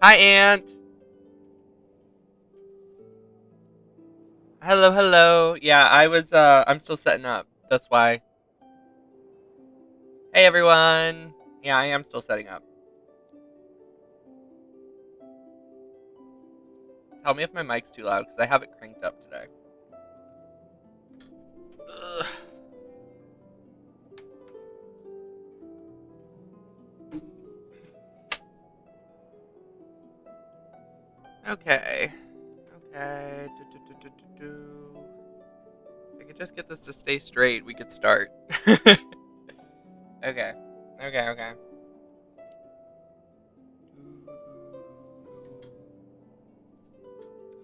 Hi, Aunt. Hello, hello. Yeah, I'm still setting up. That's why. Hey, everyone. Yeah, I am still setting up. Tell me if my mic's too loud, because I have it cranked up today. Ugh. Okay. Okay. If I could just get this to stay straight, we could start. Okay. Okay.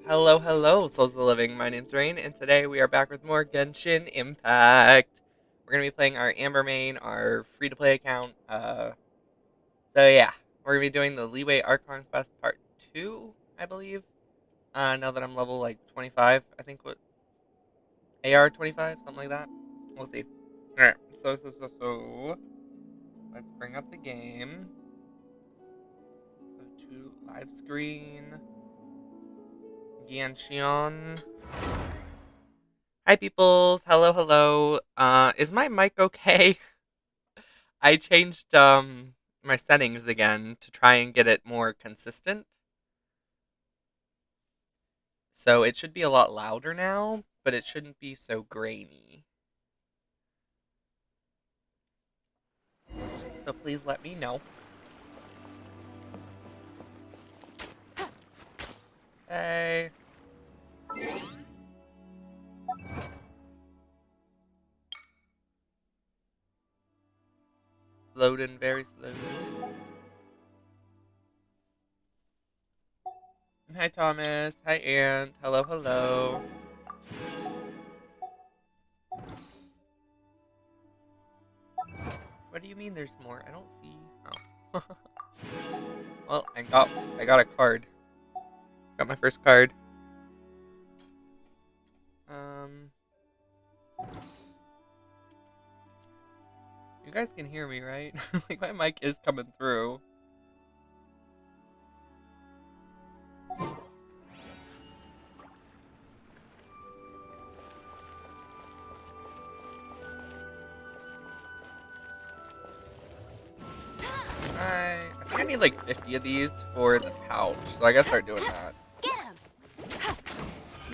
Hello, hello, Souls of the Living. My name's Rain, and today we are back with more Genshin Impact. We're gonna be playing our Amber main, our free-to-play account. So yeah, we're gonna be doing the Leeway Archon Quest Part 2, I believe. Now that I'm level like 25, I think what AR 25, something like that. We'll see. Alright, so let's bring up the game. Go to live screen. Genshin. Hi peoples, hello, hello. Is my mic okay? I changed my settings again to try and get it more consistent. So it should be a lot louder now, but it shouldn't be so grainy. So please let me know. Hey. Loading very slowly. Hi Thomas. Hi Aunt. Hello, hello. What do you mean there's more? I don't see. Oh. Well, I got a card. Got my first card. You guys can hear me, right? Like my mic is coming through. I think I need like 50 of these for the pouch, so I gotta start doing that. Get him!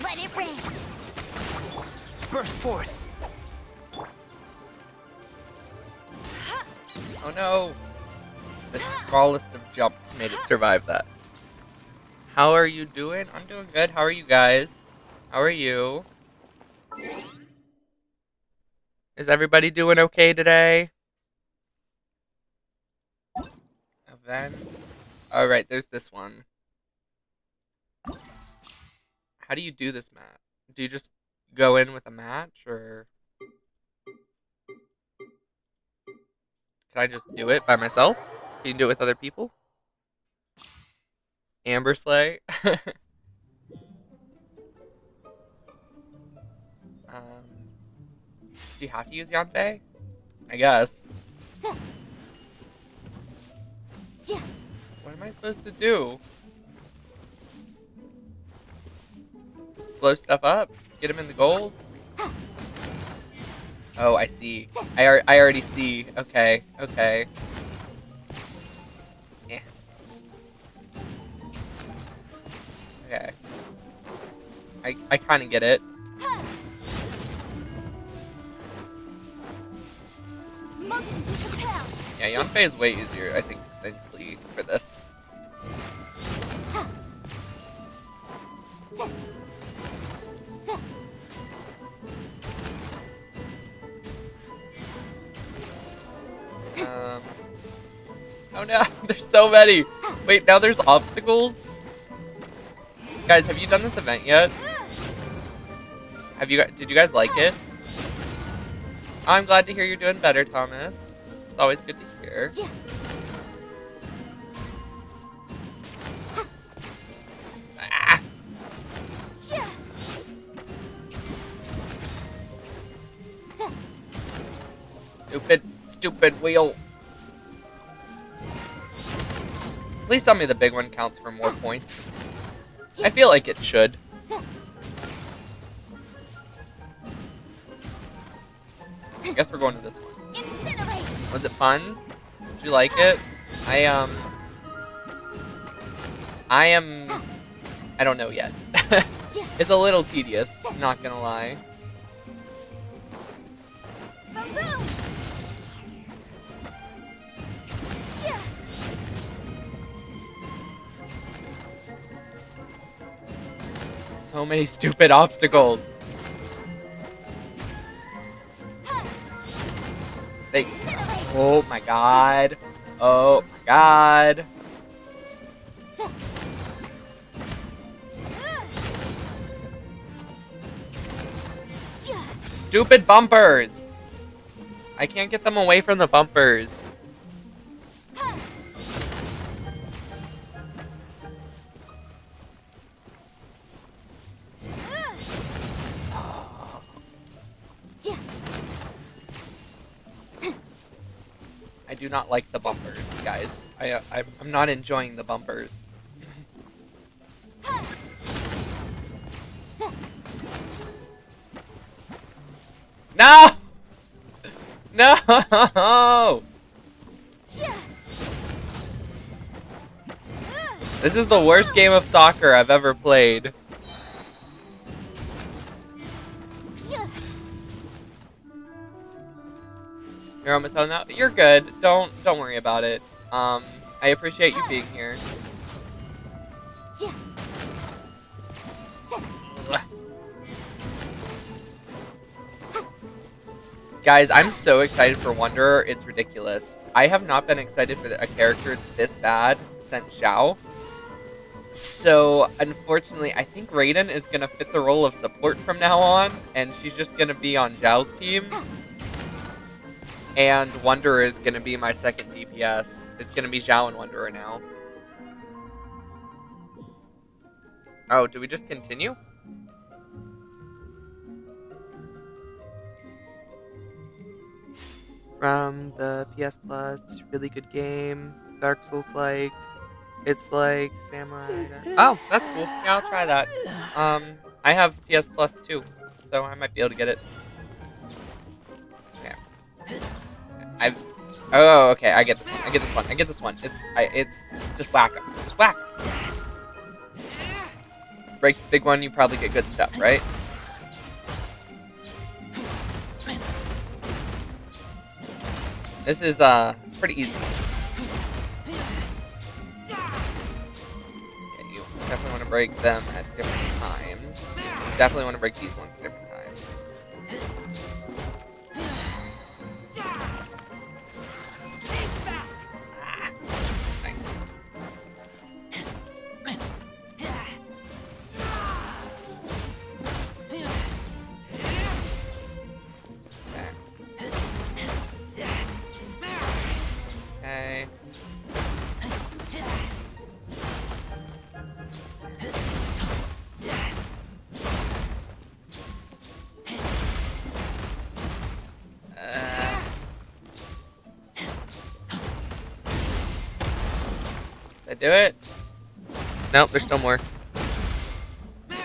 Let it rain! Burst forth! Oh no! The smallest of jumps made it survive that. How are you doing? I'm doing good. How are you guys? How are you? Is everybody doing okay today? Event. Alright, there's this one. How do you do this match? Do you just go in with a match, or can I just do it by myself? Can you do it with other people? Amber Slay? Do you have to use Yanfei? I guess. What am I supposed to do? Blow stuff up? Get him in the goals? Oh, I see. I already see. Okay. Eh. Okay. I kind of get it. Yeah, Yanfei is way easier, I think, than Klee for this. Oh no, there's so many. Wait, now there's obstacles? Guys, have you done this event yet? Did you guys like it? Oh, I'm glad to hear you're doing better, Thomas. It's always good to hear. Ah! Stupid wheel. Please tell me the big one counts for more points. I feel like it should. I guess we're going to this one. Incinerate. Was it fun? Did you like it? I don't know yet. It's a little tedious, not gonna lie. Boom. So many stupid obstacles. They, oh my god. Oh my god. Stupid bumpers. I can't get them away from the bumpers. I do not like the bumpers, guys. I'm not enjoying the bumpers. No! No! This is the worst game of soccer I've ever played. You're almost home now? You're good. Don't worry about it. I appreciate you being here. Guys, I'm so excited for Wanderer, it's ridiculous. I have not been excited for a character this bad since Xiao. So, unfortunately, I think Raiden is going to fit the role of support from now on, and she's just going to be on Xiao's team. And Wanderer is going to be my second DPS. It's going to be Xiao and Wanderer now. Oh, do we just continue? From the PS Plus, it's a really good game. Dark Souls-like. It's like Samurai. Oh, that's cool. Yeah, I'll try that. I have PS Plus too, so I might be able to get it. Yeah. Oh, okay. I get this one. I get this one. I get this one. It's just whack 'em. Just whack 'em. Break the big one, you probably get good stuff, right? This is pretty easy. Yeah, you definitely want to break them at different times. Definitely want to break these ones at different times. Ah, nice. Okay. Did I do it? Nope, there's still more. In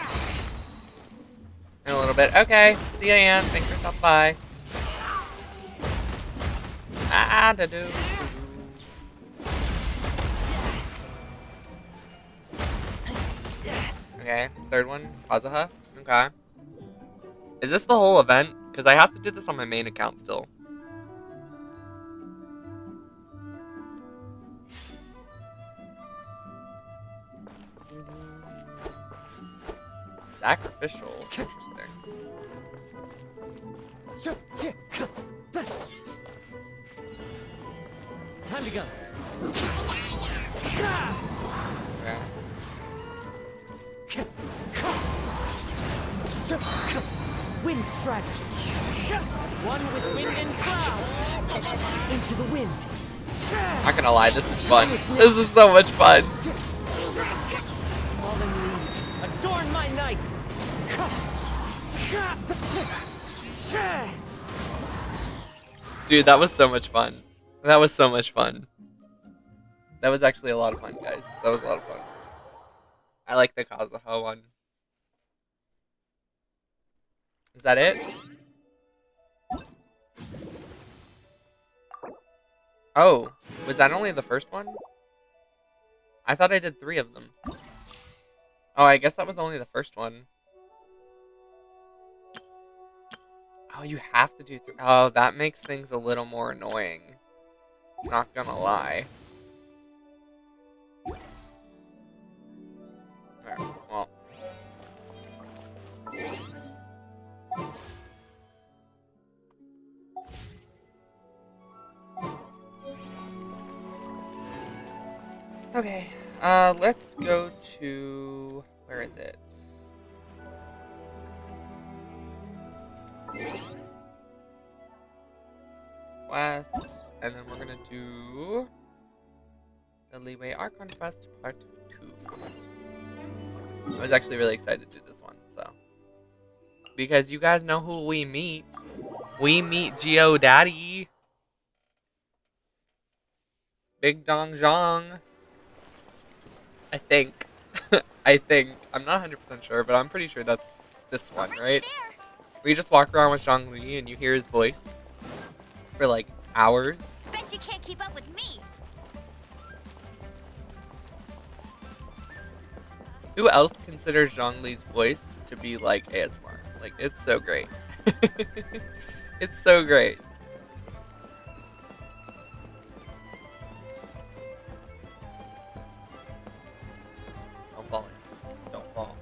a little bit. Okay. See ya, Ann. Thanks for stopping by. Ah, da do. Okay, third one, Kazuha. Okay. Is this the whole event? Because I have to do this on my main account still. Sacrificial. Interesting. Time to go. Okay. Wind strider. One with wind and cloud. Into the wind. Not gonna lie, this is fun. This is so much fun. Falling leaves adorn my night. Dude, that was so much fun. That was so much fun. That was actually a lot of fun, guys. That was a lot of fun. I like the Kazuha one. Is that it? Oh, was that only the first one? I thought I did 3 of them. Oh, I guess that was only the first one. Oh, you have to do 3. Oh, that makes things a little more annoying. Not gonna lie. Alright, well. Okay, let's go to... Where is it? Quests, and then we're gonna do... the Leeway Archon Quest Part 2. I was actually really excited to do this one, so... Because you guys know who we meet. We meet Geo Daddy. Big Dong Zhang. I think. I think. I'm not 100% sure, but I'm pretty sure that's this one, right? Where you just walk around with Zhongli and you hear his voice for like hours. Bet you can't keep up with me. Who else considers Zhongli's voice to be like ASMR? Like, it's so great. It's so great. Don't fall in. Don't fall.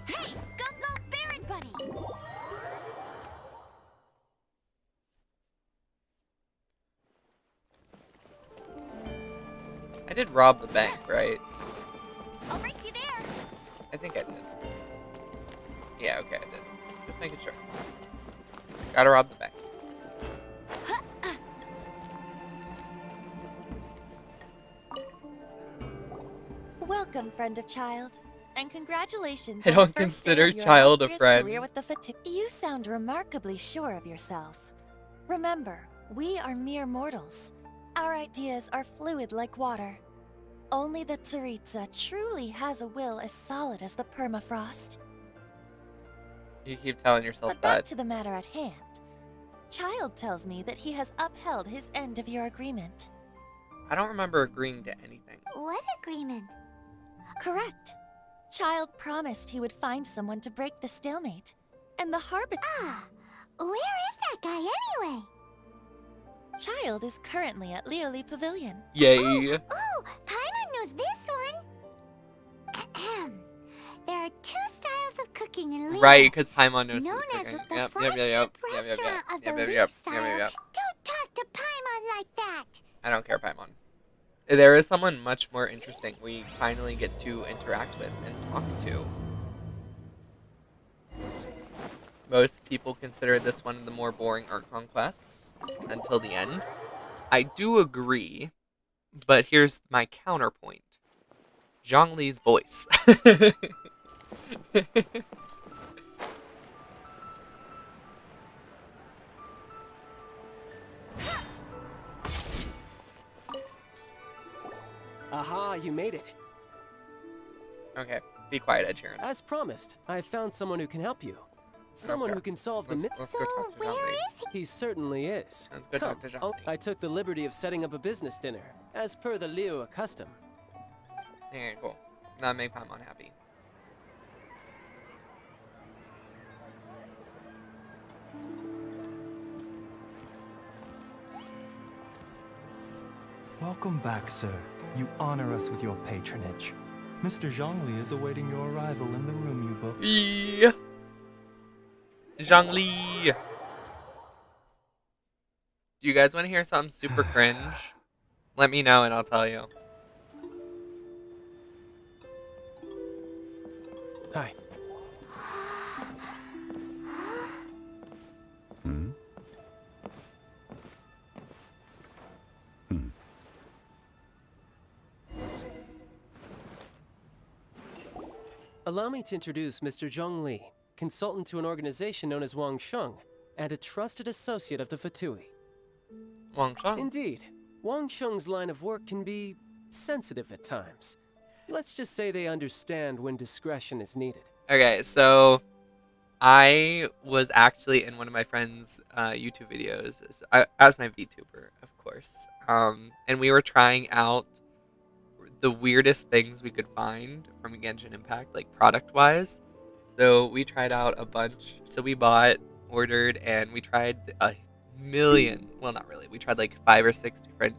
Hey, go Baron Bunny. I did rob the bank, right? I'll race you there. I think I did. Yeah, okay, I did. Just making sure. Gotta rob the bank. Welcome, friend of child, and congratulations. I on don't the first day consider of your child a illustrious friend. Career with the you sound remarkably sure of yourself. Remember, we are mere mortals. Our ideas are fluid like water. Only the Tsaritsa truly has a will as solid as the permafrost. You keep telling yourself But back that. to the matter at hand. Child tells me that he has upheld his end of your agreement. I don't remember agreeing to anything. What agreement? Correct. Child promised he would find someone to break the stalemate. And the Harbiter... Ah, where is that guy anyway? Child is currently at Leoli Pavilion. Yay. Oh, Paimon knows this one. Ahem. There are 2 styles of cooking in Leo. Right, because Paimon knows Known the as cooking. the flagship restaurant of the Lee style. Don't talk to Paimon like that. I don't care, Paimon. There is someone much more interesting we finally get to interact with and talk to. Most people consider this one of the more boring Archon quests until the end. I do agree, but here's my counterpoint. Zhongli's voice. Aha, you made it. Okay, be quiet, Ed Sheeran. As promised, I found someone who can help you. Someone care. who can solve the Let's mystery. go talk to where Zhongli. is he? He certainly is. Let's go talk to Come. Zhongli. I took the liberty of setting up a business dinner, as per the Leo custom. Okay, cool. That make Paimon happy. Welcome back, sir. You honor us with your patronage. Mr. Zhongli is awaiting your arrival in the room you booked. Yeah. Zhongli. Do you guys want to hear something super cringe? Let me know and I'll tell you. Hi. Hmm? Allow me to introduce Mr. Zhong Li, consultant to an organization known as Wang Sheng, and a trusted associate of the Fatui. Wang Sheng. Indeed, Wang Sheng's line of work can be sensitive at times. Let's just say they understand when discretion is needed. Okay, so I was actually in one of my friend's YouTube videos. As my VTuber, of course. And we were trying out the weirdest things we could find from Genshin Impact, like product-wise. So we tried out a bunch. So we bought, ordered, and we tried a million. Well, not really. We tried like 5 or 6 different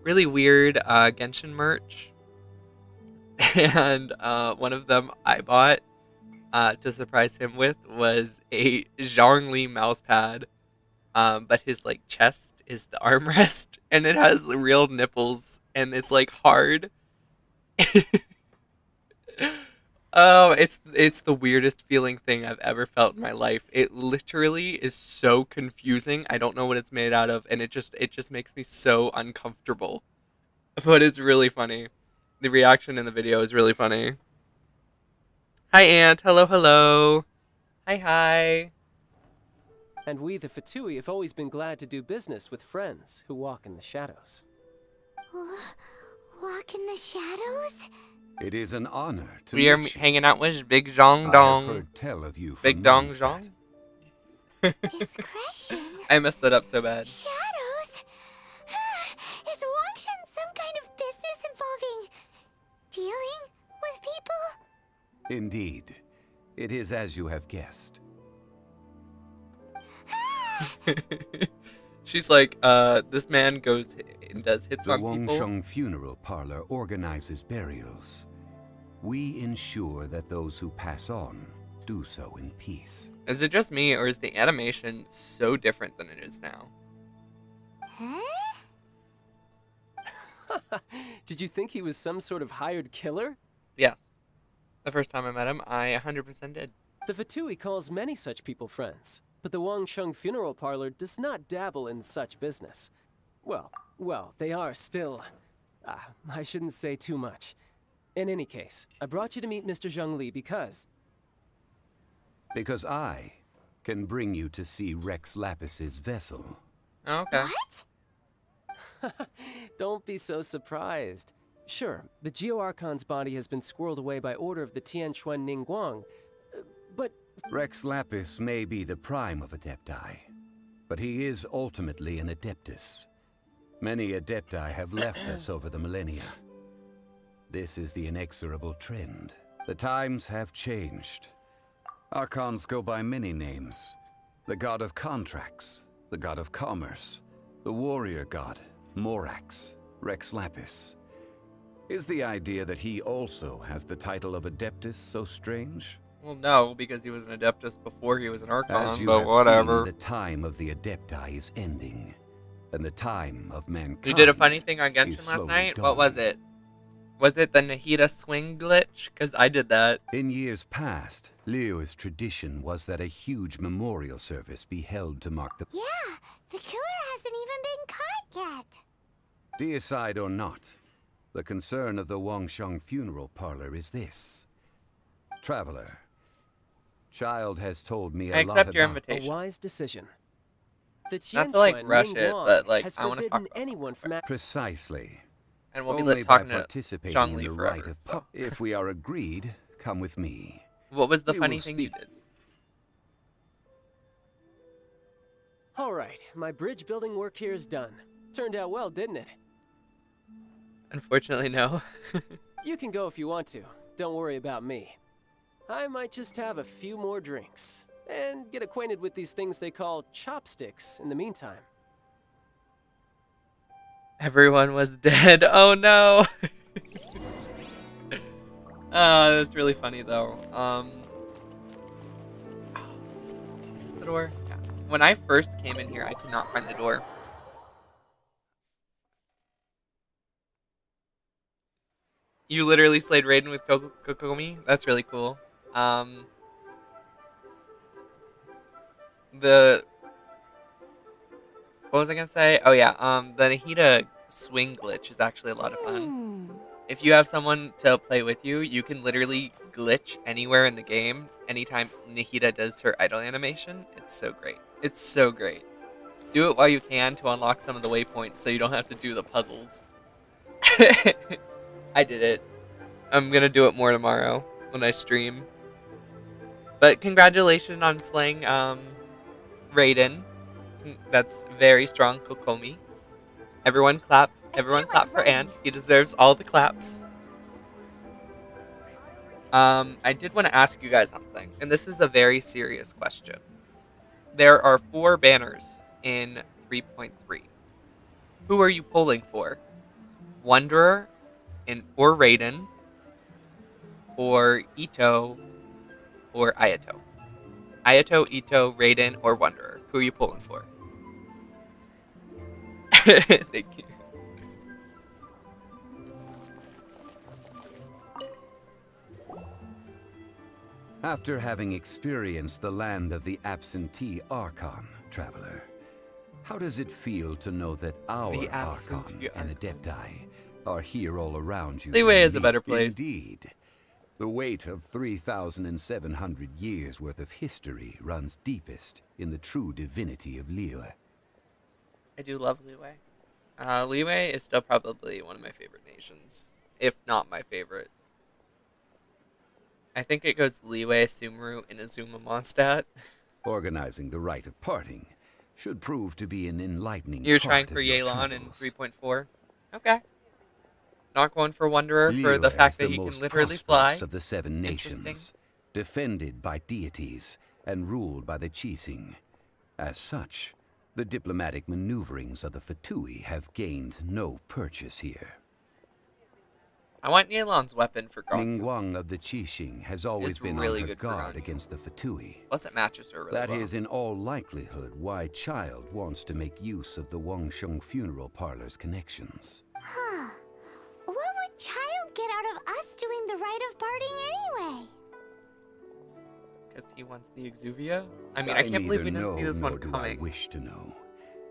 really weird Genshin merch. And one of them I bought to surprise him with was a Zhongli mouse pad. But his like chest is the armrest, and it has real nipples, and it's like hard. Oh, it's the weirdest feeling thing I've ever felt in my life. It literally is so confusing. I don't know what it's made out of, and it just makes me so uncomfortable. But it's really funny. The reaction in the video is really funny. Hi, Aunt. Hello, hello. Hi, hi. And we, the Fatui, have always been glad to do business with friends who walk in the shadows. Walk in the shadows? It is an honor to We are meet you. hanging out with Big Zhong I have Dong. heard tell of you Big from Dong Mondstadt. Zhong? Discretion? I messed that up so bad. Shadows? Is Wangshan some kind of business involving dealing with people? Indeed. It is as you have guessed. She's like, this man goes and does hits The on people. Wangsheng Funeral Parlor organizes burials. We ensure that those who pass on do so in peace. Is it just me, or is the animation so different than it is now? Huh? Did you think he was some sort of hired killer? Yes. The first time I met him, I 100% did. The Fatui calls many such people friends, but the Wangsheng Funeral Parlor does not dabble in such business. Well, they are still... I shouldn't say too much. In any case, I brought you to meet Mr. Zhongli because... Because I can bring you to see Rex Lapis's vessel. Oh, okay. What? Don't be so surprised. Sure, the Geo-Archon's body has been squirreled away by order of the Tianquan Ningguang, but... Rex Lapis may be the prime of Adepti, but he is ultimately an Adeptus. Many Adepti have left us over the millennia. This is the inexorable trend. The times have changed. Archons go by many names. The god of contracts, the god of commerce, the warrior god, Morax, Rex Lapis. Is the idea that he also has the title of Adeptus so strange? Well, no, because he was an Adeptus before he was an As Archon, you but have whatever. seen, the time of the Adepti is ending, and the time of mankind. You did a funny thing on is Genshin last slowly night? What was dawning. it? Was it the Nahida swing glitch? Because I did that. In years past, Leo's tradition was that a huge memorial service be held to mark the... Yeah, the killer hasn't even been caught yet. Deicide or not, the concern of the Wangsheng Funeral Parlor is this. Traveler, Child has told me a I lot accept your about... A invitation. wise decision. The Not to, like, Tianquan rush it, Ningguang but, like, has I wanna talk forbidden about anyone from... Precisely. And we'll be Only talking by to participating Zhongli in the forever. rite of So. If we are agreed, come with me. What was the We funny will thing you speak- did? All right, my bridge building work here is done. Turned out well, didn't it? Unfortunately, no. You can go if you want to. Don't worry about me. I might just have a few more drinks and get acquainted with these things they call chopsticks in the meantime. Everyone was dead. Oh no. That's really funny though. Is this the door? Yeah. When I first came in here, I could not find the door. You literally slayed Raiden with Kokomi? That's really cool. What was I gonna say? Oh yeah, the Nahida swing glitch is actually a lot of fun. If you have someone to play with you, you can literally glitch anywhere in the game anytime Nahida does her idle animation. It's so great. It's so great. Do it while you can to unlock some of the waypoints so you don't have to do the puzzles. I did it. I'm gonna do it more tomorrow when I stream. But congratulations on slaying Raiden. That's very strong, Kokomi. Everyone clap. Everyone clap for Ant. He deserves all the claps. I did want to ask you guys something, and this is a very serious question. There are 4 banners in 3.3. Who are you pulling for? Wanderer or Raiden, or Ito, or Ayato? Ayato, Ito, Raiden, or Wanderer? Who are you pulling for? Thank you. After having experienced the land of the absentee Archon, traveler, how does it feel to know that our The Archon absentee and Adepti are here all around you? Leeway is a better place. Indeed. The weight of 3,700 years worth of history runs deepest in the true divinity of Liyue. I do love Leeway. Leeway is still probably one of my favorite nations, if not my favorite. I think it goes Leeway, Sumeru, and Azuma Mondstadt. Organizing the rite of parting should prove to be an enlightening You're part trying of for your Yelan in travels. 3.4? Okay. Not going for Wanderer for the Liyue fact is that the he can most literally prosperous fly. of the 7 Interesting. nations, defended by deities and ruled by the Qixing. As such, the diplomatic maneuverings of the Fatui have gained no purchase here. I want Yelan's weapon for Gaku. Ningguang of the Qixing has always It's been really on her good for guard Gaku. against the Fatui. Plus it matches her really That well. is in all likelihood why Child wants to make use of the Wangsheng funeral parlor's connections. Huh. What would Child get out of us doing the rite of parting anyway? Because he wants the Exuvia? I mean, I can't believe we didn't see this one do I coming. wish to know.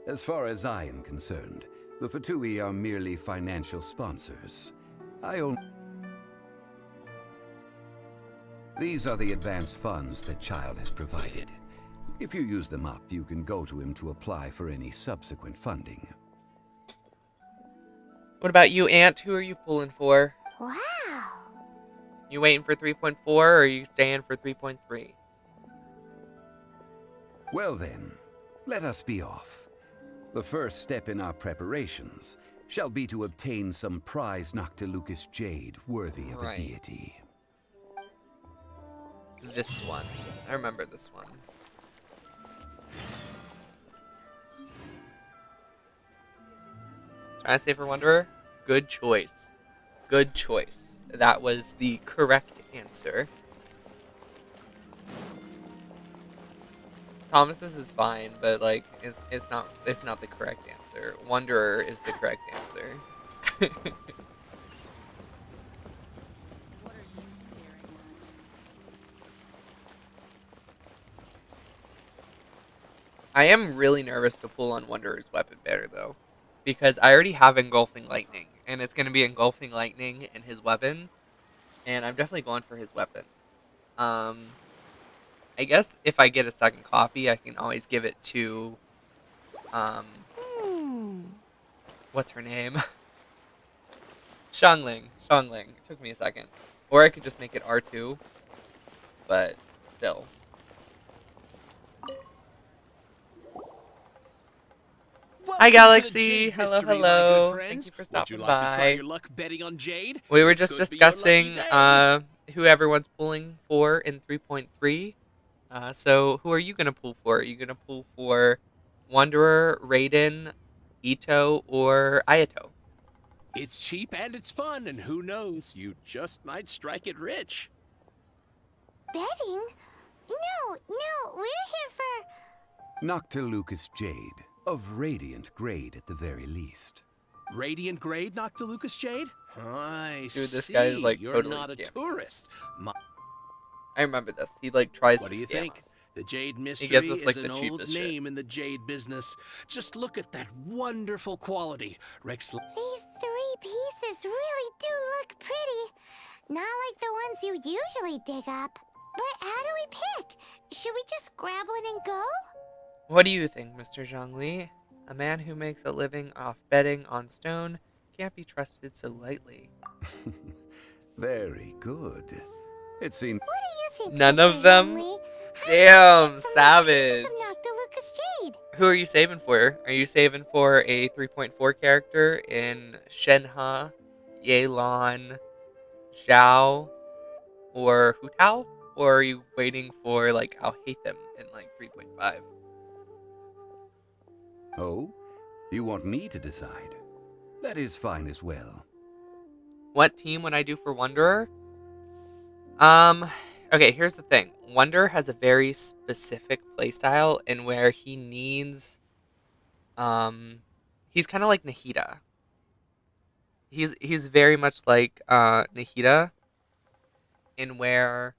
As far as I am concerned, the Fatui are merely financial sponsors. These are the advance funds that Child has provided. If you use them up, you can go to him to apply for any subsequent funding. What about you, Ant? Who are you pulling for? Wow. You waiting for 3.4 or are you staying for 3.3? Well then, let us be off. The first step in our preparations shall be to obtain some prized Noctilucous jade worthy of Right. a deity. This one. I remember this one. Trying to say for Wanderer? Good choice. Good choice. That was the correct answer. Thomas's is fine, but like it's not the correct answer. Wanderer is the correct answer. I am really nervous to pull on Wanderer's weapon banner though, because I already have Engulfing Lightning, and it's gonna be Engulfing Lightning and his weapon, and I'm definitely going for his weapon. I guess if I get a second copy, I can always give it to, what's her name? Xiangling. Xiangling. It took me a second. Or I could just make it R2, but still. Hi, Galaxy. Hello, hello. Thank you for stopping by. your luck betting on Jade? We were This just could be your lucky discussing day. who everyone's pulling for in 3.3. So who are you gonna pull for? Are you gonna pull for Wanderer, Raiden, Ito, or Ayato? It's cheap and it's fun, and who knows, you just might strike it rich. Betting? No, we're here for... Noctilucous jade, of radiant grade at the very least. Radiant grade, Noctilucous Jade? I Dude, this see. guy is, like, You're totally not a scamming us. tourist. I remember this. He like tries What to do you scam think? us. The Jade Mystery gives us, like, is the an old cheapest shit. name in the Jade business. Just look at that wonderful quality. Rex. These 3 pieces really do look pretty. Not like the ones you usually dig up. But how do we pick? Should we just grab one and go? What do you think, Mr. Zhongli? A man who makes a living off betting on stone can't be trusted so lightly. Very good. It seems... What do you think, None Mr. of them? Zhongli? How should we Damn, get some savage. pieces of Noctilucous Jade? Who are you saving for? Are you saving for a 3.4 character in Shenhe, Yelan, Zhao, or Hu Tao? Or are you waiting for, like, I'll hate them in, like, 3.5? Oh? You want me to decide? That is fine as well. What team would I do for Wanderer? Okay, here's the thing. Wanderer has a very specific playstyle in where he needs, he's kind of like Nahida. He's very much like, Nahida in where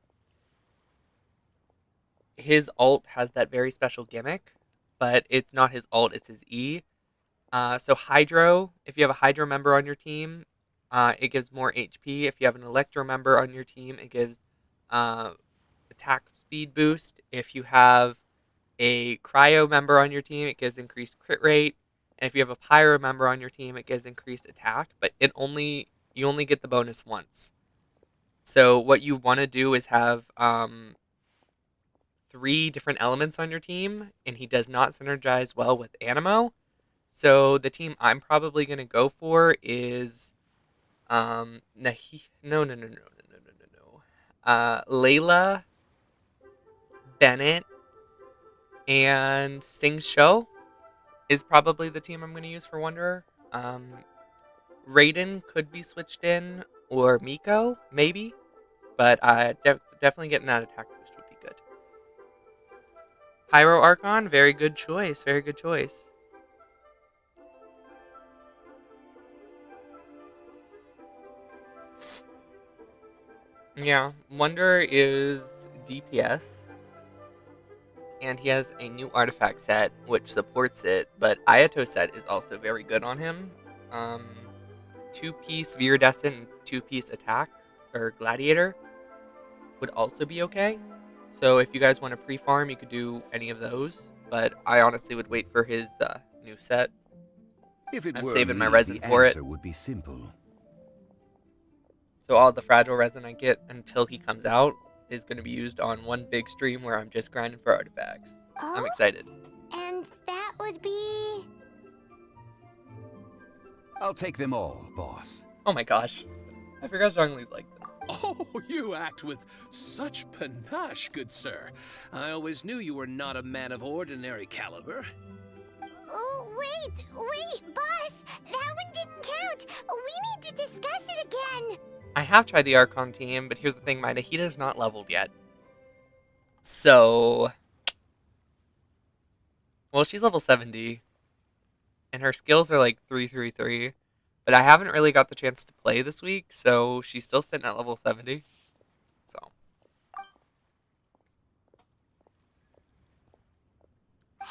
his ult has that very special gimmick, but it's not his ult, it's his E. So Hydro, if you have a Hydro member on your team, it gives more HP. If you have an Electro member on your team, it gives attack speed boost. If you have a Cryo member on your team, it gives increased crit rate. And if you have a Pyro member on your team, it gives increased attack. But you only get the bonus once. So what you want to do is have 3 different elements on your team, and he does not synergize well with Anemo. So the team I'm probably gonna go for is Layla, Bennett, and Sing Sho is probably the team I'm gonna use for Wanderer. Raiden could be switched in, or Miko maybe, but definitely getting that attack boost would be good. Pyro Archon, very good choice, very good choice. Yeah, Wonder is DPS, and he has a new artifact set which supports it, but Ayato set is also very good on him. 2-piece Viridescent and 2-piece attack, or Gladiator, would also be okay. So if you guys want to pre-farm, you could do any of those, but I honestly would wait for his new set. If it I'm were saving my me, resin the for it. answer would be simple. So all the fragile resin I get until he comes out is going to be used on one big stream where I'm just grinding for artifacts. I'm Oh, excited. and that would be... I'll take them all, boss. Oh my gosh. I forgot Zhongli's like this. Oh, you act with such panache, good sir. I always knew you were not a man of ordinary caliber. Oh, wait, boss! That one didn't count! We need to discuss it again! I have tried the Archon team, but here's the thing, my Nahida's not leveled yet. So... Well, she's level 70. And her skills are like 333. But I haven't really got the chance to play this week, so she's still sitting at level 70. So... Hey!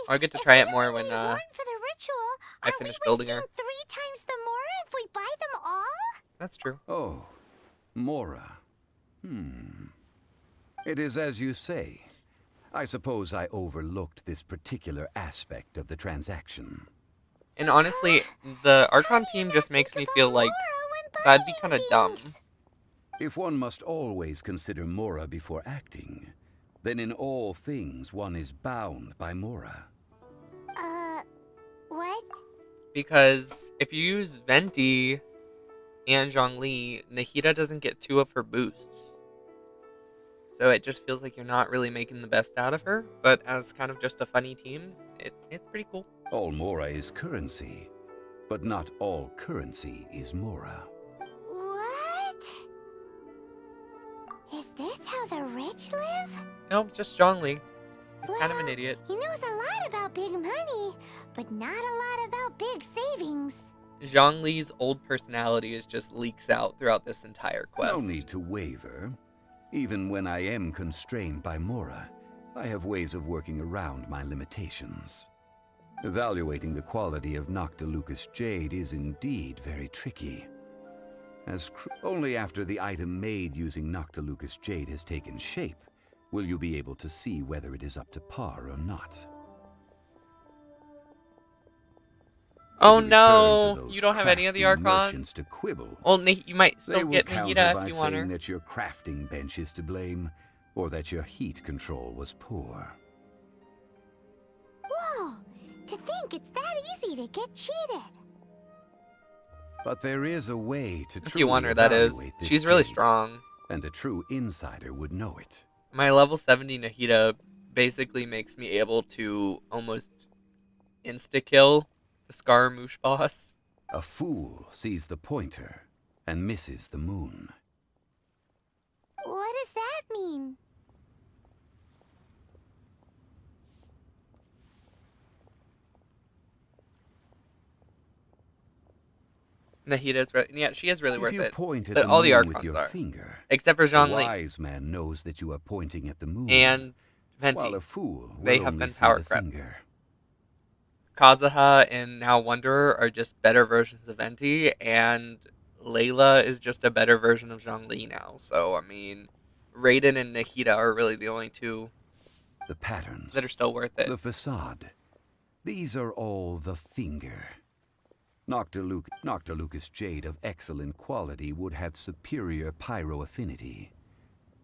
I'll get to if try we it more only when need one for the ritual, I are finish we building her. wasting 3 times the more if we buy them all? That's true. Oh, Mora. It is as you say. I suppose I overlooked this particular aspect of the transaction. And honestly, the Archon team just makes me feel like that'd be kind of dumb. If one must always consider Mora before acting, then in all things one is bound by Mora. What? Because if you use Venti and Zhongli, Nahida doesn't get 2 of her boosts. So it just feels like you're not really making the best out of her, but as kind of just a funny team, it's pretty cool. All Mora is currency, but not all currency is Mora. What? Is this how the rich live? No, it's just Zhongli. He's kind of an Well, idiot. He knows a lot about big money, but not a lot about big savings. Zhongli's old personality is just leaks out throughout this entire quest. No need to waver. Even when I am constrained by Mora, I have ways of working around my limitations. Evaluating the quality of Noctilucous Jade is indeed very tricky. Only after the item made using Noctilucous Jade has taken shape will you be able to see whether it is up to par or not. Oh If you return no! to those You don't have any of the crafty Archons? merchants to quibble, Well, you might they still will get counter Nahida by if you want her. saying that your crafting bench is to blame, or that your heat control was poor. Whoa! To think it's that easy to get cheated. But there is a way to If you want truly her, that is. evaluate this She's really jade, strong. and a true insider would know it. My level 70 Nahida basically makes me able to almost insta-kill the Scaramouche boss. A fool sees the pointer and misses the moon. What does that mean? Nahida's yeah, she is really If worth you it. point at But the all the moon with Archons your are. finger, Except for a Zhongli wise man knows that you are pointing at the moon, and while Venti. a fool will They have only been see power the crept. finger. Kazuha and now Wanderer are just better versions of Venti, and Layla is just a better version of Zhongli now. So, I mean, Raiden and Nahida are really the only two The patterns, that are still worth it. the facade, these are all the finger. Noctilucous jade of excellent quality would have superior pyro affinity.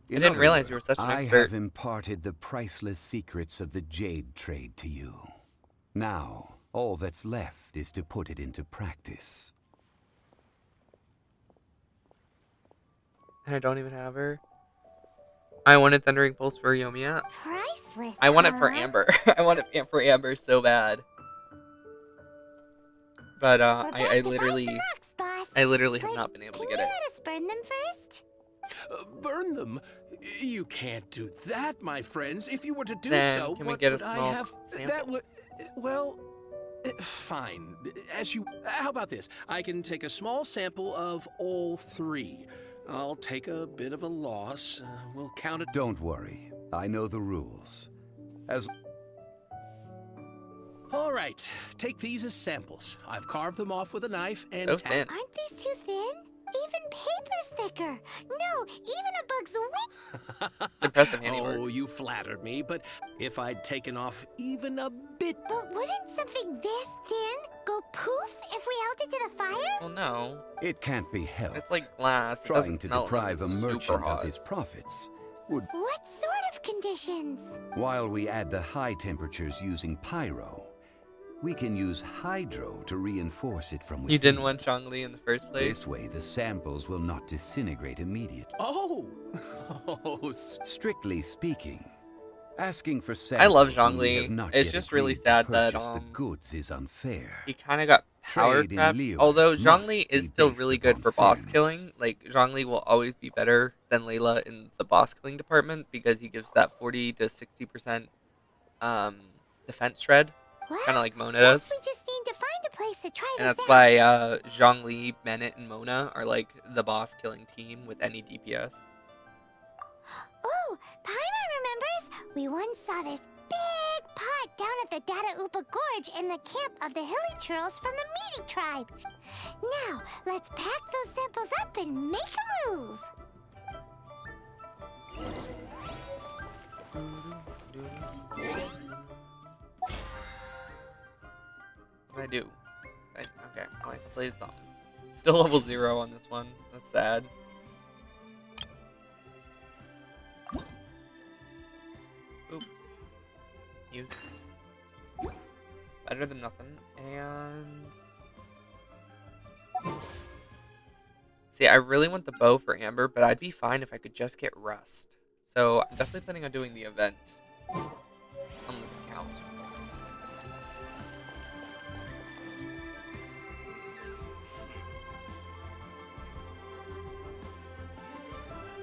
I didn't realize you were such an I expert. have imparted the priceless secrets of the jade trade to you. Now, all that's left is to put it into practice. And I don't even have her. I wanted Thundering Pulse for Yomiya. Priceless. I want it for huh? Amber. I want it for Amber so bad. But We're I back to buy some literally rocks, boss. have But not been able to can get you it. let us burn them first? Burn them? You can't do that, my friends. If you were to do Then, so, can we what get a would I small have? sample? That would. Well, fine. As you. How about this? I can take a small sample of all three. I'll take a bit of a loss. We'll count it. Don't worry, I know the rules. As All right. Take these as samples. I've carved them off with a knife and So thin. Aren't these too thin? Even paper's thicker. No, even a bug's wing. It's impressive handiwork. Oh, you flattered me, but if I'd taken off even a bit. But wouldn't something this thin go poof if we held it to the fire? Well, no. it can't be helped. It's like glass. It Trying doesn't to melt unless deprive a it's super merchant hot. of his profits would, What sort of conditions? while we add the high temperatures using pyro, we can use hydro to reinforce it from within. You didn't want Zhongli in the first place? This way, the samples will not disintegrate immediately. Oh! Strictly speaking, asking for I love samples when we Zhongli. have not It's yet just really agreed to sad that, purchase the goods is unfair. He kind of got power Trade in crept. Liyue Although must Zhongli is be still based really good upon for boss fairness. killing. Like, Zhongli will always be better than Layla in the boss killing department because he gives that 40 to 60% defense shred, What? kind of like Mona Guess does. we just need to find a place to try And this that's out. why Zhongli, Bennett, and Mona are like the boss killing team with any DPS. Oh, Paimon remembers. We once saw this big pot down at the Data Upa Gorge in the camp of the Hilly Churls from the Meaty tribe. Now, let's pack those samples up and make a move. What did I do? Okay, well, I played something. Still level 0 on this one. That's sad. Oop. Use. Better than nothing. And... See, I really want the bow for Amber, but I'd be fine if I could just get Rust. So, I'm definitely planning on doing the event on this account.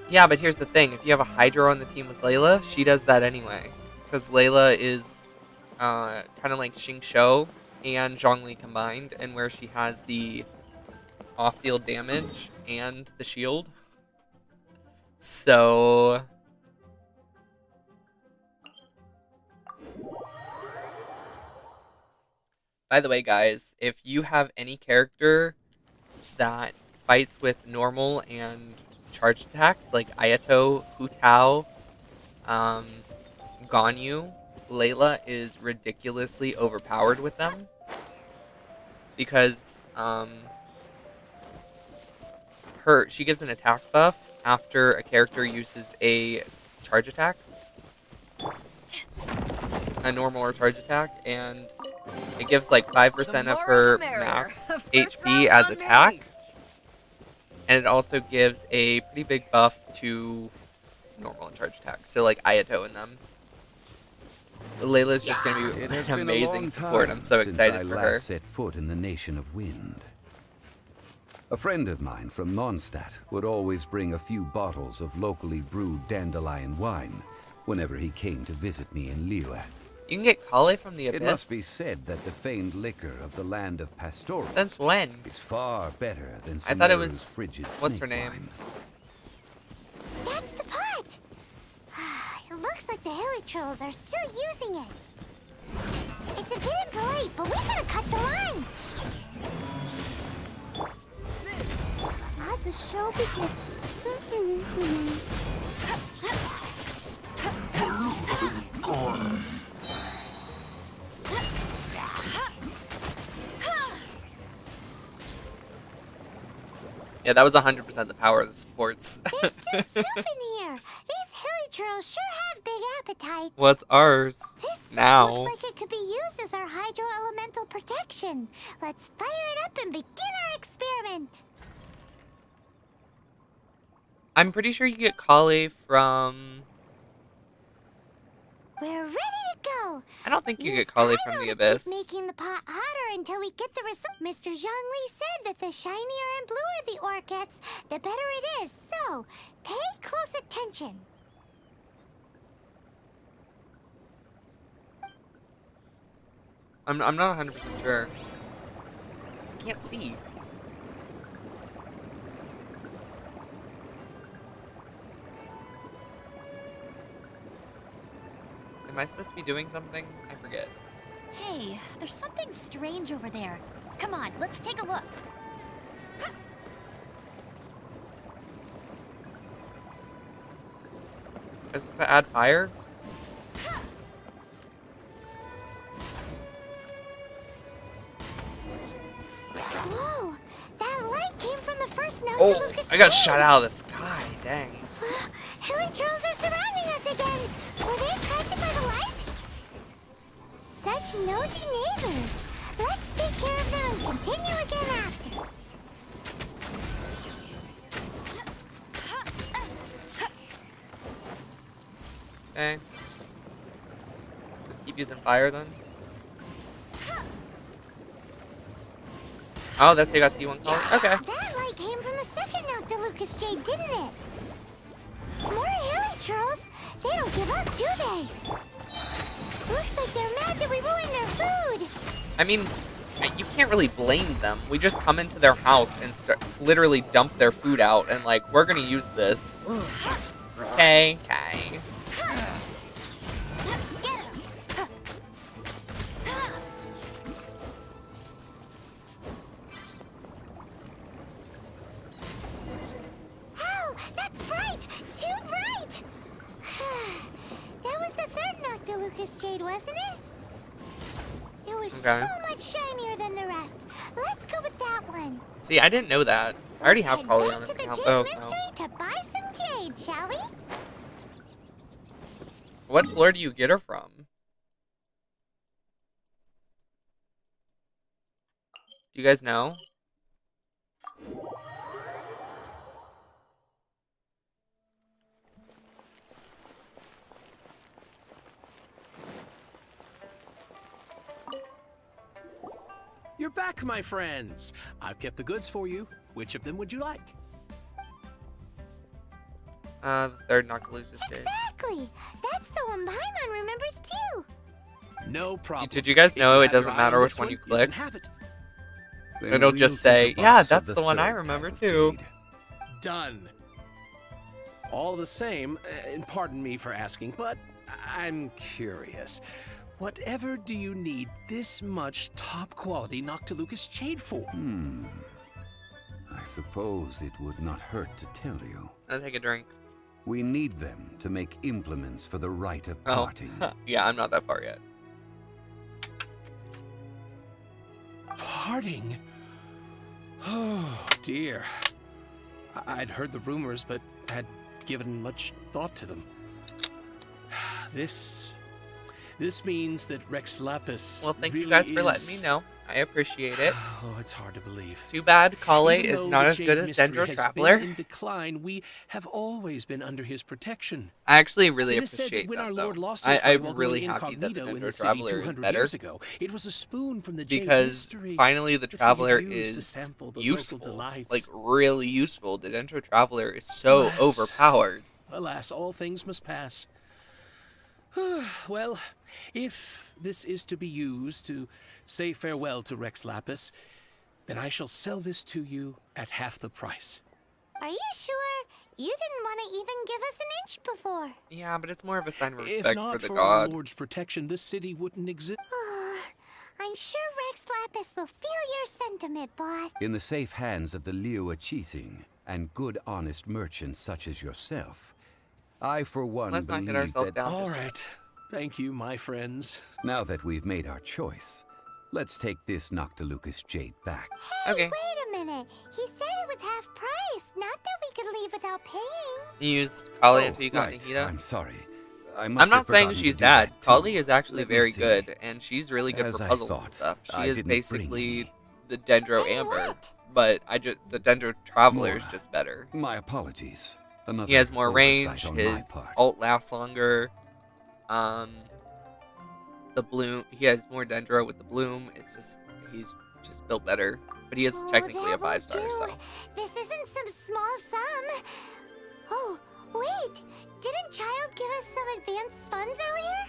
Yeah, but here's the thing. If you have a Hydra on the team with Layla, she does that anyway. Because Layla is kind of like Xing Shou and Zhongli combined, and where she has the off-field damage and the shield. So... By the way, guys, if you have any character that fights with normal and charged attacks, like Ayato, Hu Tao, Ganyu, Layla is ridiculously overpowered with them. because she gives an attack buff after a character uses a charge attack, a normal or charge attack, and it gives like 5% of her max HP as attack, and it also gives a pretty big buff to normal and charge attacks. So like Ayato in them. Layla's just gonna be It has an been a amazing long support. I'm time so since excited I for last her. set foot in the Nation of Wind. A friend of mine from Mondstadt would always bring a few bottles of locally brewed dandelion wine whenever he came to visit me in Liyue. You can get Kale from the Abyss? It must be said that the famed liquor of the land of Pastoris Since when? is far better than I thought it Sumeru's was... frigid What's her snake name? wine. That's the pot! It looks like the hilly trolls are still using it. It's a bit impolite, but we gotta cut the line. Let the show begin. Yeah, that was 100% the power of the supports. There's still soup in here. These hilly trolls sure have big appetites. What's ours? This soup now? looks like it could be used as our hydro elemental protection. Let's fire it up and begin our experiment. I'm pretty sure you get Kale from... We're ready to go. I don't think you Use get Kale Pyro from the to Abyss. Keep making the pot hotter until we get the result. Mr. Zhongli said that the shinier and bluer the ore gets, the better it is. So, pay close attention. I'm not 100% sure. I can't see. Am I supposed to be doing something? I forget. Hey, there's something strange over there. Come on, let's take a look. Am I supposed to add fire? Whoa, that light came from the first note Oh, to Lucas I got Jade. shot out of the sky. Dang. Hilly trolls are surrounding us again. Were they attracted by the light? Such nosy neighbors. Let's take care of them and continue again after. Okay. Just keep using fire then. Oh, that's how you got C1 color? Okay. That light came from the second note to Lucas Jade, didn't it? More hilly trolls. They don't give up, do they? Looks like they're mad that we ruined their food. I mean, you can't really blame them. We just come into their house and literally dump their food out and like, we're gonna use this. Okay, okay. Oh, that's bright! Too bright! That was the third Nocta Lucas Jade, wasn't it? It was Okay. so much shinier than the rest. Let's go with that one. See, I didn't know that. I already have Let's Kale head on back this to the account. Jade Oh, Mystery no. to buy some jade, shall we? What floor do you get her from? Do you guys know? You're back, my friends. I've kept the goods for you. Which of them would you like? The third Noctilucus Jade. Exactly. That's the one Paimon remembers too. No problem. Did you guys If know you it have your doesn't eye matter on which this one you can click? have it. Then It'll we'll just take say, a yeah, box of that's the the one I third remember type of too. jade. Done. All the same, and pardon me for asking, but I'm curious. Whatever do you need this much top-quality Noctilucus jade for? I suppose it would not hurt to tell you. I'll take a drink. We need them to make implements for the rite of Oh, parting. yeah, I'm not that far yet. departing. Oh, dear. I'd heard the rumors, but had given much thought to them. This means that Rex Lapis Well, thank really you guys for letting is- me know. I appreciate it. Oh, it's hard to believe. Too bad Kale Even is though not the as good Jade as Mystery Dendro has Traveler. been in decline, we have always been under his protection. I actually really It is said appreciate that when that, our though. Lord lost us by I'm welcoming really happy that the incognito in Dendro the city Traveler is 200 better. years ago. It was a spoon from the Jade Because Mystery finally the that he Traveler had used to is sample the useful. local delights. Like, really useful. The Dendro Traveler is so Alas. overpowered. Alas, all things must pass. Well, if this is to be used to say farewell to Rex Lapis, then I shall sell this to you at half the price. Are you sure? You didn't want to even give us an inch before. Yeah, but it's more of a sign of If respect not for the for our god. Lord's protection, this city wouldn't exist. I'm sure Rex Lapis will feel your sentiment, boss. In the safe hands of the Liu Chising and good honest merchants such as yourself, I for one Let's not get believe ourselves that down. All right. Thank you, my friends. now that we've made our choice, let's take this Noctilucous jade back. Okay. Wait a minute. He said it was half price, not that we could leave without paying. You used Kale until you got right. Nahida? I'm sorry. I'm not saying she's bad. Kale is actually Let me very see. good, and she's really good As for I puzzles thought, and stuff. She I is didn't bring basically any. the Dendro Any Amber, what? but the Dendro Traveler is More. just better. My apologies. Another He has more oversight range. on His my part. ult lasts longer. The bloom. He has more Dendro with the bloom. He's just built better. But he is technically a that won't 5-star. do. So This isn't some small sum. Oh, wait. Didn't Child give us some advanced funds earlier?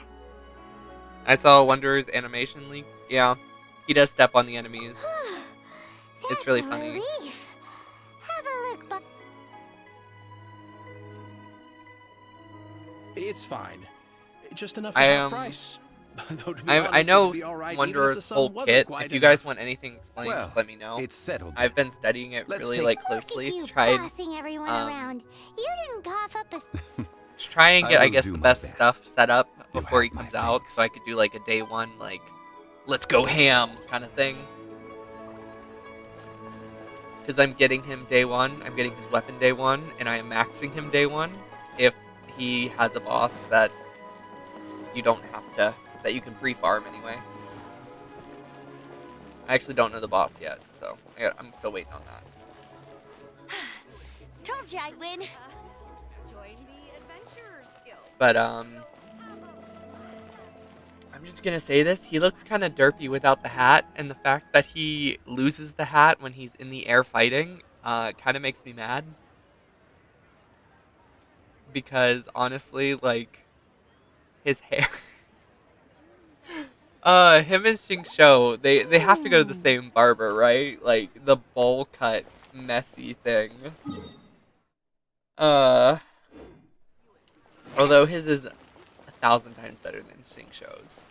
I saw Wanderer's animation leak. Yeah, he does step on the enemies. That's really a funny. Relief. Have a look, but It's fine. Just enough I, at half um, price. Though, to be I honest, know it'd be all right even if the Wanderer's sum whole wasn't kit. quite If you guys enough. want anything explained, Well, just let me know. It's settled. I've been studying it Let's really take- like look at closely you to try bossing everyone around. You didn't cough up a to try and I get, I will guess, do the my best best. stuff set up You before he have my comes out, thanks. so I could do like a day one, like, let's go ham kind of thing. Because I'm getting him day one, I'm getting his weapon day one, and I am maxing him day one if he has a boss that you don't have to, that you can pre-farm anyway. I actually don't know the boss yet, so I'm still waiting on that. Told you I'd win. But, I'm just gonna say this, he looks kind of derpy without the hat, and the fact that he loses the hat when he's in the air fighting, kind of makes me mad. Because, honestly, like, his hair... him and Xingqiu, they have to go to the same barber, right? Like, the bowl cut, messy thing. Although his is 1,000 times better than Xingqiu's.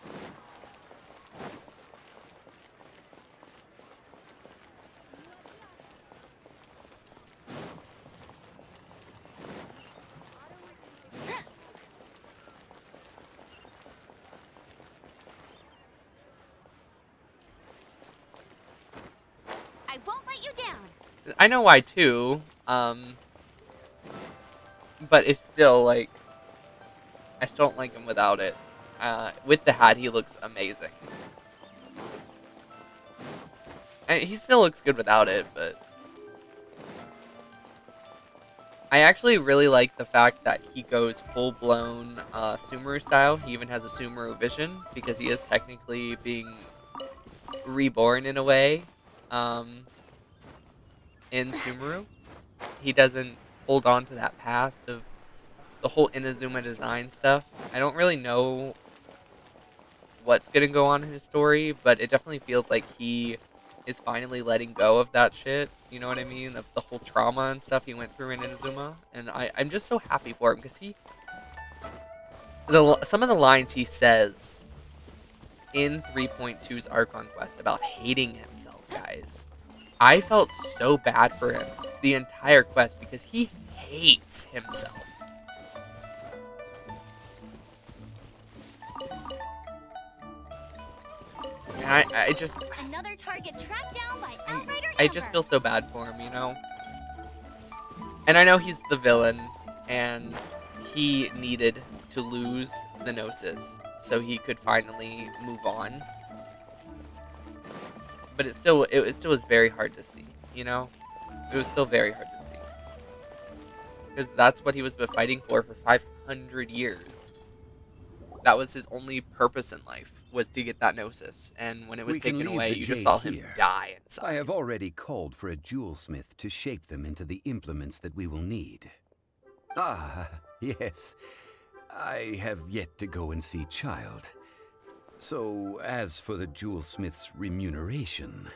I won't let you down. I know why too, but it's still like, I still don't like him without it. With the hat, he looks amazing. And he still looks good without it, but I actually really like the fact that he goes full-blown Sumeru style. He even has a Sumeru vision, because he is technically being reborn in a way. In Sumeru, he doesn't hold on to that past of the whole Inazuma design stuff. I don't really know what's gonna go on in his story, but it definitely feels like he is finally letting go of that shit. You know what I mean? Of the whole trauma and stuff he went through in Inazuma, and I'm just so happy for him because some of the lines he says in 3.2's Archon Quest about hating himself, guys. I felt so bad for him the entire quest because he hates himself. mean, I just Another target tracked down by Outrider I just Amber. feel so bad for him, you know? And I know he's the villain, and he needed to lose the Gnosis so he could finally move on. But it still was very hard to see, you know? It was still very hard to see. Because that's what he was fighting for 500 years. That was his only purpose in life, was to get that Gnosis. And when it was We can taken leave away, the you just jade saw him here. die inside. I have already called for a jewelsmith to shape them into the implements that we will need. Ah, yes. I have yet to go and see Child. So, as for the jewelsmith's remuneration...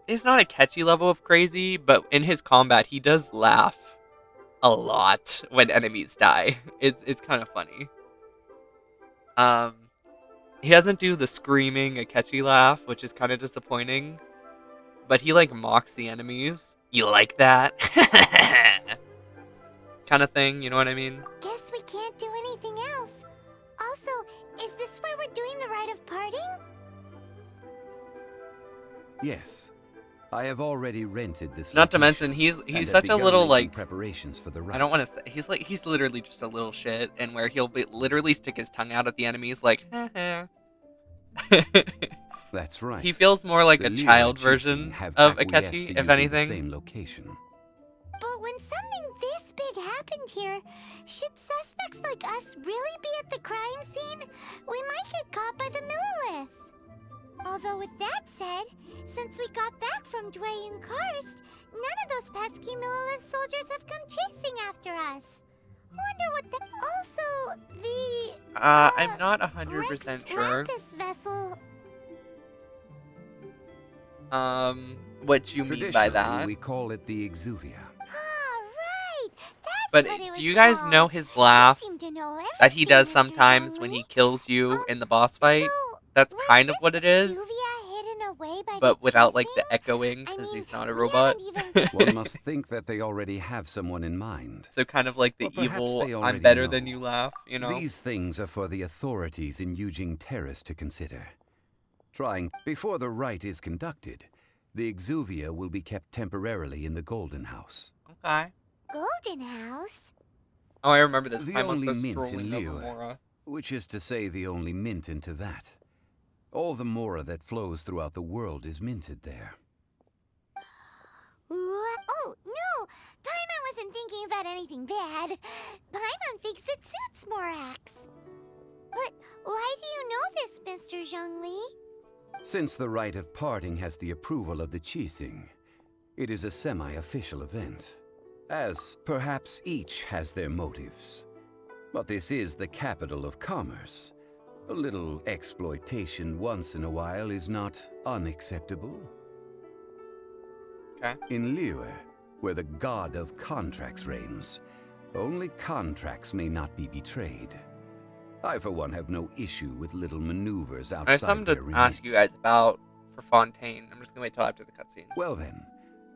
It's not a catchy level of crazy, but in his combat, he does laugh a lot when enemies die. It's kind of funny. He doesn't do the screaming, a catchy laugh, which is kind of disappointing. But he, like, mocks the enemies. You like that? Kind of thing, you know what I mean? Guess we can't do anything else. Also, is this where we're doing the rite of parting? Yes. I have already rented this Not to location, mention, he's and have such a begun little, making like... preparations for the rite. I don't want to say... He's literally just a little shit, and where he'll literally stick his tongue out at the enemies like... That's right. He feels more like The a Liyue child Chiefing version have of acquiesced Akechi, to if using anything. the same location. But when something this big happened here, should suspects like us really be at the crime scene? We might get caught by the Millilith. Although with that said, since we got back from Dwayne Karst, none of those pesky Millilith soldiers have come chasing after us. Wonder what the... Also, the... I'm not 100% Rex sure. Lapis vessel... What you mean by Traditionally, that. we call it the Exuvia. Ah, right! That's But what it was do you guys called. know his You laugh seem to know that he everything, does Mr. sometimes when he Zhongli. kills you in the boss fight? So, That's was kind of this what it is, Exuvia hidden away by but the without like the chasing? echoing, I because mean, he's not a we robot. haven't even- One must think that they already have someone in mind. So kind of like the Or perhaps evil, they I'm already better than know. you laugh, you know? These things are for the authorities in Eugene Terrace to consider. Before the rite is conducted, the Exuvia will be kept temporarily in the Golden House. Okay. Golden House? Oh, I remember this. The Paimon only starts mint in strolling over Liyue. Mora. Which is to say the only mint into that. All the Mora that flows throughout the world is minted there. What? Oh, no! Paimon wasn't thinking about anything bad. Paimon thinks it suits Morax. But why do you know this, Mr. Zhongli? Since the rite of parting has the approval of the Qixing, it is a semi-official event, as perhaps each has their motives. But this is the capital of commerce. A little exploitation once in a while is not unacceptable. Okay. In Liyue, where the god of contracts reigns, only contracts may not be betrayed. I, for one, have no issue with little maneuvers I have outside something their to remit. ask you guys about for Fontaine. I'm just gonna wait till after the cutscene. Well then,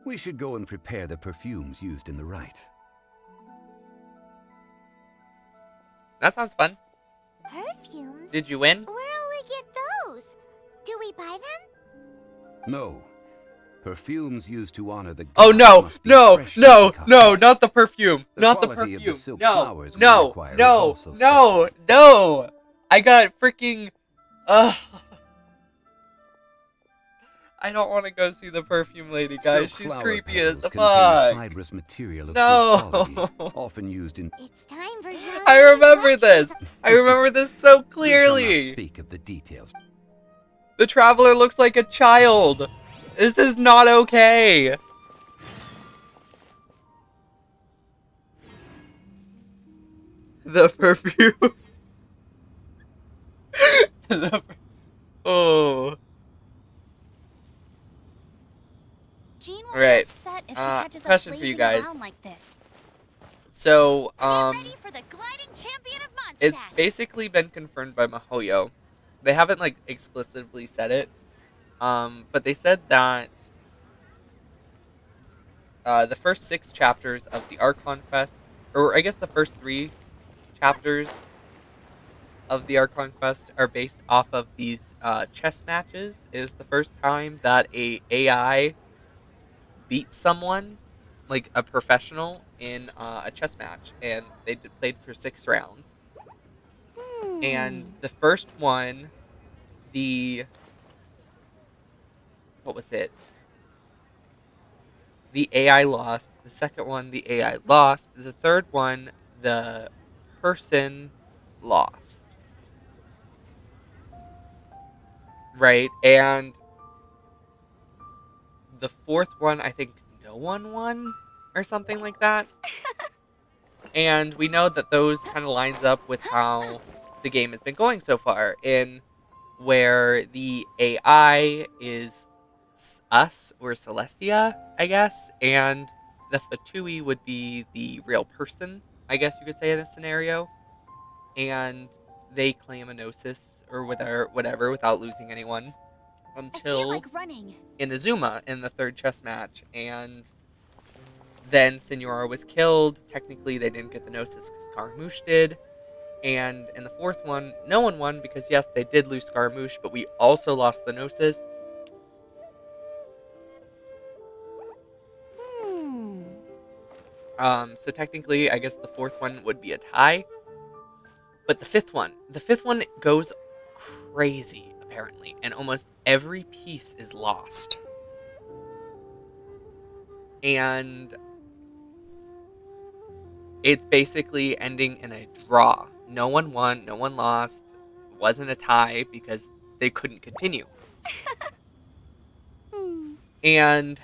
we should go and prepare the perfumes used in the rite. That sounds fun. Perfumes? Did you win? Where'll we get those? Do we buy them? No. Perfumes used to honor the Oh gods no, must be no, freshly no, concocted. no, not the perfume. The Not the quality of the perfume. silk No, flowers we no, require is no, also no, special. no. I got freaking I don't want to go see the perfume lady, guys. Silk She's flower creepy as petals the contain fuck. fibrous material of No. good quality, often used in... It's time for Zhongli's I remember this. lecture. I remember this so We shall not clearly. speak of the details. The traveler looks like a child. This is not okay. The perfume. Oh. Jean will Right. be upset if she catches us question for you lazing guys. around like this. So, Get ready for the gliding champion of it's Mondstadt. basically been confirmed by Mihoyo. They haven't like explicitly said it, but they said that the first 6 chapters of the Archon Quest, or I guess the first 3 chapters of the Archon Quest are based off of these chess matches. It was the first time that a AI beat someone, like a professional, in a chess match, and they played for 6 rounds. And the first one, the what was it? The AI lost. The second one, the AI lost. The third one, the person lost. Right? And the fourth one, I think no one won or something like that. And we know that those kind of lines up with how the game has been going so far, in where the AI is us or Celestia, I guess, and the Fatui would be the real person, I guess you could say, in this scenario. And they claim a gnosis or whatever without losing anyone I feel until like running. Inazuma in the third chess match, and then Signora was killed. Technically, they didn't get the Gnosis because Scaramouche did. And in the fourth one, no one won because, yes, they did lose Scaramouche, but we also lost the Gnosis. So technically, I guess the fourth one would be a tie. But the fifth one goes crazy, apparently, and almost every piece is lost. And it's basically ending in a draw. No one won, no one lost. It wasn't a tie because they couldn't continue. And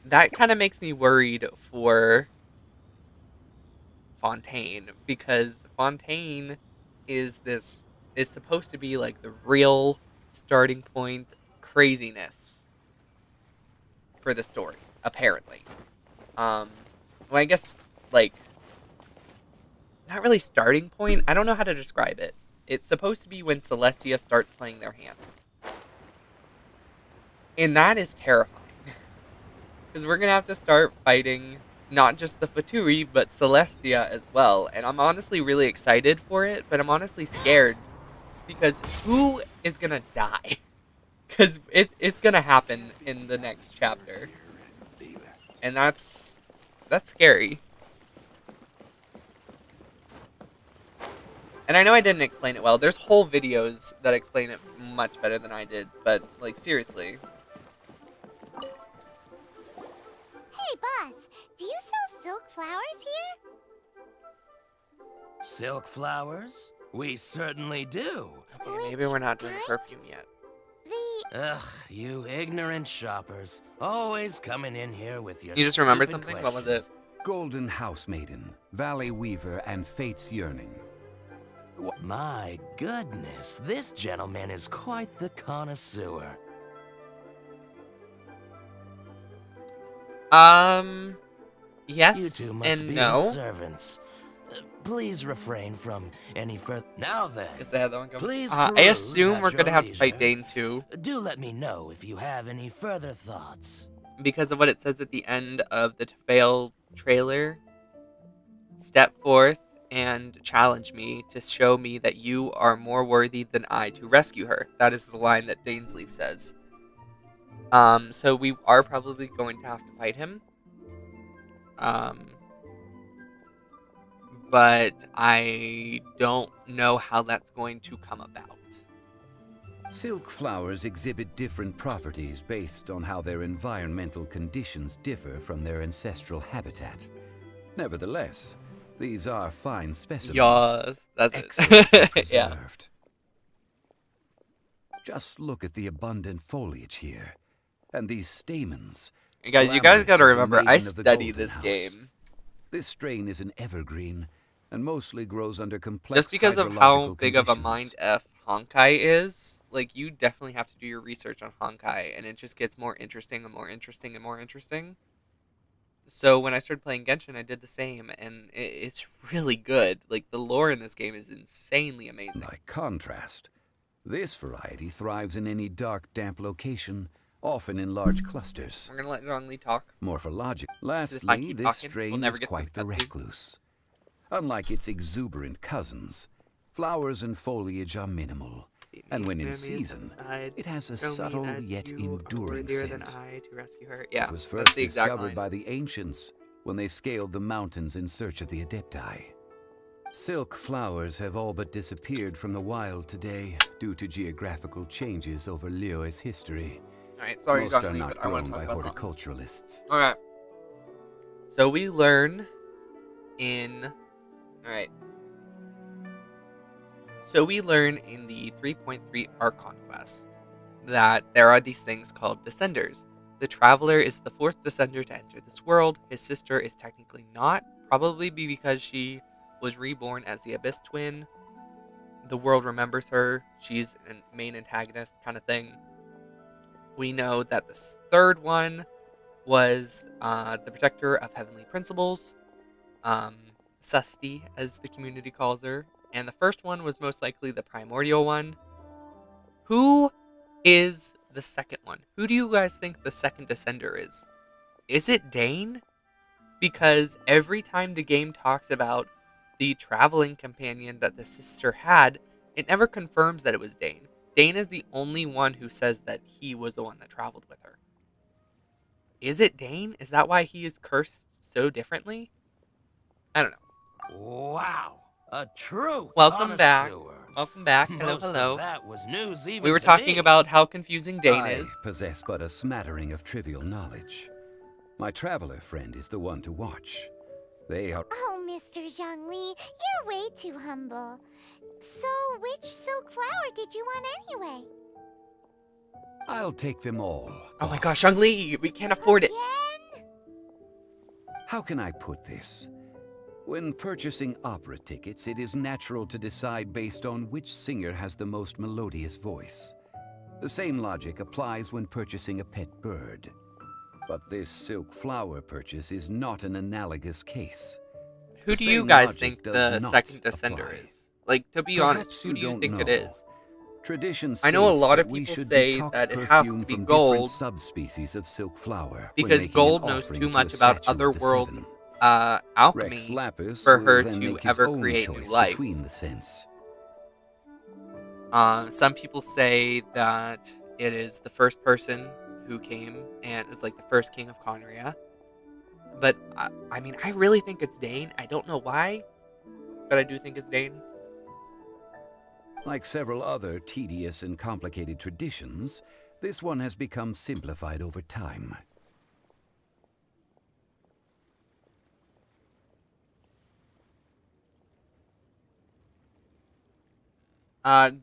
that kind of makes me worried for Fontaine, because Fontaine is supposed to be like the real starting point craziness for the story, apparently. Well, I guess, like, not really starting point. I don't know how to describe it. It's supposed to be when Celestia starts playing their hands. And that is terrifying. Because we're going to have to start fighting not just the Fatui, but Celestia as well. And I'm honestly really excited for it, but I'm honestly scared. Because who is going to die? Because it's going to happen in the next chapter. And that's scary. And I know I didn't explain it well. There's whole videos that explain it much better than I did. But, like, seriously. Hey, boss, do you sell silk flowers here? Silk flowers? We certainly do. Okay, maybe we're not doing perfume yet. Ugh, you ignorant shoppers. Always coming in here with your You just remembered stupid something? What was it? questions. Golden House Maiden, Valley Weaver, and Fate's Yearning. My goodness, this gentleman is quite the connoisseur. Yes You two must and be no. his servants. Please refrain from any further. Now then, Guess I had that one coming. please I peruse assume at we're gonna your have to fight leisure. Dane too, Do let me know if you have any further thoughts. because of what it says at the end of the Fail trailer. Step forth and challenge me to show me that you are more worthy than I to rescue her. That is the line that Dainsleif says. So we are probably going to have to fight him. But I don't know how that's going to come about. Silk flowers exhibit different properties based on how their environmental conditions differ from their ancestral habitat. Nevertheless, these are fine specimens. Yes, that's Excellently it. Yeah. preserved. Just look at the abundant foliage here, and these stamens. Hey guys, you guys Glamorous gotta as a remember, I maiden of the study Golden this House. game. This strain is an evergreen, and mostly grows under complex Just because of how hydrological big of a conditions. mind F Honkai is, like, you definitely have to do your research on Honkai, and it just gets more interesting and more interesting and more interesting. So when I started playing Genshin, I did the same, and it's really good. Like, the lore in this game is insanely amazing. By contrast, this variety thrives in any dark, damp location, often in large clusters. We're gonna let Zhongli talk. Morphologic. I Lastly, keep this talking, strain we'll never is get to the quite the cutscene. recluse. Unlike its exuberant cousins, Flowers and foliage are minimal, and when in Enemies on season, the side. it has a Show me subtle that yet you are enduring worthier than scent. I to rescue her. Yeah, It was that's first the exact discovered line. by the ancients when they scaled the mountains in search of the Adepti. Silk flowers have all but disappeared from the wild today due to geographical changes over Liyue's history. Alright, sorry, Most are Zhongli, not but I want grown to talk by about something. horticulturalists. Alright. So we learn in... Alright. So we learn in the 3.3 Archon quest that there are these things called Descenders. The Traveler is the fourth Descender to enter this world. His sister is technically not, probably because she was reborn as the Abyss Twin. The world remembers her. She's a main antagonist kind of thing. We know that the third one was the Protector of Heavenly Principles, Susti, as the community calls her. And the first one was most likely the Primordial one. Who is the second one? Who do you guys think the second Descender is? Is it Dane? Because every time the game talks about the traveling companion that the sister had, it never confirms that it was Dane. Dane is the only one who says that he was the one that traveled with her. Is it Dane? Is that why he is cursed so differently? I don't know. Wow, a true Welcome back. connoisseur. Welcome back. Hello, Most hello. of that was news even We were to talking me. about how confusing Dane I is. possess but a smattering of trivial knowledge. My traveler friend is the one to watch. They are... Oh, Mr. Zhongli, you're way too humble. So, which silk flower did you want anyway? I'll take them all. Oh my boss. gosh, Shang-Li, we can't afford it. Again? How can I put this? When purchasing opera tickets, it is natural to decide based on which singer has the most melodious voice. The same logic applies when purchasing a pet bird. But this silk flower purchase is not an analogous case. Who The do you same guys logic think does the not second Descender apply. is? Like, to be Perhaps honest, who do you don't think it know. is? Tradition I know a states lot that of we people should say decoct that it has perfume to be from gold different subspecies of silk flower when because making an gold knows offering too to a much about statue of other the worlds' seven. alchemy Rex Lapis for will her then to make his ever own create new choice life. between the scents. Some people say that it is the first person who came and is like the first king of Conria. But, I mean, I really think it's Dane. I don't know why, but I do think it's Dane. Like several other tedious and complicated traditions, this one has become simplified over time.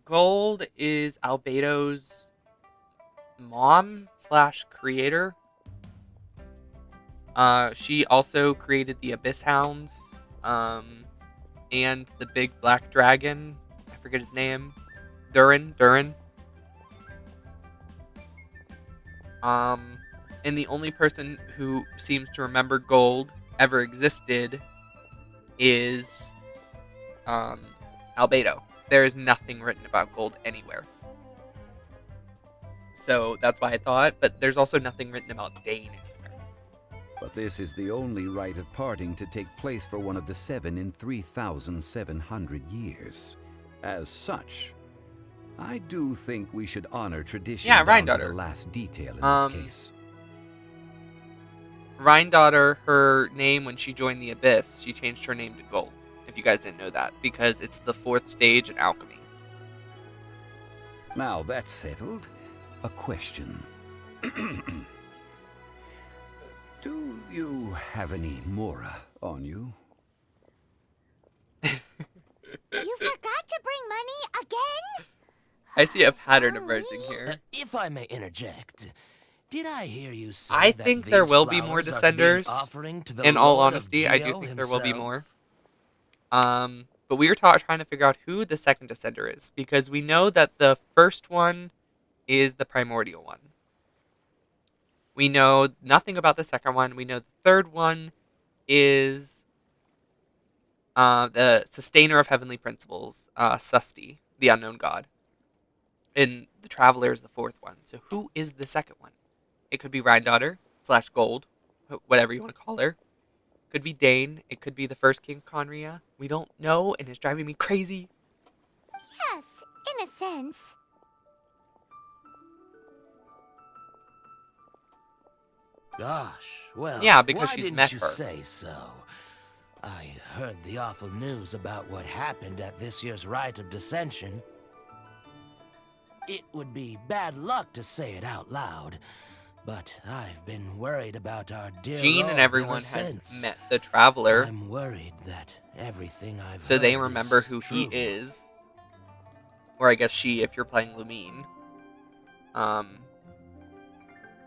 Gold is Albedo's mom slash creator. She also created the Abyss Hounds, and the big black dragon. I forget his name. Durin. And the only person who seems to remember gold ever existed is, Albedo. There is nothing written about gold anywhere. So that's why I thought, but there's also nothing written about Dane anywhere. But this is the only rite of parting to take place for one of the seven in 3,700 years. As such, I do think we should honor tradition Yeah, down to Rhine-Daughter. the last detail in this case. Rhine-Daughter, her name when she joined the Abyss, she changed her name to Gold, if you guys didn't know that, because it's the fourth stage in alchemy. Now that's settled, a question. Do you have any Mora on you? You forgot to bring money again? I see a pattern Sorry. emerging here. If I may interject, did I hear you say I that think there these will be more flowers are to be an Descenders. offering to the In all Lord of honesty, I do Geo think there will be himself? more. But we were trying to figure out who the second Descender is, because we know that the first one is the primordial one. We know nothing about the second one. We know the third one is the sustainer of heavenly principles, Susti, the unknown god. And the traveler is the fourth one. So who is the second one? It could be Rhine-Daughter / Gold, whatever you want to call her. Could be Dane. It could be the first king of Conria. We don't know, and it's driving me crazy. in a sense. Gosh, well, Yeah, because why she's didn't met you her. say so? I heard the awful news about what happened at this year's Rite of Dissension. It would be bad luck to say it out loud, but I've been worried about our dear Jean Lord and ever everyone has since. met the Traveler, I'm worried that everything I've so heard they remember is who true. he is. Or I guess she, if you're playing Lumine.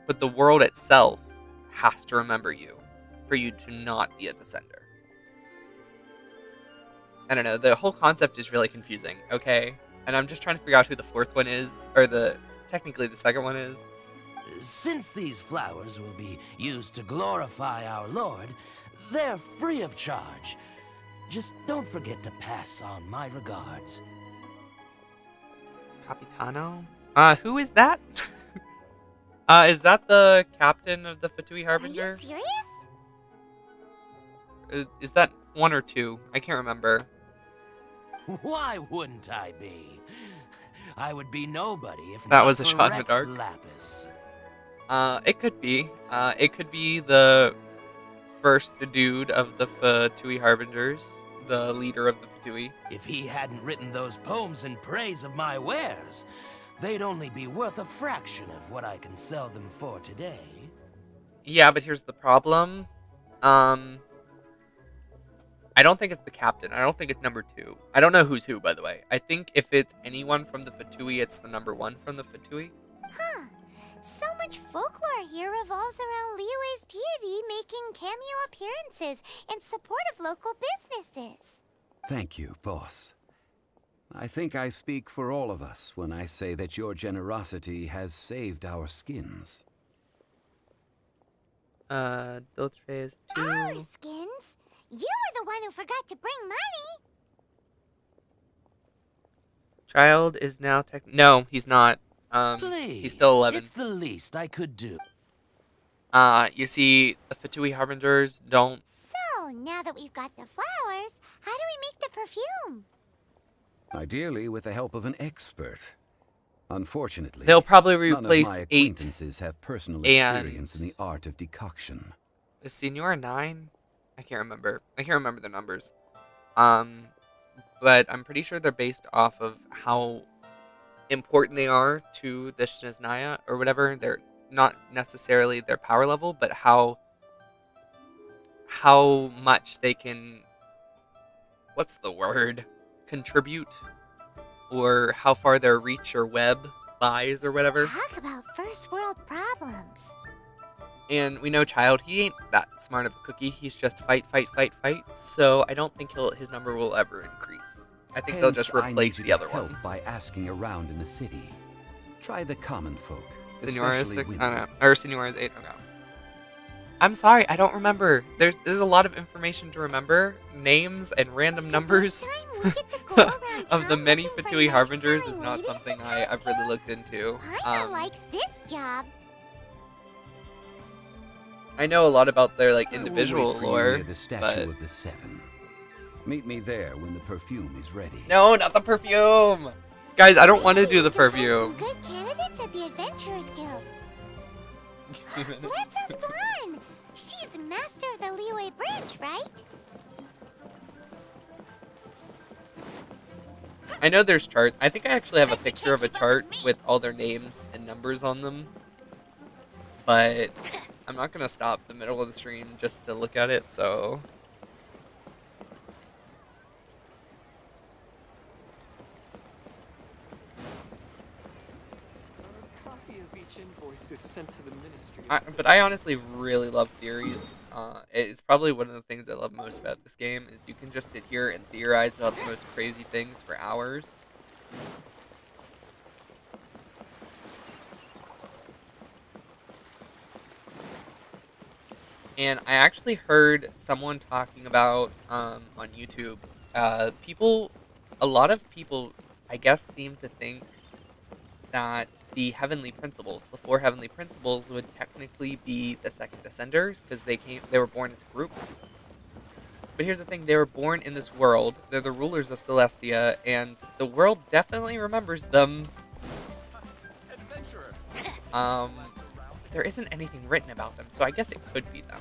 But the world itself has to remember you for you to not be a Descender. I don't know, the whole concept is really confusing, okay? And I'm just trying to figure out who the fourth one is, or technically the second one is. Since these flowers will be used to glorify our Lord, they're free of charge. Just don't forget to pass on my regards. Capitano? Who is that? Is that the captain of the Fatui Are Harbinger? you serious? Is that one or two? I can't remember. Why wouldn't I be? I would be nobody if That not was a for shot in the Rex dark. Lapis. It could be. It could be the first dude of the Fatui Harbingers, the leader of the Fatui. If he hadn't written those poems in praise of my wares, they'd only be worth a fraction of what I can sell them for today. Yeah, but here's the problem. I don't think it's the captain. I don't think it's number 2. I don't know who's who, by the way. I think if it's anyone from the Fatui, it's the number 1 from the Fatui. Huh. So much folklore here revolves around Liyue's deity making cameo appearances in support of local businesses. Thank you, boss. I think I speak for all of us when I say that your generosity has saved our skins. D'autres 2. Our skins? You were the one who forgot to bring money. Child is now No, he's not. Please, He's still 11. it's the least I could do. You see, the Fatui Harbingers don't... So, now that we've got the flowers, how do we make the perfume? Ideally, with the help of an expert. Unfortunately, They'll probably none of replace my 8. acquaintances have personal and- experience in the art of decoction. Is Senora 9? I can't remember. I can't remember their numbers. But I'm pretty sure they're based off of how important they are to the Shnesnaya or whatever. They're not necessarily their power level, but how much they can, what's the word, contribute, or how far their reach or web lies or whatever. Talk about first world problems. And we know Child, he ain't that smart of a cookie. He's just fight, fight, fight, fight. So I don't think his number will ever increase. I think they'll just Hence, I need replace you the to other help ones. by asking around in the city. Try the common folk. Senora is especially 6. women. Oh no. Or Senora is 8. Oh no. I'm sorry, I don't remember. There's a lot of information to remember. Names and random numbers This time we get to go around of the town many looking for Fatui nice Harbingers is selling not ladies something to I've talk really to. looked into. Paimon likes this job. I know a lot about their like I will individual wait for you lore, near the statue but of the Seven. Meet me there when the perfume is ready. no, not the perfume. Guys, I don't want to Hey, do the we can find perfume. some good candidates at the Adventurers Guild. Let's ask Blanc. She's master of the Liyue branch, right? I know there's charts. I think I actually have a Bet you picture of a can't keep up chart with me. with all their names and numbers on them. But I'm not going to stop the middle of the stream just to look at it, so... A copy of each invoice is sent to the Ministry. But I honestly really love theories. It's probably one of the things I love most about this game is you can just sit here and theorize about the most crazy things for hours. And I actually heard someone talking about on YouTube. A lot of people, I guess, seem to think that the heavenly principles, the 4 heavenly principles, would technically be the second descenders because they were born as a group. But here's the thing, they were born in this world. They're the rulers of Celestia, and the world definitely remembers them. There isn't anything written about them, so I guess it could be them.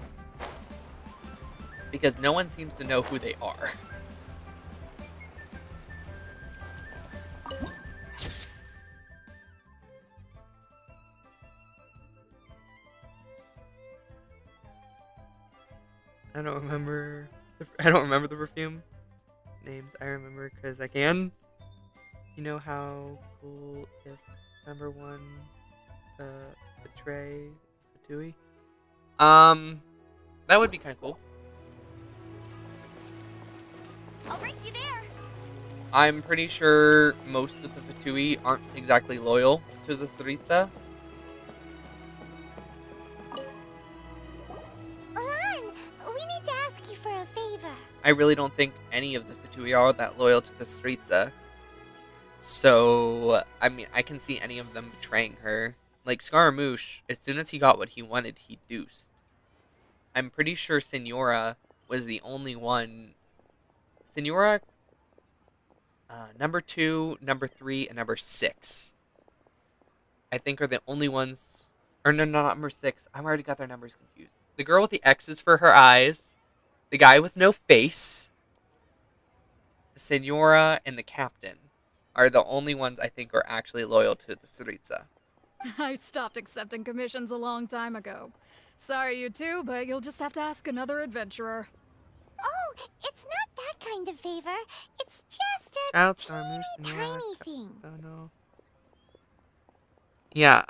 Because no one seems to know who they are. I don't remember the perfume names. I remember because I can. You know how cool if number one betray Fatui? That would be kind of cool. I'll race you there. I'm pretty sure most of the Fatui aren't exactly loyal to the Tsaritsa. Lan, we need to ask you for a favor. I really don't think any of the Fatui are that loyal to the Tsaritsa. So, I mean, I can see any of them betraying her. Like, Scaramouche, as soon as he got what he wanted, he deuced. I'm pretty sure Signora was the only one. Signora, number 2, number 3, and number 6. I think are the only ones. Or no, not number 6. I've already got their numbers confused. The girl with the X's for her eyes. The guy with no face. Signora and the captain are the only ones I think are actually loyal to the Tsaritsa. I stopped accepting commissions a long time ago. Sorry, you two, but you'll just have to ask another adventurer. Oh, it's not that kind of favor. It's just a Scaramouche, teeny Signora, tiny thing. Oh no. Yeah,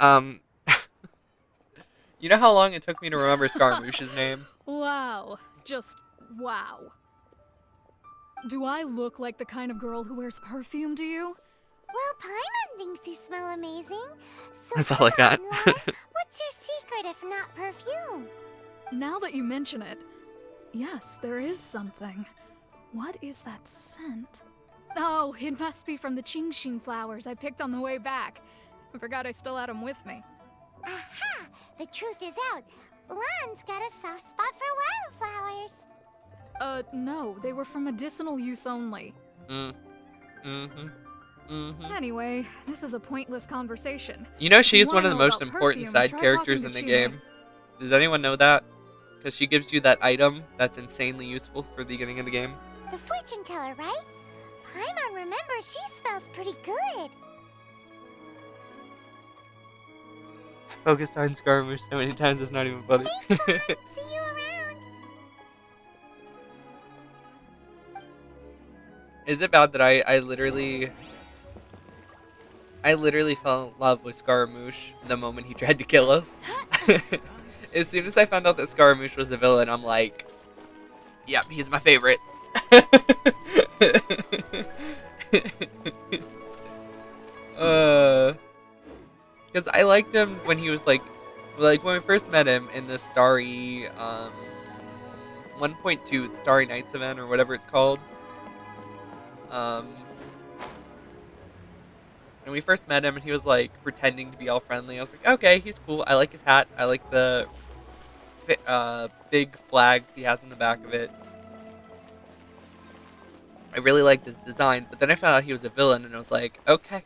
you know how long it took me to remember Scaramouche's name? Wow. Just wow. Do I look like the kind of girl who wears perfume to you? Well, Paimon thinks you smell amazing. So That's all I got. come on, Lan, what's your secret if not perfume? Now that you mention it, yes, there is something. What is that scent? Oh, it must be from the Genshin flowers I picked on the way back. I forgot I still had them with me. Aha! The truth is out. Lan's got a soft spot for wildflowers. No, they were for medicinal use only. Anyway, this is a pointless conversation. You know If she's wanna one of the know most about important perfume, side try characters talking in to the Chima. game. Does anyone know that? Because she gives you that item that's insanely useful for the beginning of the game. The fortune teller, right? Paimon remembers she smells pretty good. I focused on Scaramouche so many times it's not even funny. Thanks, Lan. See you around. Is it bad that I literally fell in love with Scaramouche the moment he tried to kill us? As soon as I found out that Scaramouche was a villain, I'm like, yep, he's my favorite. Because I liked him when he was like when we first met him in the Starry 1.2, the Starry Nights event or whatever it's called. And we first met him and he was like pretending to be all friendly. I was like, okay, he's cool. I like his hat. I like the big flags he has in the back of it. I really liked his design, but then I found out he was a villain and I was like, okay.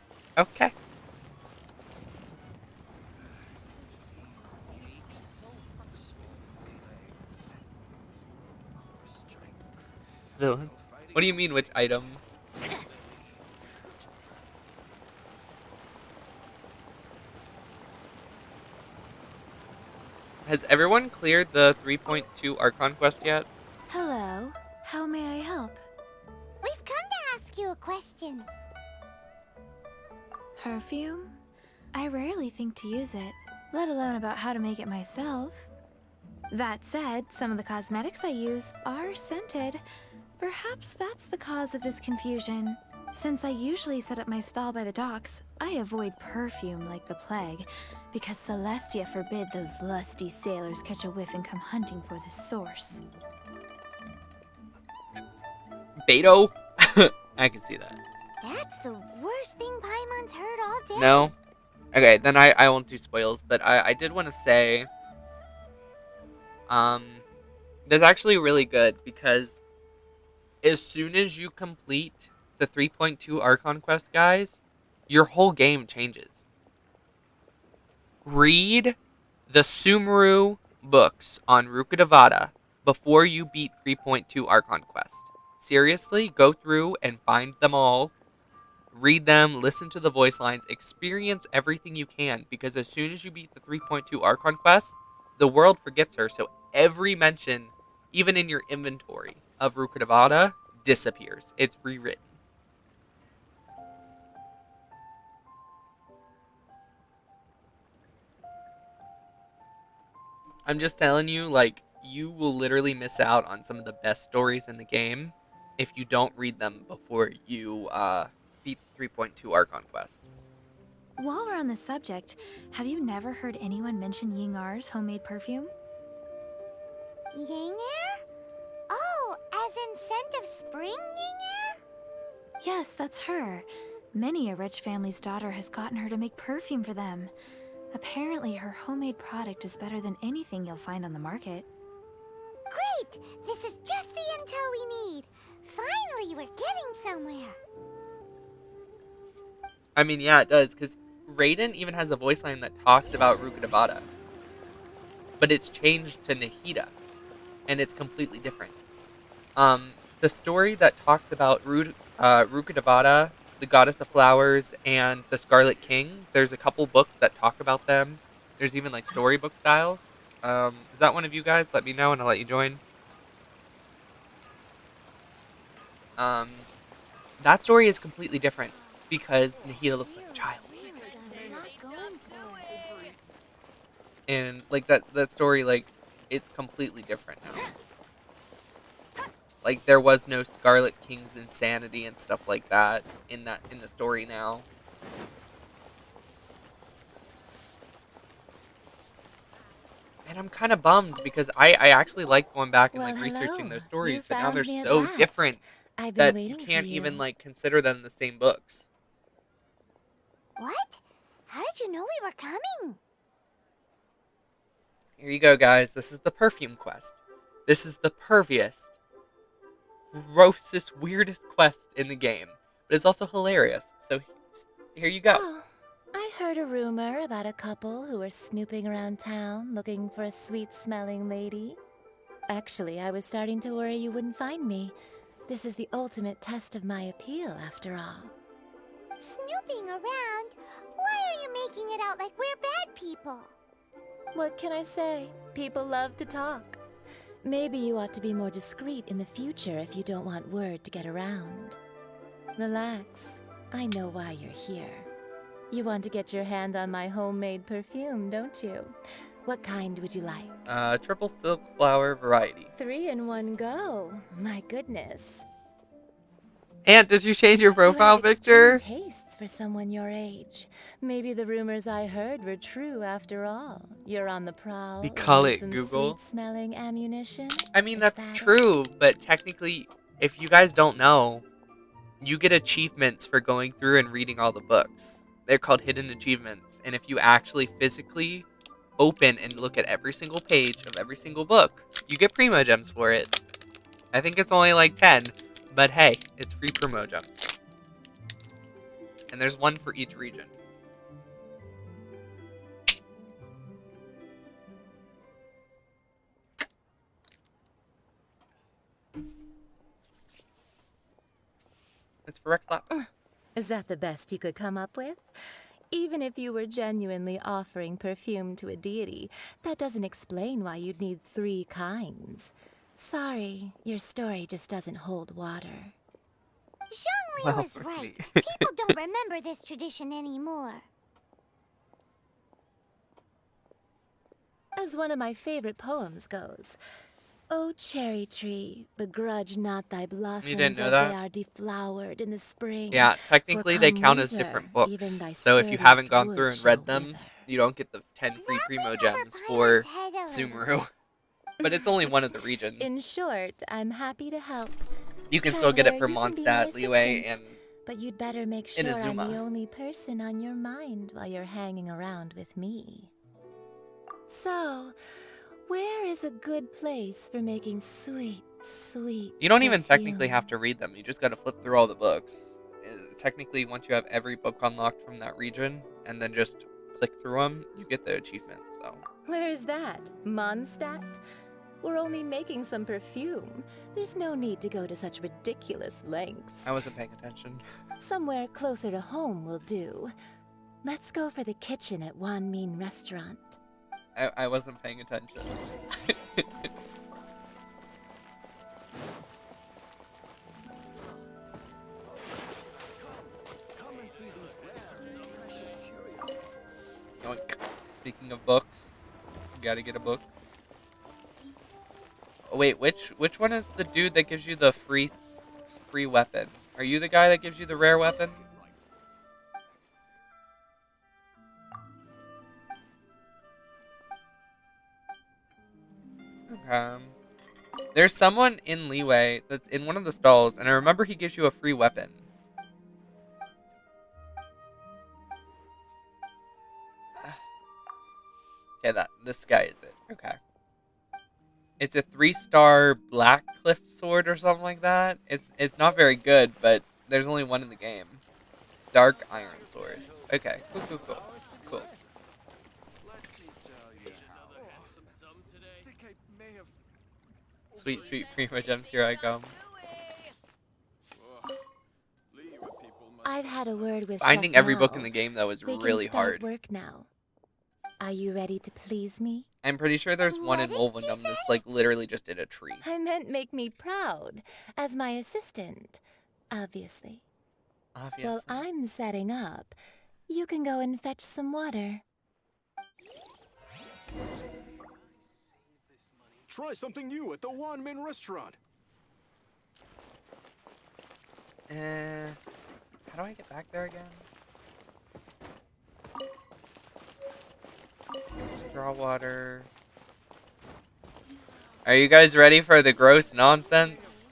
Villain? What do you mean, which item? Has everyone cleared the 3.2 Archon quest yet? Hello. How may I help? We've come to ask you a question. Perfume? I rarely think to use it, let alone about how to make it myself. That said, some of the cosmetics I use are scented. Perhaps that's the cause of this confusion. Since I usually set up my stall by the docks, I avoid perfume like the plague, because Celestia forbid those lusty sailors catch a whiff and come hunting for the source. Beto? I can see that. That's the worst thing Paimon's heard all day. No? Okay, then I won't do spoils, but I did want to say, that's actually really good because as soon as you complete the 3.2 Archon quest, guys, your whole game changes. Read the Sumeru books on Rukkhadevata before you beat 3.2 Archon quest. Seriously, go through and find them all. Read them, listen to the voice lines, experience everything you can, because as soon as you beat the 3.2 Archon quest, the world forgets her. So every mention, even in your inventory, of Rukkhadevata disappears. It's rewritten. I'm just telling you, like, you will literally miss out on some of the best stories in the game if you don't read them before you beat 3.2 Archon quest. While we're on the subject, have you never heard anyone mention Yingar's homemade perfume? Yinger? Oh, as in scent of spring, Yinger? Yes, that's her. Many a rich family's daughter has gotten her to make perfume for them. Apparently, her homemade product is better than anything you'll find on the market. Great! This is just the intel we need. Finally, we're getting somewhere. I mean, yeah, it does, because Raiden even has a voice line that talks about Rukkhadevata. But it's changed to Nahida, and it's completely different. The story that talks about Rukkhadevata, the Goddess of Flowers, and the Scarlet King, there's a couple books that talk about them. There's even, like, storybook styles. Is that one of you guys? Let me know, and I'll let you join. That story is completely different, because Nahida looks like a child. And, like, that story, like, it's completely different now. Like, there was no Scarlet King's insanity and stuff like that in the story now. And I'm kind of bummed because I actually like going back and like researching those stories, but now they're so different that you can't even like consider them the same books. What? How did you know we were coming? Here you go, guys. This is the perfume quest. This is the perviest, grossest, weirdest quest in the game, but it's also hilarious. So here you go. Oh, I heard a rumor about a couple who were snooping around town looking for a sweet-smelling lady. Actually, I was starting to worry you wouldn't find me. This is the ultimate test of my appeal, after all. Snooping around? Why are you making it out like we're bad people? What can I say? People love to talk. Maybe you ought to be more discreet in the future if you don't want word to get around. Relax. I know why you're here. You want to get your hand on my homemade perfume, don't you? What kind would you like? Triple silk flower variety. 3 in one go. My goodness. Aunt, did you change your profile You have picture? extreme tastes for someone your age. Maybe the rumors I heard were true after all. You're on the prowl. We call it some Google. Sweet-smelling ammunition. I mean, Is that's that true, but technically, if you guys don't know, you get achievements for going through and reading all the books. They're called hidden achievements, and if you actually physically open and look at every single page of every single book, you get Primo Gems for it. I think it's only like 10, but hey, it's free Primo Gems. And there's one for each region. It's for Rex Lap. Is that the best you could come up with? Even if you were genuinely offering perfume to a deity, that doesn't explain why you'd need 3 kinds. Sorry, your story just doesn't hold water. Zhongli was right. People don't remember this tradition anymore. As one of my favorite poems goes, "O cherry tree, begrudge not thy blossoms didn't know as that? they are deflowered in the spring. Yeah, technically For they come count as winter, different even books. thy So if you haven't sturdiest gone wood through and shall read them, wither." you don't get the 10 free That Primo went Gems over for Paimon's head a little. Sumeru. But it's only one of the regions. In short, I'm happy to help. You can still get it Traveler, for you can be my Mondstadt, Liyue, assistant, and but you'd better make sure I'm Inazuma. the only person on your mind while you're hanging around with me. So, where is a good place for making sweet, sweet. You don't even technically perfume. have to read them. You just got to flip through all the books. Technically, once you have every book unlocked from that region, and then just click through them, you get the achievement. So Where's that? Mondstadt? We're only making some perfume. There's no need to go to such ridiculous lengths. I wasn't paying attention. Somewhere closer to home will do. Let's go for the kitchen at Wan Min Restaurant. I wasn't paying attention. Yoink. Speaking of books, you gotta get a book. Oh, wait, which one is the dude that gives you the free weapon? Are you the guy that gives you the rare weapon? There's someone in Leeway that's in one of the stalls, and I remember he gives you a free weapon. Okay, this guy is it. Okay. It's a 3-star Black Cliff sword or something like that. It's not very good, but there's only one in the game. Dark Iron Sword. Okay, cool. Sweet Prima Gems, here I come. I've had a word with Finding Chef every book Mao. in the game, though, is We really can start hard. work now. Are you ready to please me? I'm pretty sure there's one in What did you Wolvendom that's like literally just in a tree. I meant make me proud, as my assistant, obviously. Obviously. While I'm setting up, you can go and fetch some water. Try something new at the Wan Min Restaurant. How do I get back there again? Draw water. Are you guys ready for the gross nonsense?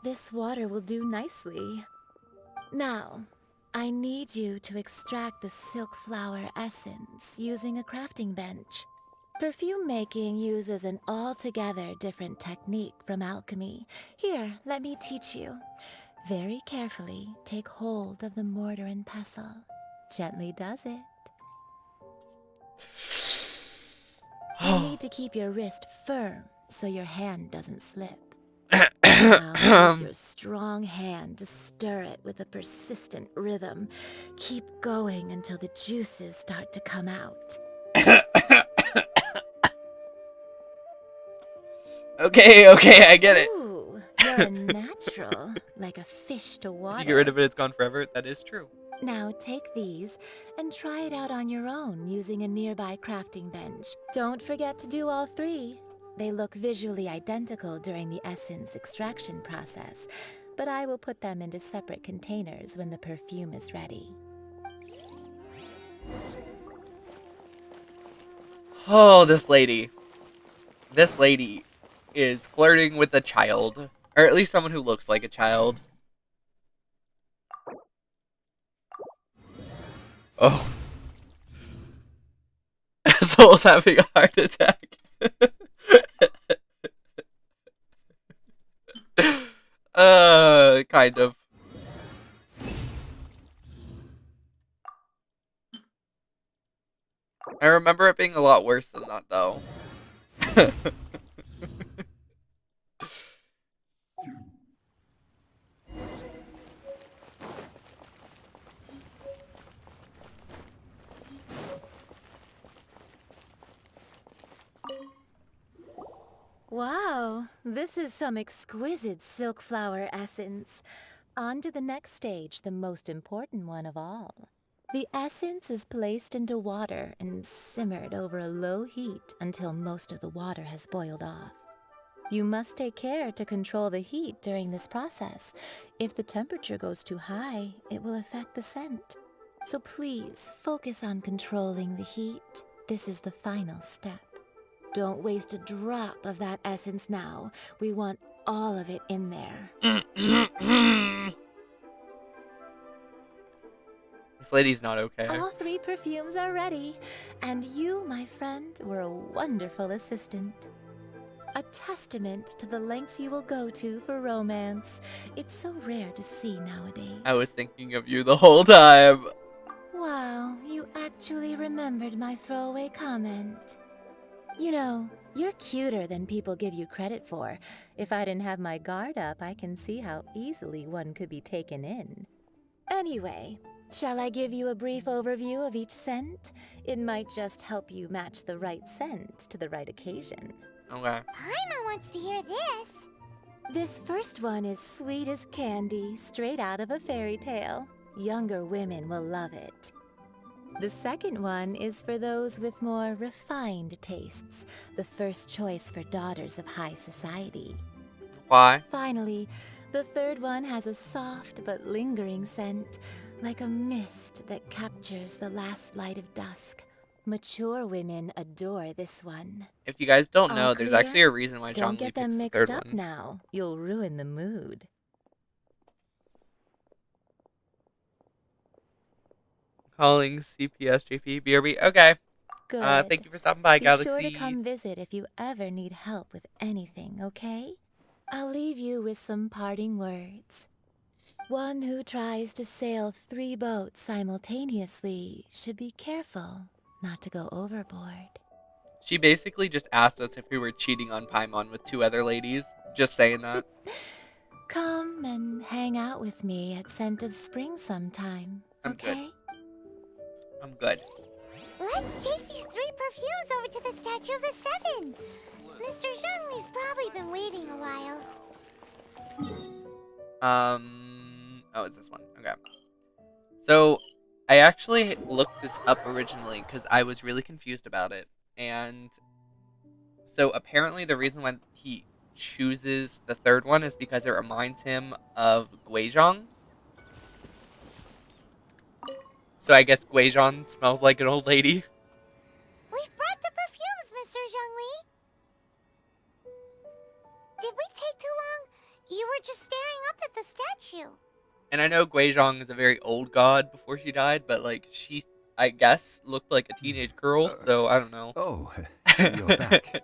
This water will do nicely. Now, I need you to extract the silk flower essence using a crafting bench. Perfume making uses an altogether different technique from alchemy. Here, let me teach you. Very carefully, take hold of the mortar and pestle. Gently does it. You need to keep your wrist firm so your hand doesn't slip. Now use your strong hand to stir it with a persistent rhythm. Keep going until the juices start to come out. Okay, I get it. Ooh, you're a natural, like a fish to water. If you get rid of it, it's gone forever. That is true. Now take these and try it out on your own using a nearby crafting bench. Don't forget to do all three. They look visually identical during the essence extraction process, but I will put them into separate containers when the perfume is ready. Oh, this lady. This lady is flirting with a child. Or at least someone who looks like a child. Oh. Soul's having a heart attack. Kind of. I remember it being a lot worse than that, though. Wow, this is some exquisite silk flower essence. On to the next stage, the most important one of all. The essence is placed into water and simmered over a low heat until most of the water has boiled off. You must take care to control the heat during this process. If the temperature goes too high, it will affect the scent. So please focus on controlling the heat. This is the final step. Don't waste a drop of that essence now. We want all of it in there. This This lady's not okay. All 3 perfumes are ready, and you, my friend, were a wonderful assistant. A testament to the lengths you will go to for romance. It's so rare to see nowadays. I was thinking of you the whole time. Wow, you actually remembered my throwaway comment. You know, you're cuter than people give you credit for. If I didn't have my guard up, I can see how easily one could be taken in. Anyway, shall I give you a brief overview of each scent? It might just help you match the right scent to the right occasion. Okay. Paimon wants to hear this. This first one is sweet as candy, straight out of a fairy tale. Younger women will love it. The second one is for those with more refined tastes, the first choice for daughters of high society. Why? Finally, the third one has a soft but lingering scent, like a mist that captures the last light of dusk. Mature women adore this one. If you guys don't know, All there's clear? actually a reason why Don't Zhongli get picks them the mixed third up one. now. You'll ruin the mood. Calling CPS JP BRB. Okay. Good. Thank you for stopping by, Be Galaxy. sure to come visit if you ever need help with anything, okay? I'll leave you with some parting words. One who tries to sail 3 boats simultaneously should be careful not to go overboard. She basically just asked us if we were cheating on Paimon with 2 other ladies. Just saying that. Come and hang out with me at Scent of Spring sometime, I'm okay? I'm good. Let's take these 3 perfumes over to the Statue of the Seven. Mr. Zhongli's probably been waiting a while. Oh, it's this one. Okay. So, I actually looked this up originally because I was really confused about it. And so apparently the reason why he chooses the third one is because it reminds him of Guizhong. So I guess Guizhong smells like an old lady. We've brought the perfumes, Mr. Zhongli. Did we take too long? You were just staring up at the statue. And I know Guizhong is a very old god before she died, but like she, I guess, looked like a teenage girl, so I don't know. Oh, you're back.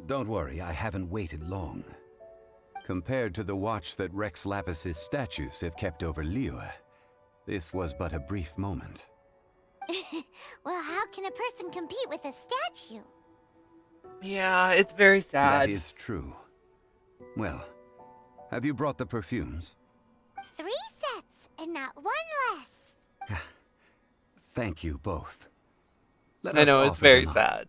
Don't worry, I haven't waited long. Compared to the watch that Rex Lapis's statues have kept over Liyue, this was but a brief moment. Well, how can a person compete with a statue? Yeah, it's very sad. That is true. Well, have you brought the perfumes? 3 sets, and not 1 less. Thank you both. I know, it's very them up. sad.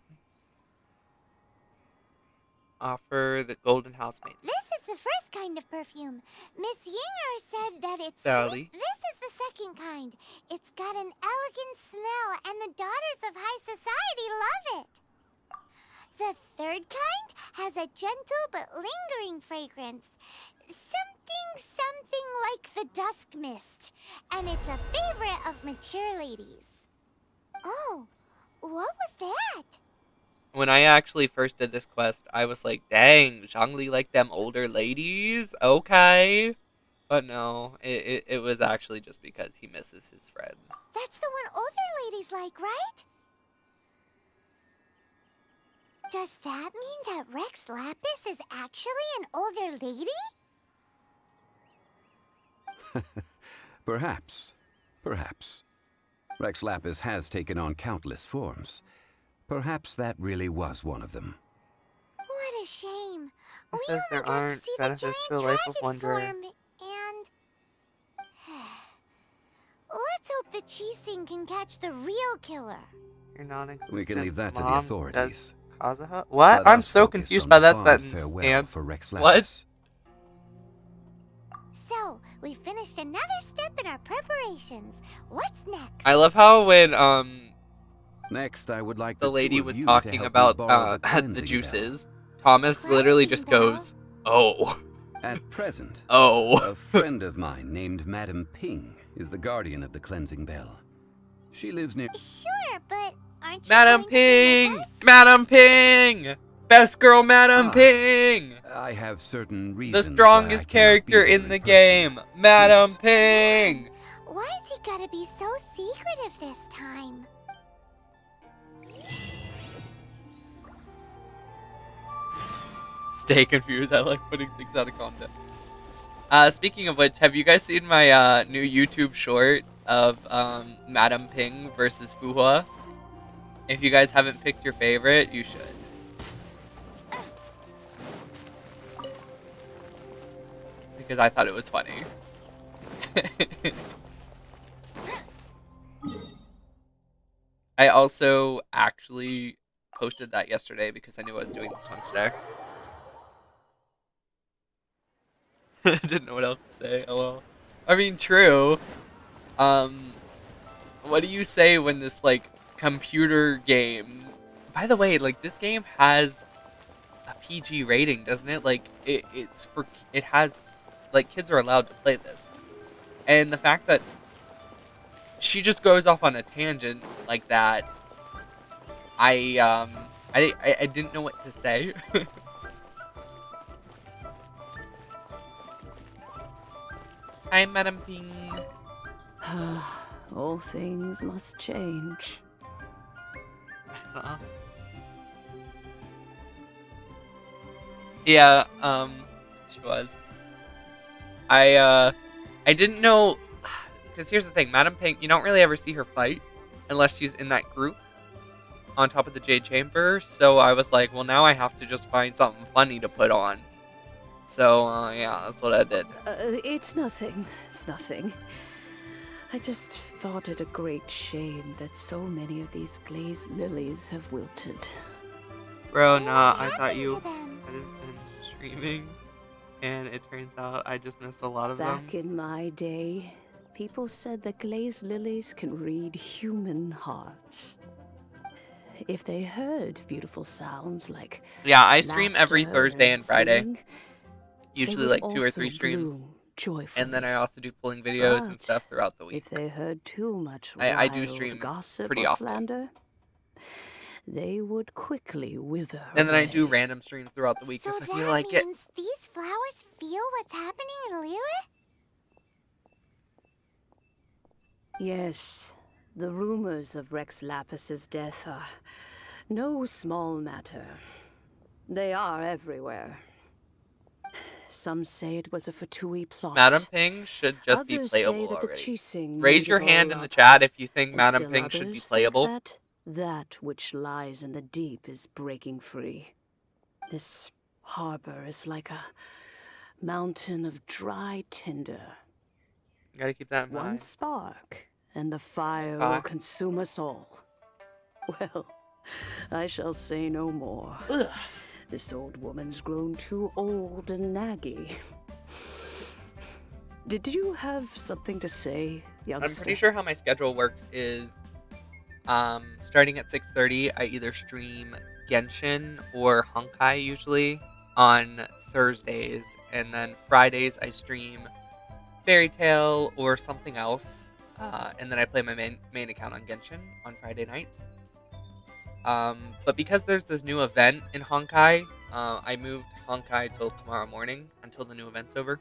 Offer the Golden Housemaid. This is the first kind of perfume. Miss Yinger said that it's Sally. sweet. This is the second kind. It's got an elegant smell, and the daughters of high society love it. The third kind has a gentle but lingering fragrance. Something like the dusk mist. And it's a favorite of mature ladies. Oh, what was that? When I actually first did this quest, I was like, dang, Zhongli like them older ladies? Okay. But no, it was actually just because he misses his friend. That's the one older ladies like, right? Does that mean that Rex Lapis is actually an older lady? Perhaps. Perhaps. Rex Lapis has taken on countless forms. Perhaps that really was one of them. What a shame. It We says only there got to aren't see the benefits giant to a life of dragon wonder. form, and... Let's hope the Chising can catch the real killer. You're non-existent. We can leave that to the Mom authorities. does Kazuha? What? Let I'm us so focus confused on by the that fond sentence. farewell And for Rex what? Lapis. So, we finished another step in our preparations. What's next? I love how when Next, I would like the two lady of was you to talking help me about borrow the the cleansing juices, Thomas literally just goes, "Oh, bell. At present, oh." a friend of mine named Madame Ping is the guardian of the cleansing bell. She lives near... Sure, but aren't you Madam going to come Ping! with us? Madam Ping! Best girl, Madam Ping! I have certain The reasons why I strongest cannot character be there in the person. game, Madam Please. Ping! Why is he gotta be so secretive this time? Stay confused. I like putting things out of context. Speaking of which, have you guys seen my new YouTube short of Madam Ping versus Fuhua? If you guys haven't picked your favorite, you should. Because I thought it was funny. I also actually posted that yesterday because I knew I was doing this one today. I didn't know what else to say. Hello. I mean, true. What do you say when this like computer game? By the way, like this game has a PG rating, doesn't it? Like it has like kids are allowed to play this, and the fact that she just goes off on a tangent like that, I didn't know what to say. Hi, Madam Ping. All things must change. Yeah, she was. I didn't know, because here's the thing, Madam Ping, you don't really ever see her fight unless she's in that group on top of the Jade Chamber, so I was like, well, now I have to just find something funny to put on. So, yeah, that's what I did. It's nothing. It's nothing. I just thought it a great shame that so many of these glazed lilies have wilted. Bro, nah, I thought you hadn't been streaming, and it turns out I just missed a lot of them. Back in my day, people said that glazed lilies can read human hearts. If they heard beautiful sounds like yeah, I stream every laughter Thursday and Friday. singing, Usually like 2 or 3 streams. And then I also do pulling videos and stuff throughout the week. If they heard too much I do stream gossip pretty or often. Slander, they would quickly wither. And then I do random streams throughout the week if I feel like it. These flowers feel what's happening in Liyue? Yes, the rumors of Rex Lapis's death are no small matter. They are everywhere. Some say it was a Fatui plot. Madam Ping should just be Others playable say that the already. Qixing Raise made your it hand all in the up. chat if you think And Madam still Ping should be others think playable. that which lies in the deep is breaking free. This harbor is like a mountain of dry tinder. You gotta keep that in One mind. spark, and the fire Okay. will consume us all. Well, I shall say no more. This old woman's grown too old and naggy. Did you have something to say, youngster? I'm pretty sure how my schedule works is starting at 6:30, I either stream Genshin or Honkai usually on Thursdays, and then Fridays I stream Fairy Tail or something else, and then I play my main account on Genshin on Friday nights. But because there's this new event in Honkai, I moved Honkai till tomorrow morning until the new event's over.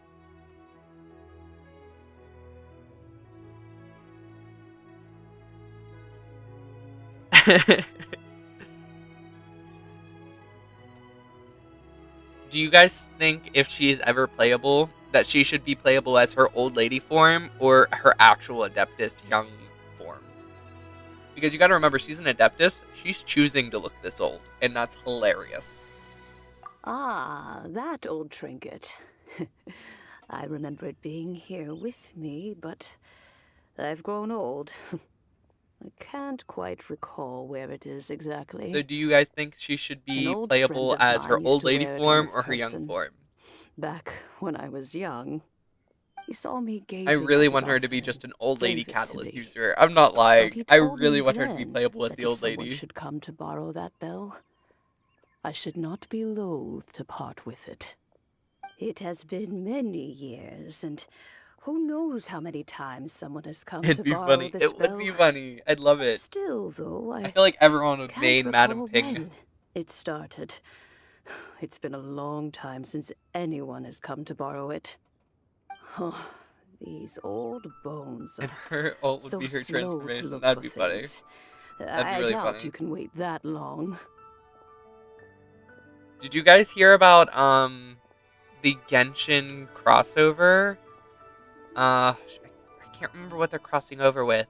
Do you guys think if she is ever playable, that she should be playable as her old lady form or her actual Adeptus young form? Because you gotta remember, she's an Adeptus, she's choosing to look this old, and that's hilarious. Ah, that old trinket. I remember it being here with me, but I've grown old. I can't quite recall where it is exactly. So do you guys think she should be An old playable friend of as her mine used old to lady wear it on form his or her young person. form? Back when I was young, he saw me gazing I really at it want her to be often just an old lady gave it to catalyst me. user. I'm not But he lying. I told really me want her to be then playable as that the if old someone lady. should come to borrow that bell, I should not be loath to part with it. It has been many years, and who knows how many times someone has come It'd to be borrow funny. this It bell. would be funny. I'd love it. Still, though, I feel like everyone would can't main Madam recall Ping. when it started. It's been a long time since anyone has come to borrow it. Oh, These old bones And are her ult would so be her slow to transformation. look That'd for be funny. things. That'd be I really doubt funny. you can wait that long. Did you guys hear about the Genshin crossover? I can't remember what they're crossing over with.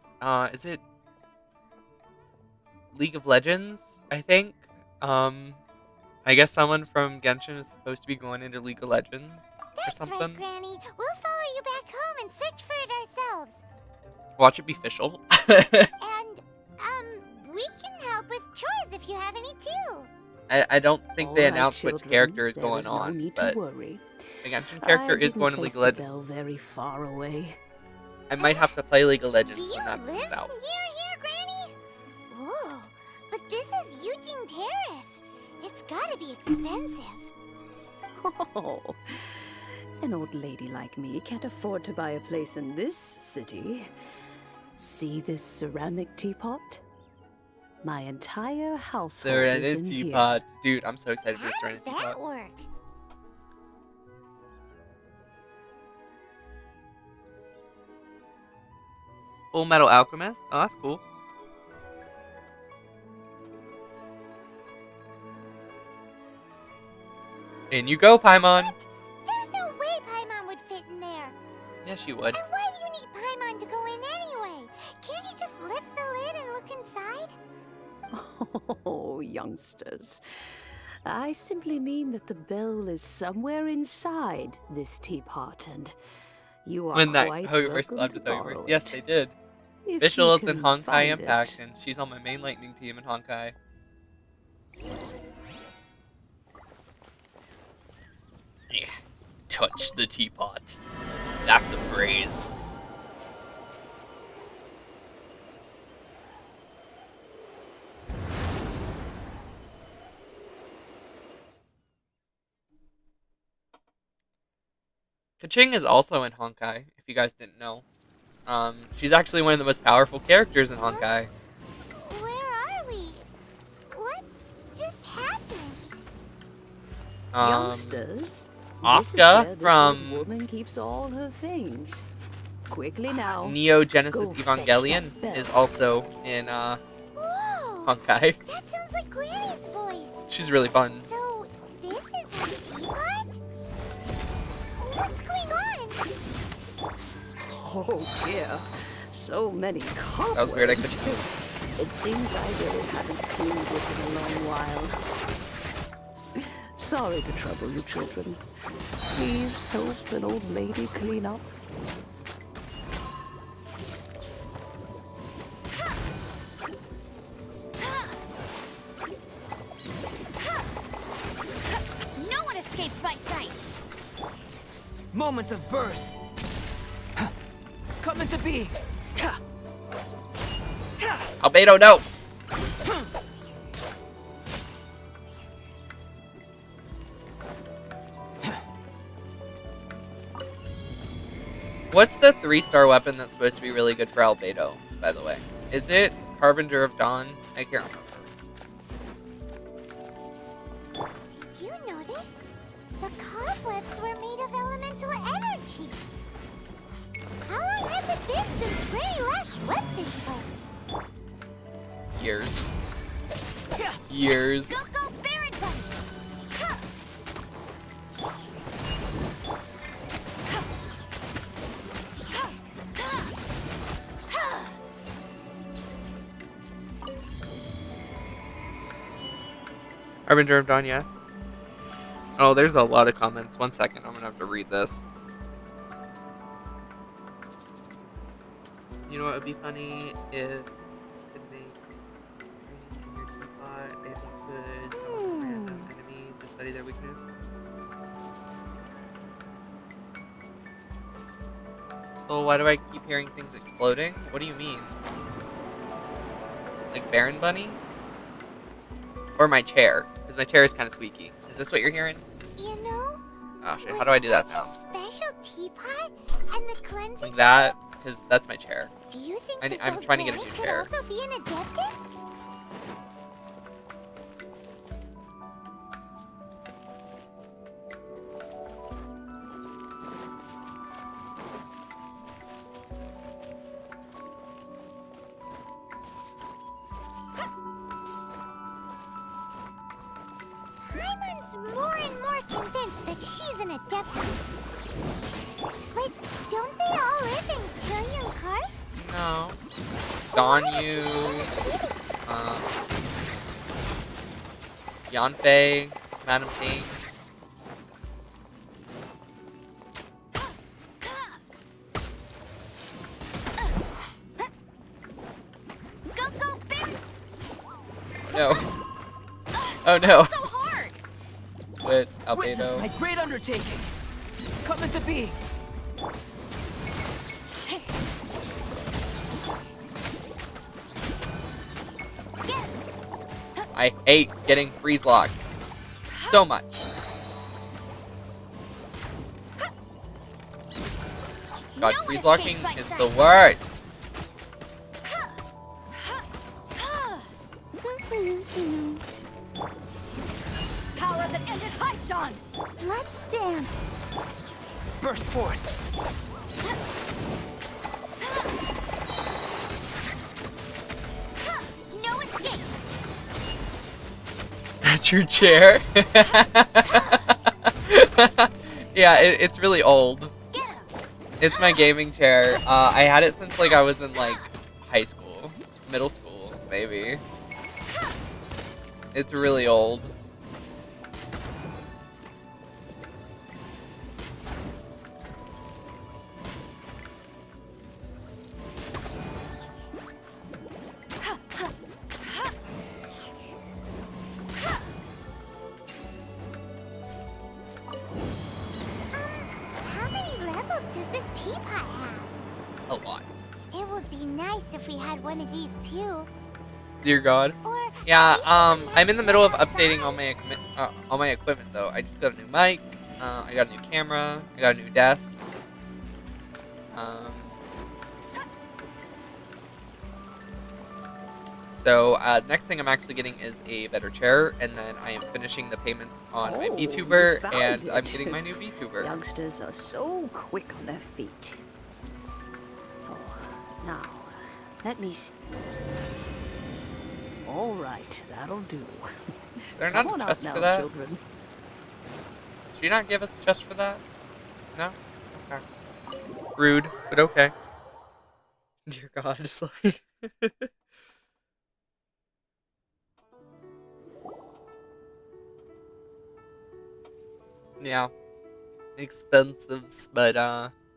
Is it League of Legends? I think. I guess someone from Genshin is supposed to be going into League of Legends or That's something. right, Granny. We'll follow you back home and search for it ourselves. Watch it be official. And, we can help with chores if you have any too. I don't think All they right, announced which children, character is there going is no on, need but to worry. the Genshin character I is didn't going to place League of the Legends. bell very far away. I might have to play League of Do Legends you when that live comes out. here, Granny? Whoa, but this is Eugene Terrace. It's gotta be expensive. Oh, an old lady like me can't afford to buy a place in this city. See this ceramic teapot? My entire household is in Serenity here. Pot. Dude, I'm so excited for How does Serenity that Pot. work? Full Metal Alchemist? Oh, that's cool. In you go, Paimon. There's no way Paimon would fit in there. Yes, you would. And why do you need Paimon to go in anyway? Can't you just lift the lid and look inside? Oh, youngsters. I simply mean that the bell is somewhere inside this teapot, and you are When that quite Hogarth first welcome left to with Hogarth. borrow Yes, it. they did. If Visual you is in can Honkai find Impact, it. and she's on my main lightning team in Honkai. Yeah. Touch the teapot. That's a phrase. Kaching is also in Honkai, if you guys didn't know. She's actually one of the most powerful characters in Honkai. Where are we? What just happened? Youngsters, this is Asuka where this from old woman keeps all her things. Quickly now. Neo Genesis Go fetch Evangelion that bell. is also in Whoa! Honkai. That sounds like Granny's voice. She's really fun. So, this is her teapot? What's going on? Oh dear, so many cobwebs. That was weird, I couldn't- It seems I really haven't cleaned it in a long while. Sorry to trouble you, children. Please help an old lady clean up. No one escapes my sights! Moment of birth. Come into being. Albedo, no! What's the 3-star weapon that's supposed to be really good for Albedo, by the way? Is it Harbinger of Dawn? I can't remember. Did you notice? The cobwebs were made of elemental energy. How long has it been since Granny last swept this place? Years. Years. Go, go, Baron Bunny! Harbinger of Dawn, yes. Oh, there's a lot of comments. 1 second, I'm gonna have to read this. You know what would be funny if you could make your teapot and you could summon a random enemy to study their weakness? So why do I keep hearing things exploding? What do you mean? Like Baron Bunny? Or my chair? Because my chair is kind of squeaky. Is this what you're hearing? You know, Oh shit, how do I do that sound? special teapot and the cleansing. Like that? Because that's my chair. Do you think this I'm old trying to get a boy new could chair. also be an adeptus? Paimon's more and more convinced that she's an Adeptus. But don't they all live in Trillium Karst? No. Why Don did she you. send the city? Yanfei, Madam Ping. No. Oh no. So hard. Squid, Witness Albedo. my great undertaking. Come into being. I hate getting freeze locked so much. God, freeze locking is the worst. Power that ended Haishan! Let's dance! Burst forth. No escape! That's your chair? Yeah, it's really old. It's my gaming chair. I had it since like I was in like high school, middle school, maybe. It's really old. How many levels does this teapot have? A lot. It would be nice if we had one of these too. Dear God. Yeah, I'm in the middle of updating all my equipment though. I just got a new mic, I got a new camera, I got a new desk. So next thing I'm actually getting is a better chair, and then I am finishing the payments on my you VTuber, found and I'm it. getting my new VTuber. Youngsters are so quick on their feet. Oh, now, let me... All right, that'll do. Is there Come not on a out chest now, for that? children. Did you not give us a chest for that? No? Okay. Rude, but okay. Dear God, it's like... Yeah. Expensive, but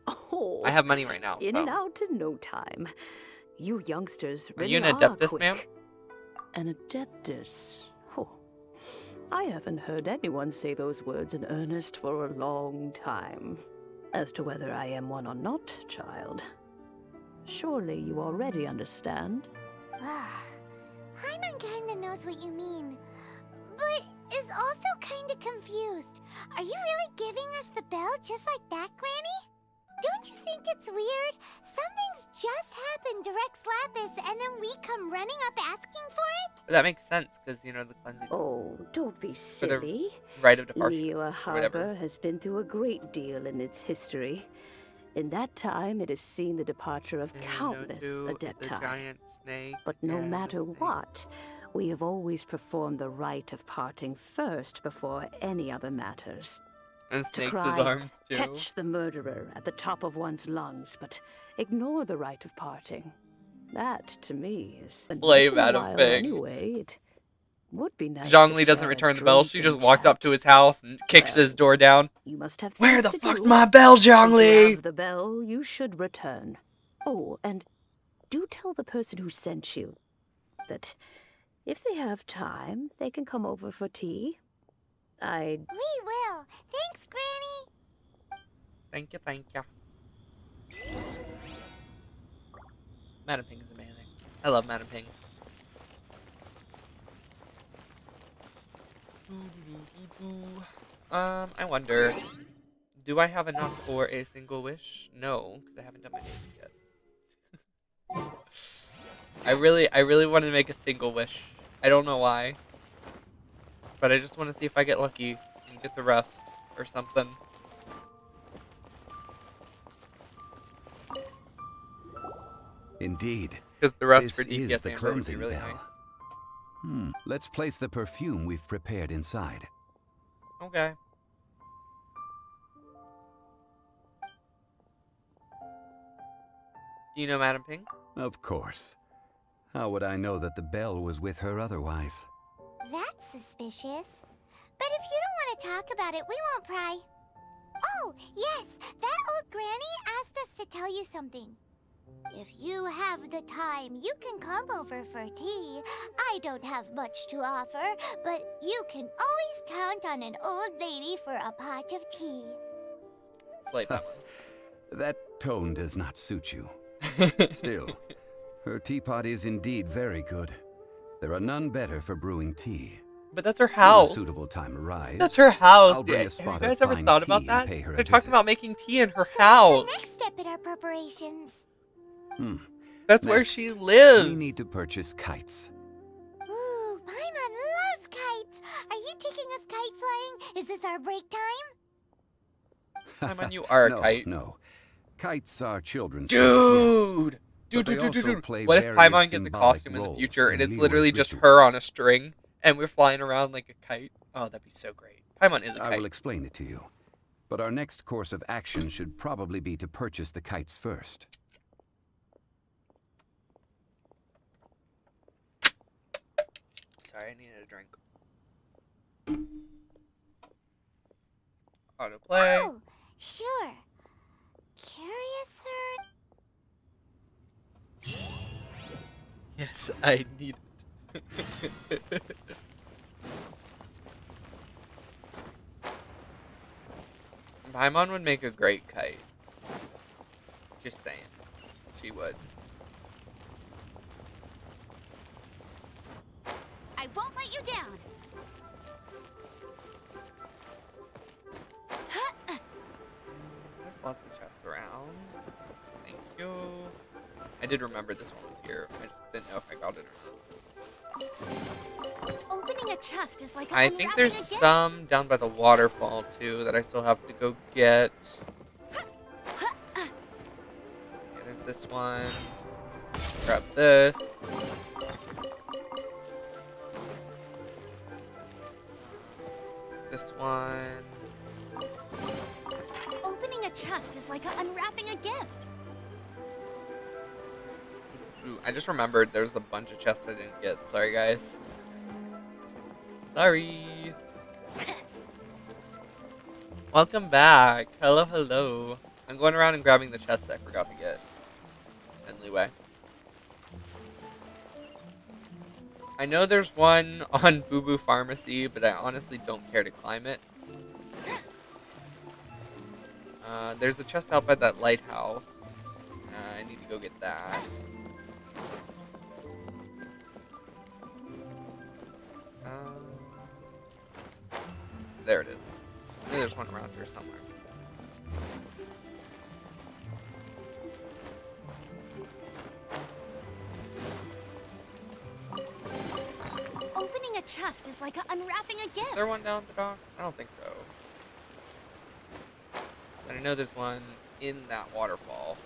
Oh, I have money right now, in so. and out in no time. You youngsters Are really you an are Adeptus, quick. ma'am? An Adeptus? Oh, I haven't heard anyone say those words in earnest for a long time. As to whether I am one or not, child, surely you already understand. Paimon kinda knows what you mean, but is also kinda confused. Are you really giving us the bell just like that, Granny? Don't you think it's weird? Something's just happened to Rex Lapis, and then we come running up asking for it? But that makes sense, because, you know, the cleansing. Oh, don't be For the silly. rite of departure, Niwa or whatever. Harbor has been through a great deal in its history. In that time, it has seen the departure of countless The Adepti. giant snake. But no and the matter snake. what, we have always performed the rite of parting first before any other matters. And To snakes his cry, arms, too. catch the murderer at the top of one's lungs, but ignore the rite of parting. That, to me, is a Slay once in a Madam while Ping. Anyway, it would be nice Zhongli to doesn't share a return the bell. She drink just and walked up chat. to his house and kicks Well, his door down. You must have Where things the to fuck's do. my bell, Since you Zhongli? have the bell, you should return. Oh, and do tell the person who sent you that if they have time, they can come over for tea. We will. Thanks, Granny. Thank you, thank you. Madam Ping is amazing. I love Madam Ping. I wonder, do I have enough for a single wish? No, because I haven't done my daisies yet. I really wanted to make a single wish. I don't know why. But I just want to see if I get lucky and get the rest or something. Indeed. Because the rest This for is DPS the Amber would be cleansing really bell. nice. Let's place the perfume we've prepared inside. Okay. Do you know Madam Pink? Of course. How would I know that the bell was with her otherwise? That's suspicious. But if you don't want to talk about it, we won't pry. Oh, yes, that old granny asked us to tell you something. If you have the time, you can come over for tea. I don't have much to offer, but you can always count on an old lady for a pot of tea. Slate that That tone does not suit you. Still, her teapot is indeed very good. There are none better for brewing tea. But that's her When house. a suitable time arrives. That's her house. I'll bring a Have spot you guys of ever fine thought tea about that? and pay her They're a talking visit. about making tea in her So house. what's the next step in our preparations? That's where Next, she lives. We need to purchase kites. Ooh, Paimon loves kites. Are you taking us kite flying? Is this our break time? Paimon, you are a No, kite. no. Kites are children's Dude! toys, yes. Dude, But they dude, dude, also dude. play What if various Paimon gets a symbolic costume in the roles future and in it's literally Liyue's just her rituals. on a string and we're flying around like a kite? Oh, that'd be so great. Paimon is a I kite. will explain it to you. But our next course of action should probably be to purchase the kites first. Sorry, I needed a drink. Autoplay. Oh, sure. Curiouser? Yes, I need it. Paimon would make a great kite. Just saying. She would. I won't let you down. There's lots of chests around. Thank you. I did remember this one was here. I just didn't know if I got it or not. Opening a chest is like I think there's some down by the waterfall too that I still have to go get. Okay, there's this one. Grab this. This one. Opening a chest is like unwrapping a gift. Ooh, I just remembered there's a bunch of chests I didn't get. Sorry, guys. Sorry. Welcome back. Hello, hello. I'm going around and grabbing the chests I forgot to get. In Leeway. I know there's one on Boo Boo Pharmacy, but I honestly don't care to climb it. There's a chest out by that lighthouse. I need to go get that. There it is. I think there's one around here somewhere. Opening a chest is like unwrapping a gift. Is there one down at the dock? I don't think so. But I know there's one in that waterfall.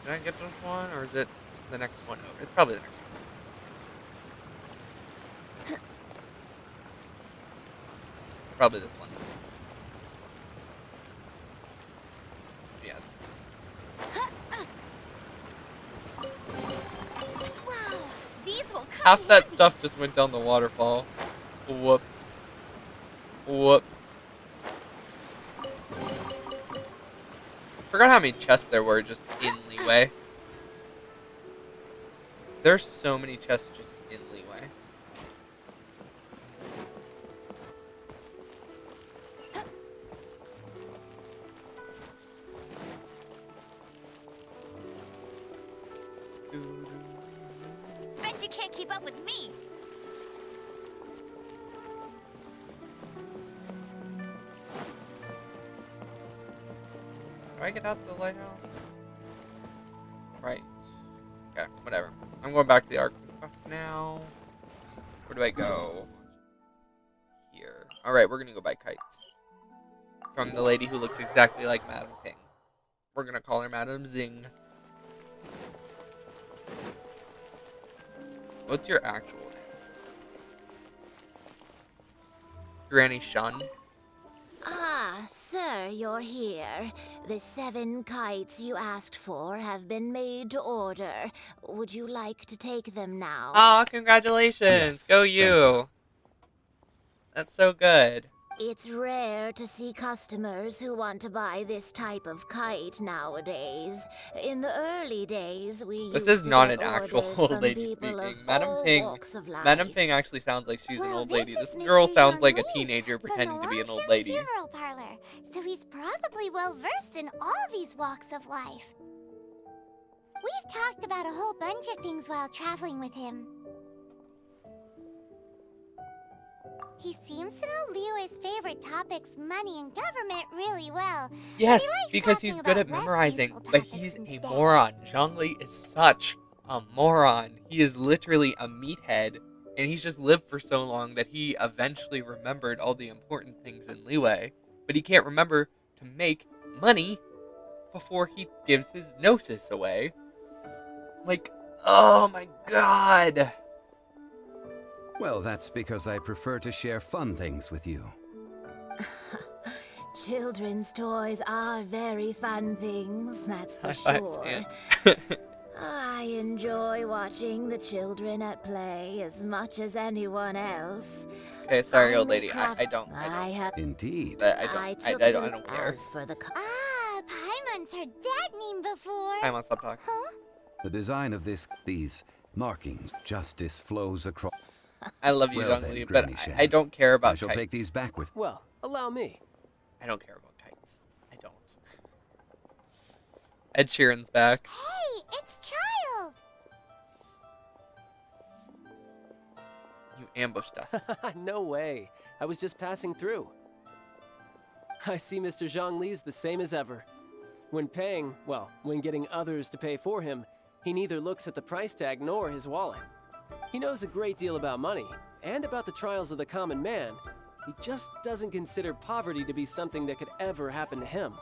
Did I get this one, or is it the next one over? It's probably the next one. Probably this one. Yeah. Wow, these will come Half in that handy. stuff just went down the waterfall. Whoops. Whoops. Forgot how many chests there were just in Leeway. There's so many chests just in Leeway. Bet you can't keep up with me. Do I get out to the lighthouse? Right. Okay, whatever. I'm going back to the Ark Quest now. Where do I go? Here. Alright, we're gonna go buy kites. from the lady who looks exactly like Madam Ping. We're gonna call her Madam Zing. What's your actual name? Granny Shun? Ah, sir, you're here. The 7 kites you asked for have been made to order. Would you like to take them now? Aw, congratulations! Yes, Go thank you! That's so good. It's rare to see customers who want to buy this type of kite nowadays. In the early days, we This used is to not get an actual orders old from lady people of speaking. Madam all Ping. walks of life. Madam Ping actually sounds like she's an Well, old this lady. is This girl Mr. sounds like a Zhongli teenager from pretending the to be an old Wangsheng lady. Funeral Parlor, so he's probably well versed in all these walks of life. We've talked about a whole bunch of things while traveling with him. He seems to know Liyue's favorite topics, money and government, really well. Yes, but he likes because talking he's good at about less memorizing, useful but topics he's a instead. moron. Zhongli is such a moron. He is literally a meathead, and he's just lived for so long that he eventually remembered all the important things in Liyue, but he can't remember to make money before he gives his gnosis away. Like, oh my god. Well, that's because I prefer to share fun things with you. Children's toys are very fun things, that's for High five, sure. Stan. I enjoy watching the children at play as much as anyone else. Okay, sorry, old Fun with lady. craft- I don't. Indeed. But I don't care. As for the Ah, Paimon's heard that name before. I'm on stop talking. Huh? The design of these markings, justice flows across. I love you, Well Zhongli, then, but Granny Shan, I don't care about I shall kites. take these back with. Well, allow me. I don't care about kites. I don't. Ed Sheeran's back. Hey, it's Child! You ambushed us. No way. I was just passing through. I see Mr. Zhongli's the same as ever. When paying, well, when getting others to pay for him, he neither looks at the price tag nor his wallet. He knows a great deal about money, and about the trials of the common man. He just doesn't consider poverty to be something that could ever happen to him.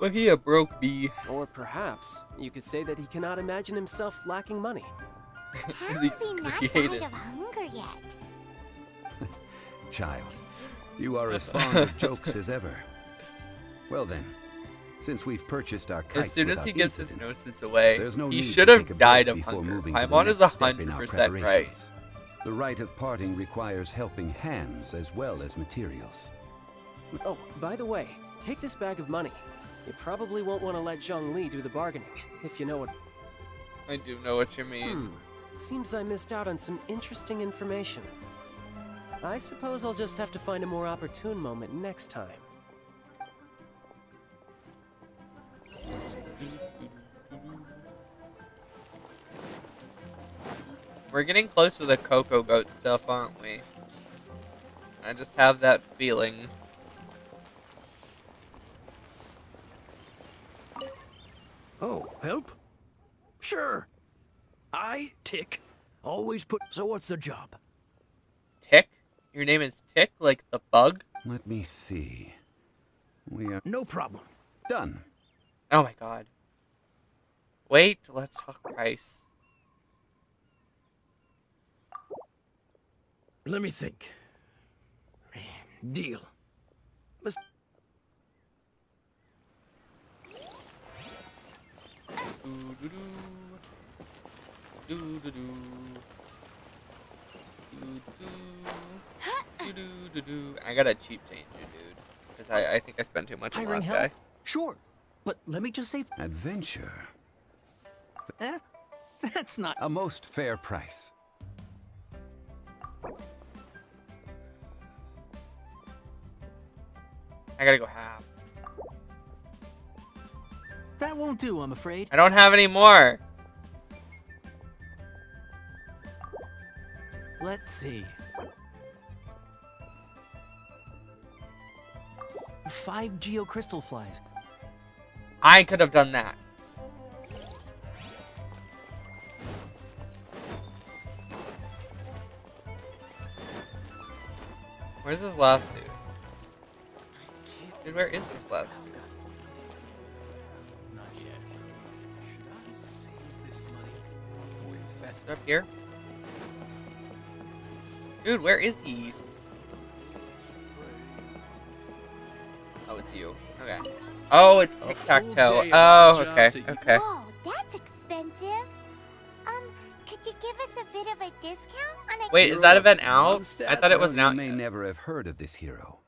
Well, he a broke bee. Or perhaps, you could say that he cannot imagine himself lacking money. How Is he has he not created? died of hunger yet? Child, you are as fond of jokes as ever. Well then, since we've purchased our kites As soon as he without gives his incident, gnosis away, there's no he need should to take a have break died of before hunger. moving to the Paimon is next step in our 100% right. preparations. The rite of parting requires helping hands as well as materials. Oh, by the way, take this bag of money. You probably won't want to let Zhongli do the bargaining, if you know what... I do know what you mean. Seems I missed out on some interesting information. I suppose I'll just have to find a more opportune moment next time. We're getting close to the Cocoa Goat stuff, aren't we? I just have that feeling. Oh, help? Sure. I, Tick, always put... So what's the job? Tick? Your name is Tick, like the bug? Let me see. We are No problem. done. Oh my god. Wait, let's talk price. Let me think. Deal. Let's... Doo-doo-doo. Doo-doo-doo. Doo-doo. Doo-doo-doo-doo. I gotta cheap change you, dude. Because I think I spent too much on the Hiring last help? guy. Sure. But let me just say... Adventure. Eh? That's not... A most fair price. I gotta go half. That won't do, I'm afraid. I don't have any more. Let's see. 5 geocrystal flies. I could have done that. Where's this last dude? Dude, where is this last? Not yet. Should I save this money or invest Up here? Dude, where is he? Oh, it's you. Okay. Oh, it's tic-tac-toe. Oh, okay. Okay. Whoa, that's expensive. Could you give us a bit of a discount on a... Wait, is that event out? I thought it wasn't out You may yet. never have heard of this hero,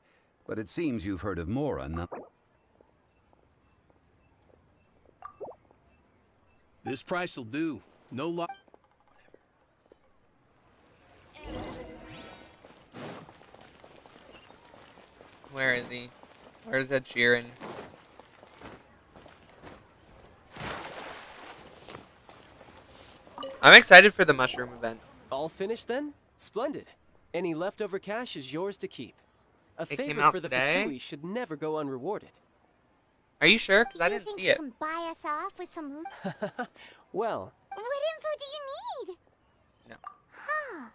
but it seems you've heard of Mora. This price will do. No luck. Where is he? Where's Ed Sheeran? I'm excited for the mushroom event. All finished then? Splendid. Any leftover cash is yours to keep. A It came favor out for the today? Fatui should never go unrewarded. Are you sure? Because I Do you didn't think see you it. can buy us off with some... Well, What info do you need? No. Huh.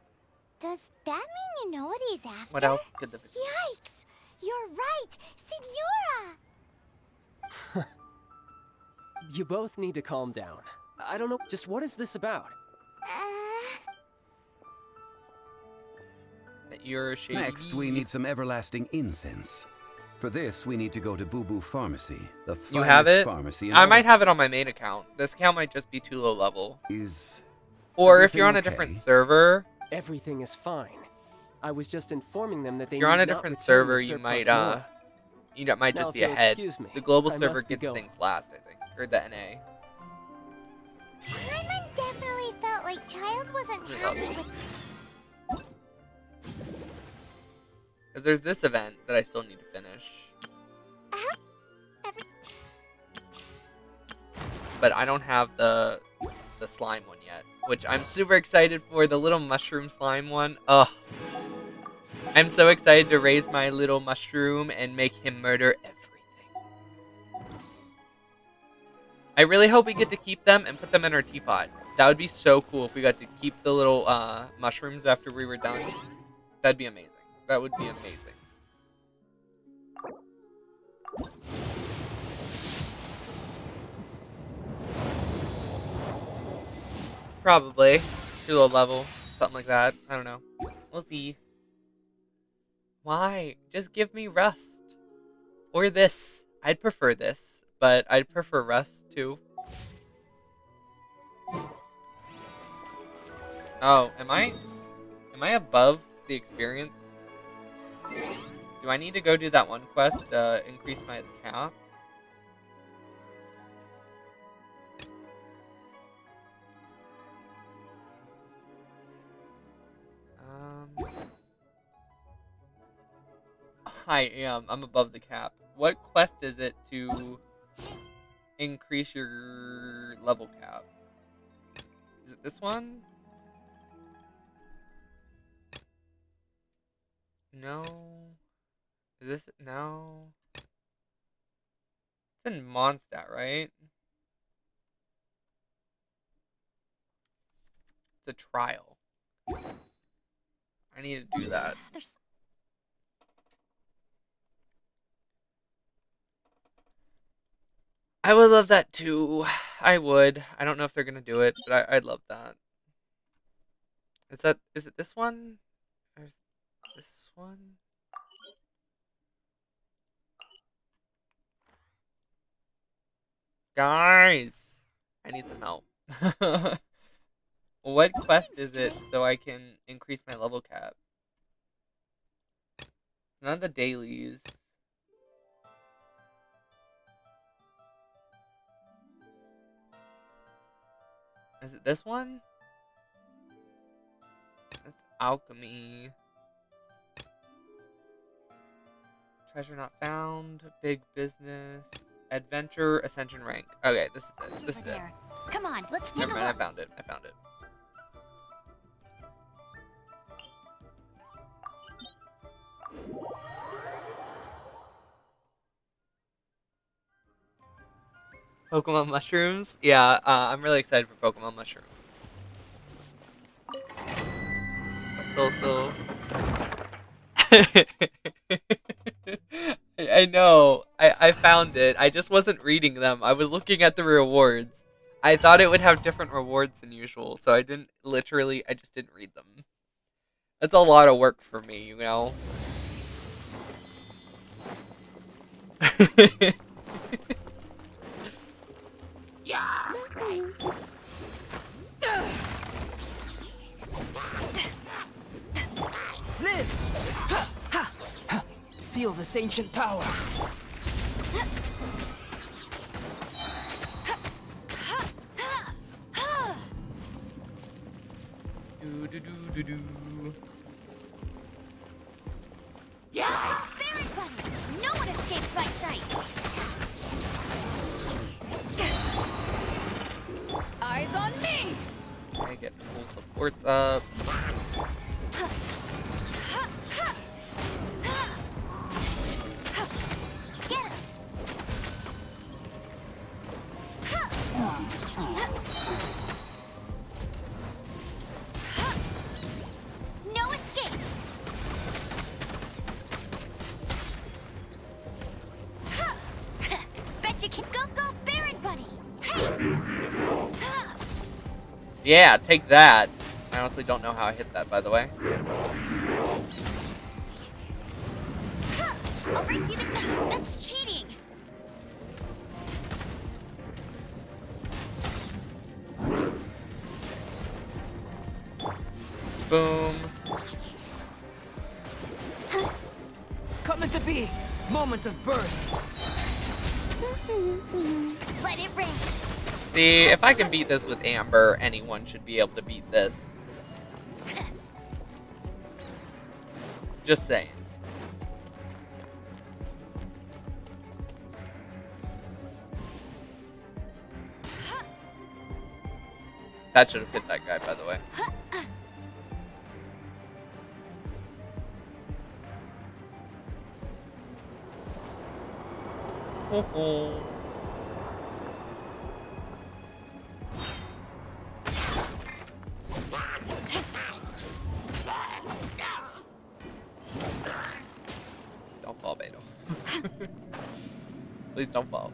Does that mean you know what he's after? What else could the... Yikes! You're right! Signora! you both need to calm down. I don't know, just what is this about? That you're shady. Next, we need some everlasting incense. For this, we need to go to Boo Boo Pharmacy, the finest You have it? pharmacy in I all might have it on my main account. This account might just be too low level. Or if you're on a different server, Everything is fine. I was just informing them that they if you're on need a not different return server, the you surplus might Mora. might Now, just if be you'll ahead. excuse me, The global I server must be gets going. things last, I think, or the NA. Paimon definitely felt like Child wasn't happy with... Because there's this event that I still need to finish. But I don't have the slime one yet, which I'm super excited for. The little mushroom slime one. Ugh. I'm so excited to raise my little mushroom and make him murder everything. I really hope we get to keep them and put them in our teapot. That would be so cool if we got to keep the little mushrooms after we were done. That'd be amazing. That would be amazing. Probably. Too low level. Something like that. I don't know. We'll see. Why? Just give me Rust. Or this. I'd prefer this. But I'd prefer Rust too. Oh, am I above the experience? Do I need to go do that one quest to increase my cap? I am. I'm above the cap. What quest is it to increase your level cap? Is it this one? No. Is this... No. It's in Mondstadt, right? It's a trial. I need to do that. I would love that too. I would. I don't know if they're gonna do it, but I'd love that. Is it this one? Or is it this one? Guys! I need some help. What quest is it so I can increase my level cap? None of the dailies. Is it this one? That's alchemy. Treasure not found. Big business. Adventure ascension rank. Okay, this is it. This is it. Come on, let's take Never a mind, I look. found it. I found it. Pokemon mushrooms? Yeah, I'm really excited for Pokemon mushrooms. It's also... I I know. I found it. I just wasn't reading them. I was looking at the rewards. I thought it would have different rewards than usual, so I just didn't read them. That's a lot of work for me, you know? Live! Feel this ancient power. Do do do do do. Very funny. No one escapes my sight. Eyes on me! I get full supports up. No escape. Bet you can go Baron Bunny. Hey. Yeah, take that. I honestly don't know how I hit that, by the way. I'll race you to... That's cheating. Boom. Coming to be. Moments of birth. Let it rain. See, if I can beat this with Amber, anyone should be able to beat this. Just saying. That should have hit that guy, by the way. Don't fall, Beto. Please don't fall.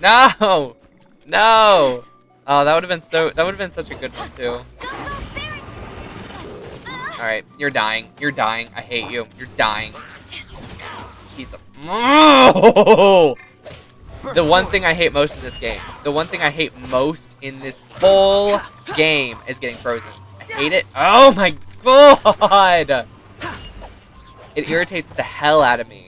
No! No! Oh, that would have been such a good one too. Alright, you're dying. You're dying. I hate you. You're dying. Piece of... Oh! The one thing I hate most in this game. The one thing I hate most in this whole game is getting frozen. I hate it. Oh my god! It irritates the hell out of me.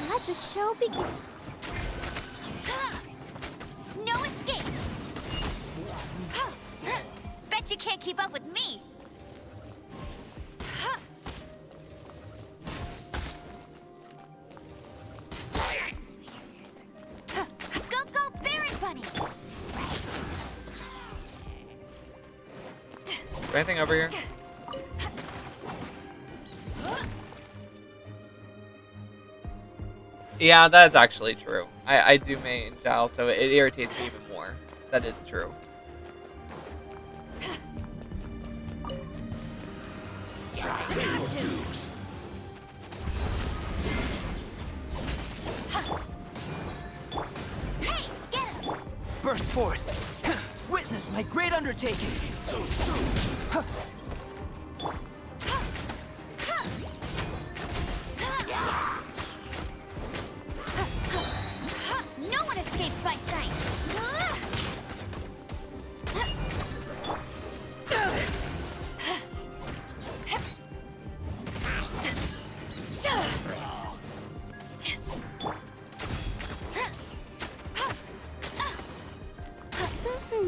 Let the show begin. No escape. Bet you can't keep up with me. Go Baron Bunny. Is there anything over here? Yeah, that's actually true. I do main Zhao, so it irritates me even more. That is true. Hey, get him! Burst forth! Witness my great undertaking! So soon! No one escapes my sight.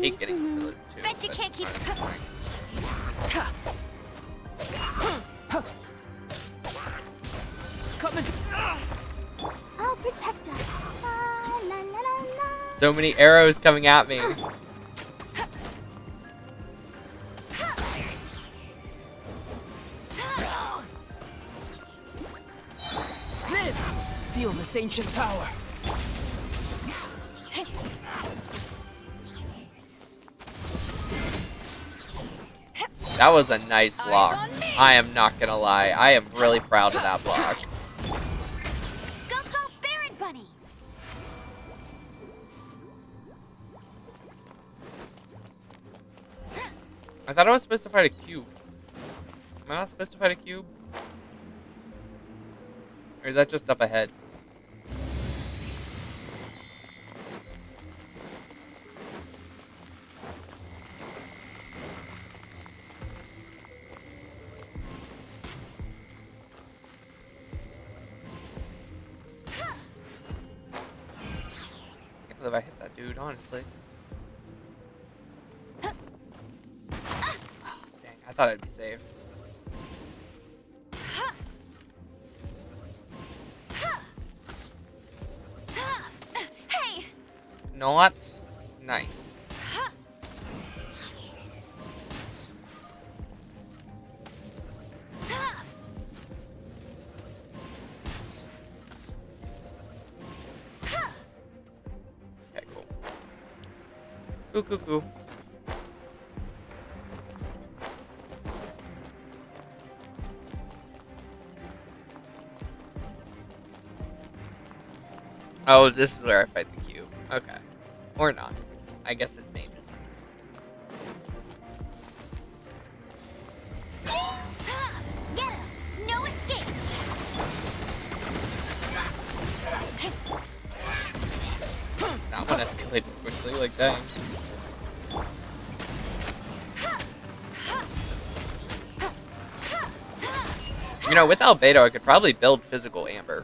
Hate getting killed too. Bet you can't keep. So many arrows coming at me. Live! Feel this ancient power. That was a nice block. I am not gonna lie. I am really proud of that block. Go, go, Baron Bunny! I thought I was supposed to fight a cube. Am I not supposed to fight a cube? Or is that just up ahead? I can't believe I hit that dude, honestly. Dang, I thought I'd be safe. Hey! Not nice. Okay, cool. Cool, cool, cool. Oh, this is where I fight the cube. Okay. Or not. I guess it's maybe. Get him! No escape! That one escalated quickly, like dang. You know, with Albedo, I could probably build physical amber.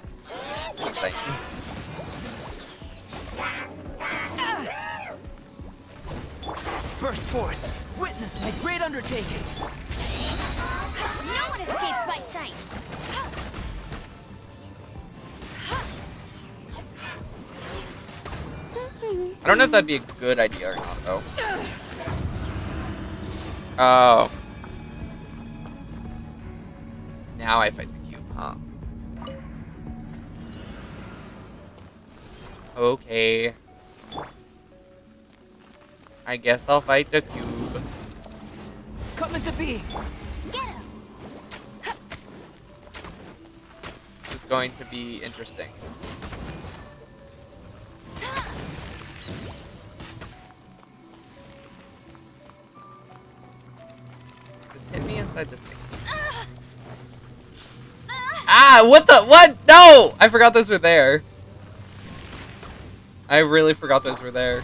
Just saying. Burst forth! Witness my great undertaking! No one escapes my sights! I don't know if that'd be a good idea or not, though. Oh. Now I fight the cube, huh? Okay. I guess I'll fight the cube. Come into being! Get him! This is going to be interesting. Just hit me inside this thing. Ah, what the? What? No! I forgot those were there. I really forgot those were there.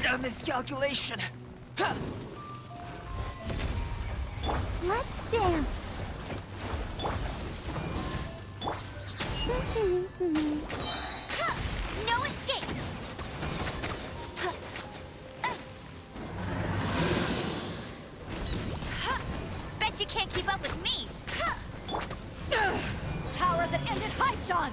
A miscalculation! Huh. Let's dance! No escape! Bet you can't keep up with me! Power that ended Haishan!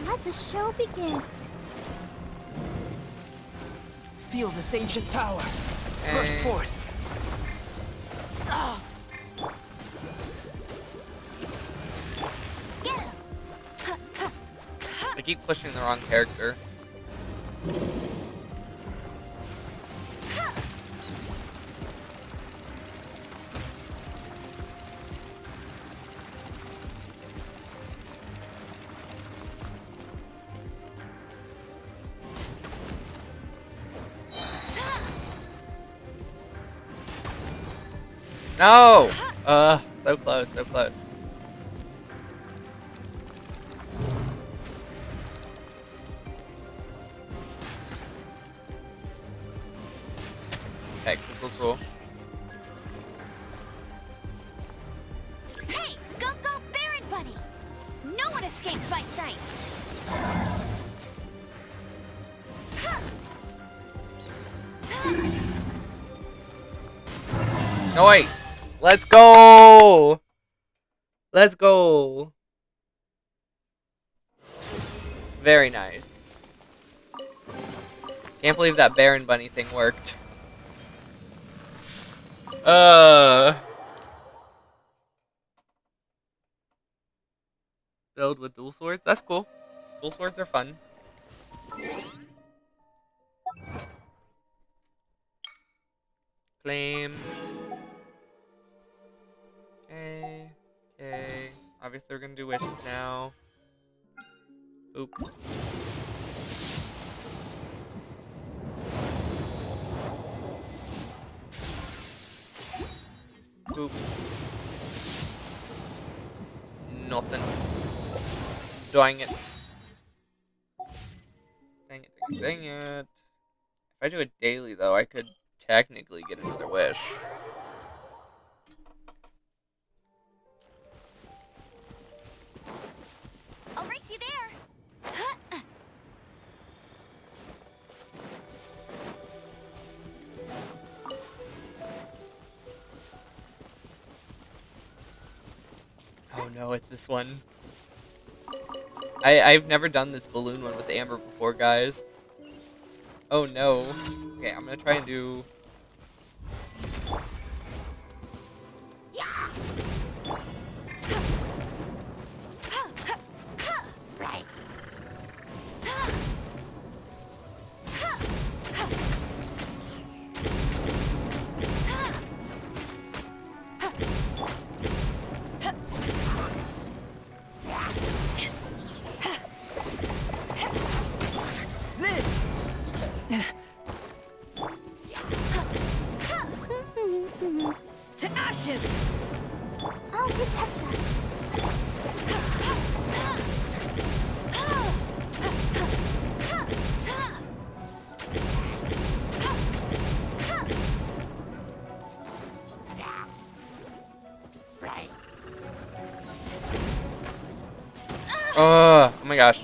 Let the show begin. Feel this ancient power! Burst forth! Ah. Get him! I keep pushing the wrong character. No! So close, so close. Okay, cool. Hey, go Baron Bunny! No one escapes my sights! Nice! Let's go! Let's go! Very nice. Can't believe that Baron Bunny thing worked. Build with dual swords? That's cool. Dual swords are fun. Claim. Okay. Okay. Obviously we're gonna do wishes now. Oop. Oop. Nothing. Dang it. Dang it. If I do it daily, though, I could technically get another wish. I'll race you there! Oh no, it's this one. I've never done this balloon one with Amber before, guys. Oh no. Okay, I'm gonna try and do... Right. To ashes! I'll protect us. Right. Oh my gosh.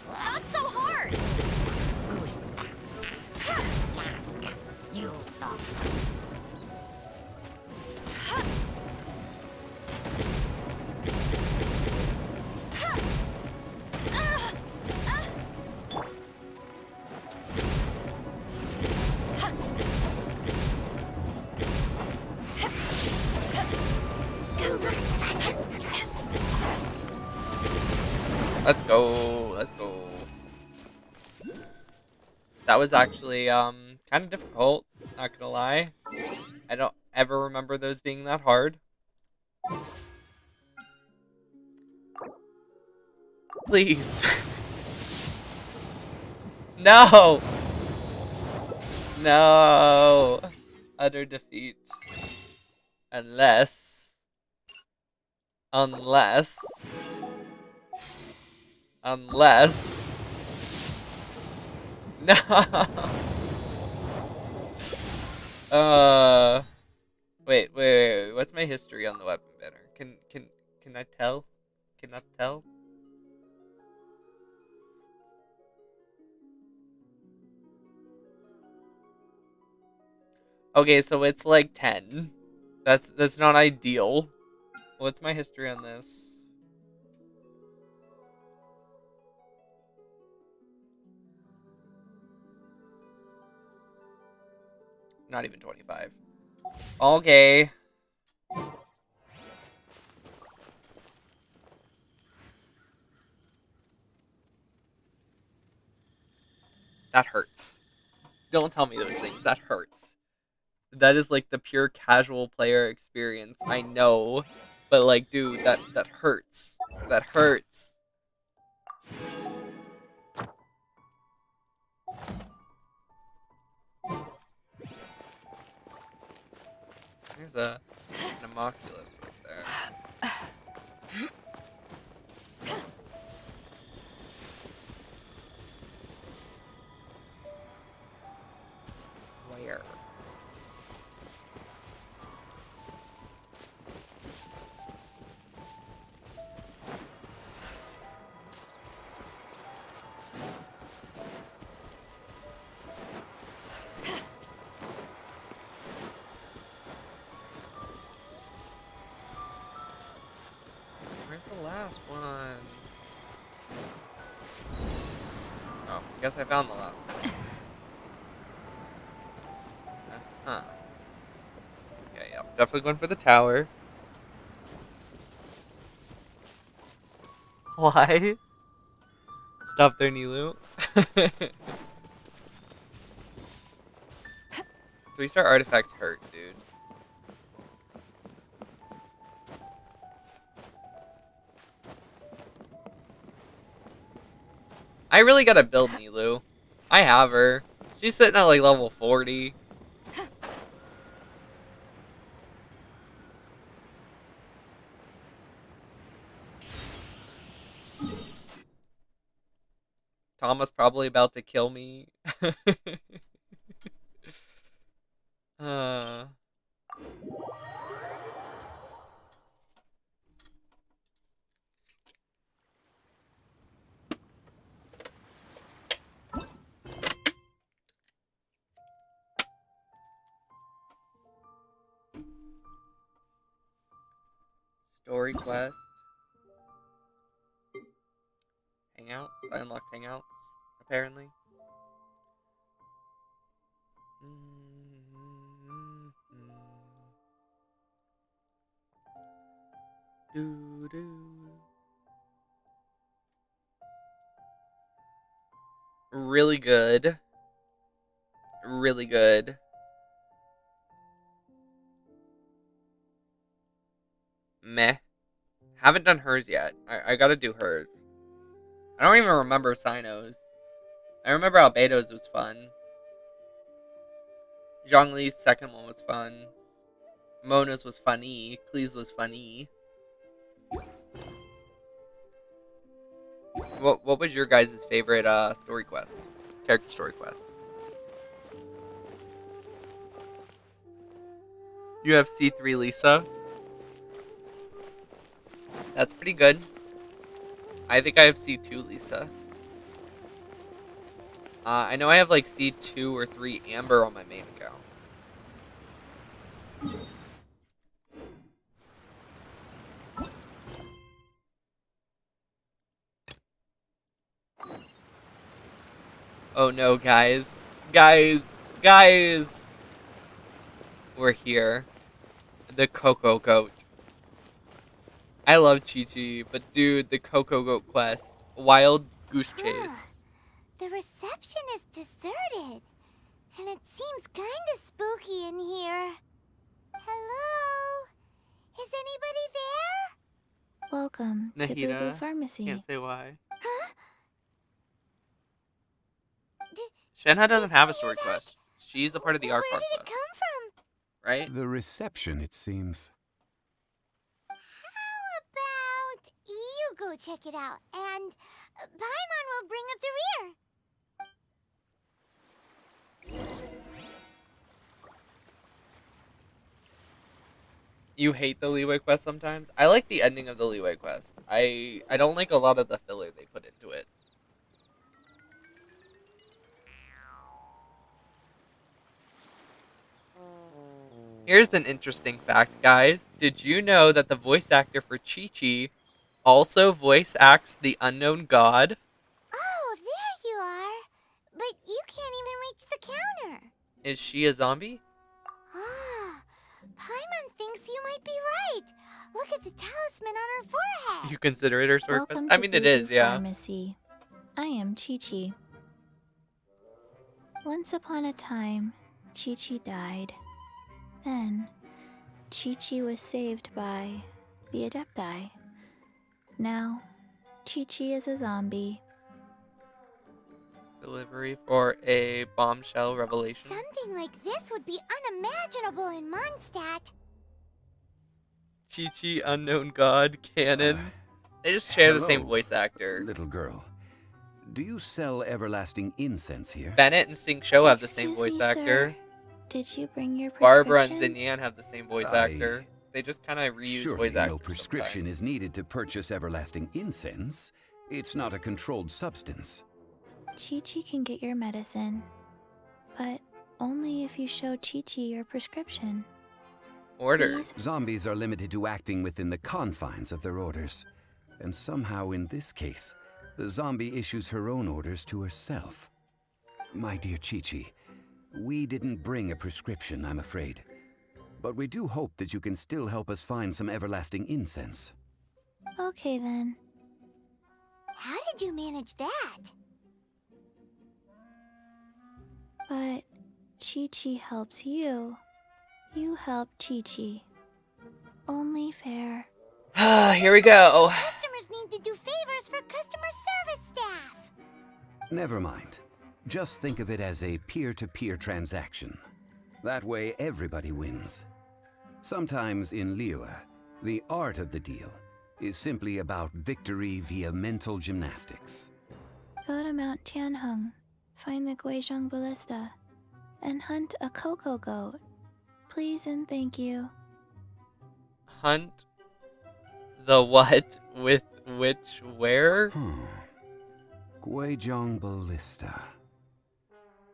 Not so hard! You thought. Let's go. Let's go. That was actually kind of difficult, not gonna lie. I don't ever remember those being that hard. Please. No. No. Utter defeat. Unless no. Wait. What's my history on the weapon banner? Can I tell? Cannot tell? Okay, so it's like 10. That's not ideal. What's my history on this? Not even 25. Okay. That hurts. Don't tell me those things. That hurts. That is like the pure casual player experience. I know. But like, dude, that hurts. That hurts. There's an homunculus right there. the last one? Oh, I guess I found the last one. Huh. Okay, yeah, definitely going for the tower. Why? Stop their Nilu. 3-star artifacts hurt, dude. I really gotta build Nilu. I have her. She's sitting at like level 40. Thomas probably about to kill me. uh. Story quest. Hangouts. I unlocked hangouts, apparently. Doo doo. Really good. Really good. Meh. Haven't done hers yet. I gotta do hers. I don't even remember Sino's. I remember Albedo's was fun. Zhongli's second one was fun. Mona's was funny. Klee's was funny. What was your guys' favorite story quest? Character story quest. You have C3 Lisa. That's pretty good. I think I have C2 Lisa. I know I have like C2 or 3 Amber on my main account. Oh no, guys. Guys! We're here. The Cocoa Goat. I love Chi-Chi, but dude, the Cocoa Goat quest. Wild Goose Chase. The reception is deserted. And it seems kinda spooky in here. Hello? Is anybody there? Welcome to Boo Boo Nahida. Pharmacy. Can't say why. Huh? Shenhe doesn't have a story quest. She's a part of the Arc Where Park did it quest. come from? Right? The reception, it seems. How about you go check it out, and Paimon will bring up the rear. You hate the Leeway quest sometimes? I like the ending of the Leeway quest. I don't like a lot of the filler they put into it. Here's an interesting fact, guys. Did you know that the voice actor for Chi-Chi also voice acts the unknown god? Oh, there you are. But you can't even reach the counter. Is she a zombie? Ah, Paimon thinks you might be right. Look at the talisman on her forehead. You consider it her story quest? Welcome I to mean, Boo it Boo is, yeah. Pharmacy. I am Chi-Chi. Once upon a time, Chi-Chi died. Then, Chi-Chi was saved by the Adepti. Now, Chi-Chi is a zombie. Delivery for a bombshell revelation. Something like this would be unimaginable in Mondstadt. Chi-Chi, unknown god, canon. They just share the same Hello, voice actor. Little girl. Do you sell everlasting incense here? Bennett and Sing Show have the same Excuse voice me, actor. sir. Did you bring your Barbara and prescription? Zinyan have the same voice actor. They just kind of reuse Surely voice actors. no prescription is needed to purchase everlasting incense. It's not a controlled substance. Chi-Chi can get your medicine, but only if you show Chi-Chi your prescription. Order. These Zombies are limited to acting within the confines of their orders. And somehow in this case, the zombie issues her own orders to herself. My dear Chi-Chi, we didn't bring a prescription, I'm afraid. But we do hope that you can still help us find some everlasting incense. Okay then. How did you manage that? But Chi-Chi helps you. You help Chi-Chi. Only fair. Here we go. Customers need to do favors for customer service staff. Never mind. Just think of it as a peer-to-peer transaction. That way everybody wins. Sometimes in Liyue, the art of the deal is simply about victory via mental gymnastics. Go to Mount Tianheng, find the Guizhong Ballista, and hunt a cocoa goat. Please and thank you. Hunt the what with which where? Guizhong Ballista.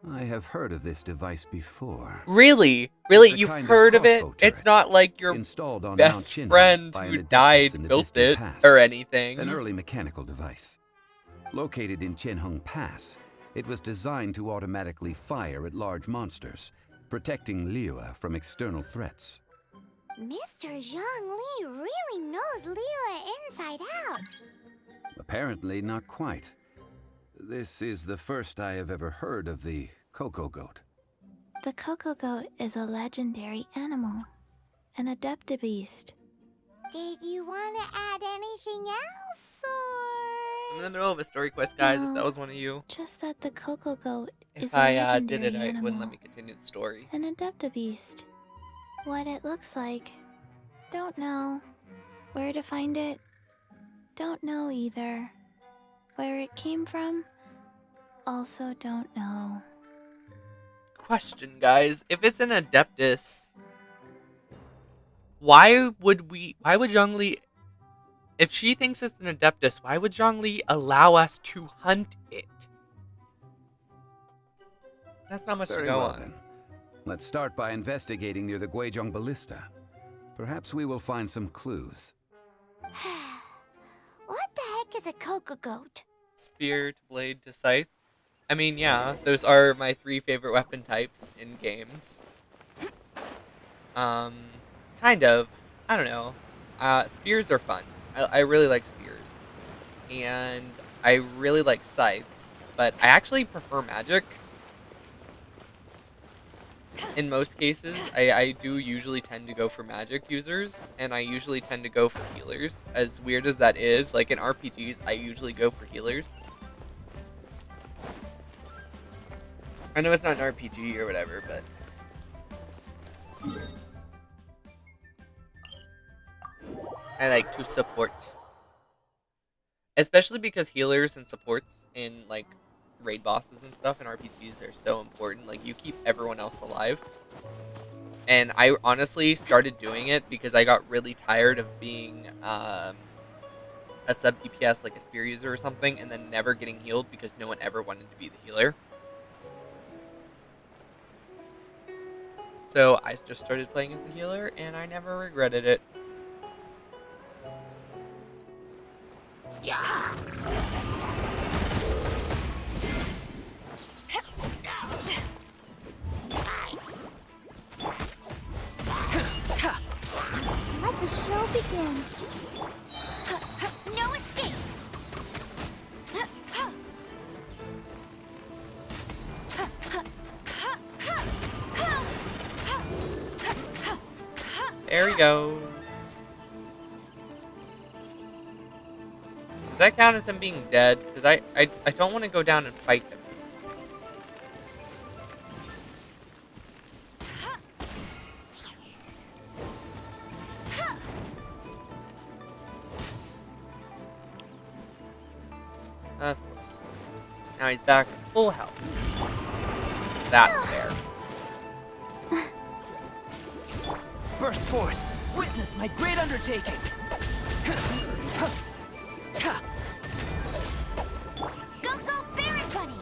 I have heard of this device before. Really? Really? You've heard of it? It's not like your installed on best Mount Chinhai friend by who an Adeptus died in the built distant it past. or anything. An early mechanical device. Located in Chenheng Pass, it was designed to automatically fire at large monsters, protecting Liyue from external threats. Mr. Zhongli really knows Liyue inside out. Apparently not quite. This is the first I have ever heard of the cocoa goat. The cocoa goat is a legendary animal, an adeptabeast. Did you want to add anything else, or...? I'm in the middle of a story quest, guys, if that No, was one of you. Just that the cocoa goat is If a I legendary did it, it animal, wouldn't let me continue the story. an adeptabeast. What it looks like, don't know. Where to find it, don't know either. Where it came from, also don't know. Question, guys. If it's an Adeptus, why would Zhongli... If she thinks it's an Adeptus, why would Zhongli allow us to hunt it? That's not much Very to go well, on. then. Let's start by investigating near the Guizhong Ballista. Perhaps we will find some clues. What the heck is a cocoa goat? Spear to blade to scythe. I mean, yeah, those are my 3 favorite weapon types in games. Kind of. I don't know. Spears are fun. I really like spears. And I really like scythes. But I actually prefer magic. In most cases, I do usually tend to go for magic users. And I usually tend to go for healers. As weird as that is, like in RPGs, I usually go for healers. I know it's not an RPG or whatever, but... I like to support. Especially because healers and supports in, like, raid bosses and stuff in RPGs are so important. Like, you keep everyone else alive. And I honestly started doing it because I got really tired of being a sub DPS, like a spear user or something, and then never getting healed because no one ever wanted to be the healer. So I just started playing as the healer, and I never regretted it. Yeah. Let the show begin. No escape. There we go. Does that count as him being dead? Because I don't want to go down and fight him. Of course. Now he's back at full health. That's fair. Burst forth! Witness my great undertaking! Go, go, Berry Bunny!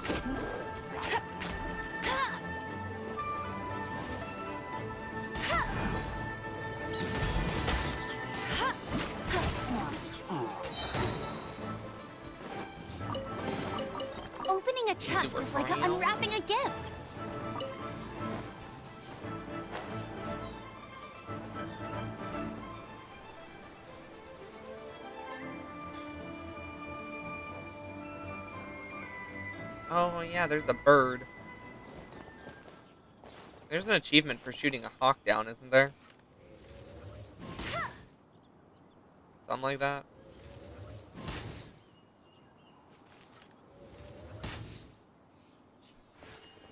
chest Super is like Mario. unwrapping a gift. Oh yeah, there's a bird. There's an achievement for shooting a hawk down, isn't there? Something like that.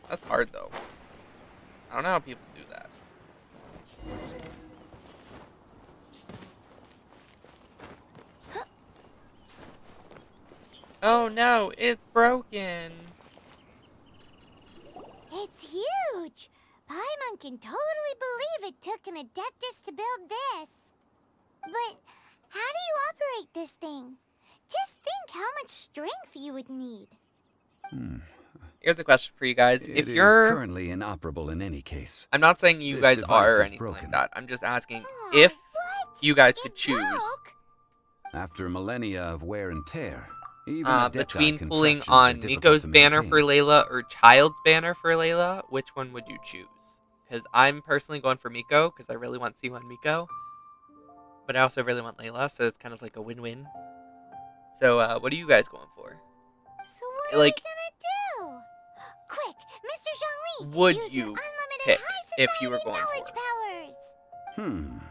That's hard though. I don't know how people do that. Oh no, it's broken. It's huge! Paimon can totally believe it took an Adeptus to build this. But how do you operate this thing? Just think how much strength you would need. Here's a question for you guys. It If is you're currently inoperable in any case. I'm not saying you This guys device are or is anything broken. like that. I'm just asking if you guys could choose After millennia of wear and tear, even Adepti between contraptions pulling are on difficult Miko's to banner maintain. for Layla or Child's banner for Layla, which one would you choose? Because I'm personally going for Miko because I really want C1 Miko, but I also really want Layla, so it's kind of like a win-win. So what are you guys going for? So what Like, are we gonna do? Quick, Mr. Zhongli, would use your you unlimited pick high if you were society going knowledge for? powers.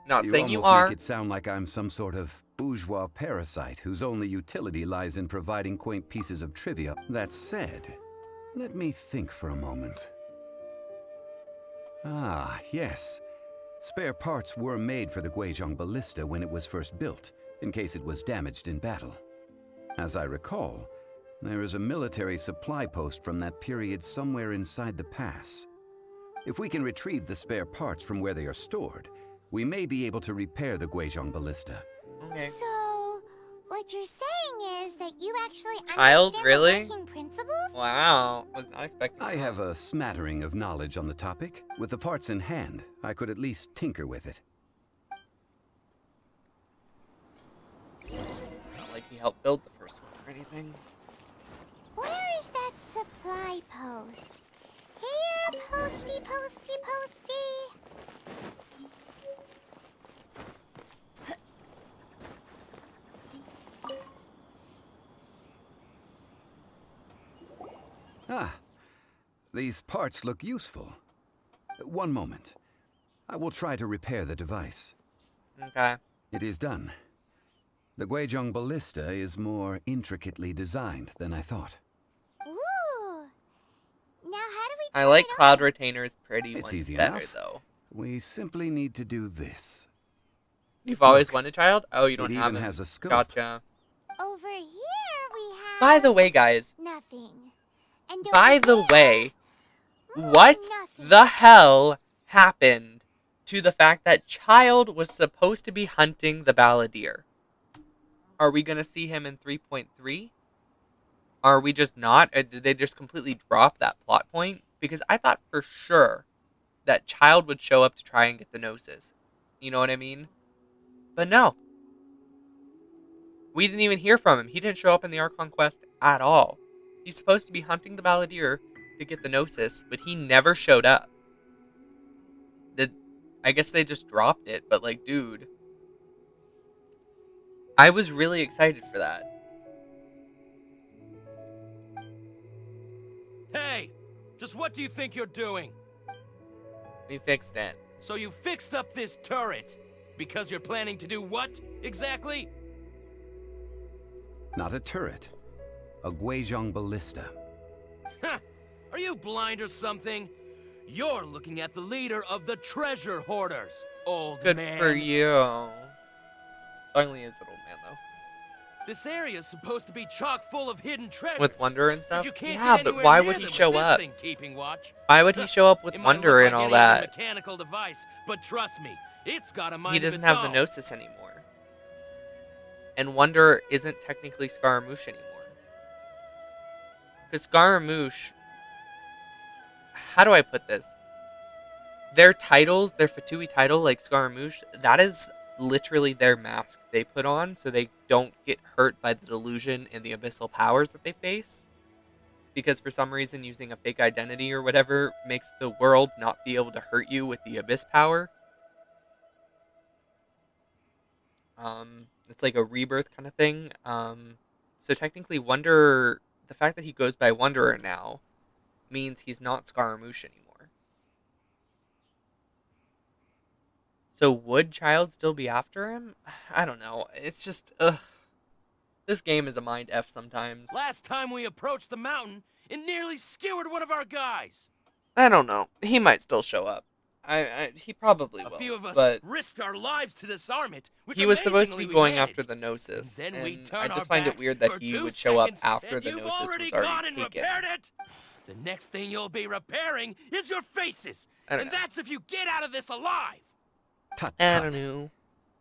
Not You saying you almost are. make it sound like I'm some sort of bourgeois parasite whose only utility lies in providing quaint pieces of trivia. That said, let me think for a moment. Ah, yes. Spare parts were made for the Guizhong ballista when it was first built, in case it was damaged in battle. As I recall, there is a military supply post from that period somewhere inside the pass. If we can retrieve the spare parts from where they are stored, we may be able to repair the Guizhong ballista. Okay. So, what you're saying is that you actually Child, understand really? the working principles? Wow, was not expecting I that. have a smattering of knowledge on the topic. With the parts in hand, I could at least tinker with it. It's not like he helped build the first one or anything. Where is that supply post? Here, posty, posty, posty. Ah, these parts look useful. One moment. I will try to repair the device. Okay. It is done. The Guizhong ballista is more intricately designed than I thought. Ooh. Now how do we I turn like it Cloud on? Retainer's pretty It's ones easy better, enough. though. We simply need to do this. You've always Look, wanted a child? Oh, you don't it have even him. has a scope. Gotcha. Over here we have By the way, guys. nothing. And By over the there, way, more what nothing. the hell happened to the fact that Child was supposed to be hunting the Balladeer? Are we going to see him in 3.3? Are we just not? Or did they just completely drop that plot point? Because I thought for sure that Child would show up to try and get the Gnosis. You know what I mean? But no. We didn't even hear from him. He didn't show up in the Archon quest at all. He's supposed to be hunting the Balladeer to get the Gnosis, but he never showed up. I guess they just dropped it, but like, dude. I was really excited for that. Hey! Just what do you think you're doing? We fixed it. So you fixed up this turret because you're planning to do what, exactly? Not a turret. A Guizhong ballista. Ha! Are you blind or something? You're looking at the leader of the treasure hoarders, old Good man. for you. Only is an old man, though. This area's supposed to be chock full of hidden treasures. With Wonder and stuff? But you can't Yeah, get but anywhere why near would he them with show this up? thing keeping watch. Why would he show up with It might look Wonder like and all any other that? mechanical device, but trust me, it's got a mind He of doesn't its have the own. Gnosis anymore. And Wonder isn't technically Scaramouche anymore. Because Scaramouche... How do I put this? Their titles, their Fatui title, like Scaramouche, that is literally their mask they put on so they don't get hurt by the delusion and the abyssal powers that they face. because for some reason using a fake identity or whatever makes the world not be able to hurt you with the abyss power. It's like a rebirth kind of thing. So technically, the fact that he goes by Wanderer now means he's not Scaramouche anymore. So would Child still be after him? I don't know. It's just, ugh. This game is a mind F sometimes. Last time we approached the mountain, it nearly skewered one of our guys. I don't know. He might still show up. He probably will. A few of us but risked our lives to disarm it, which he was supposed to be amazingly we going managed. after the Gnosis, And then we and turn I just our find it backs weird that for he 2 would show up seconds, after and the you've Gnosis already was gone already and taken. repaired it. The next thing you'll be repairing is your faces, I and don't know. that's if you get out of this alive. Tut I tut. don't know.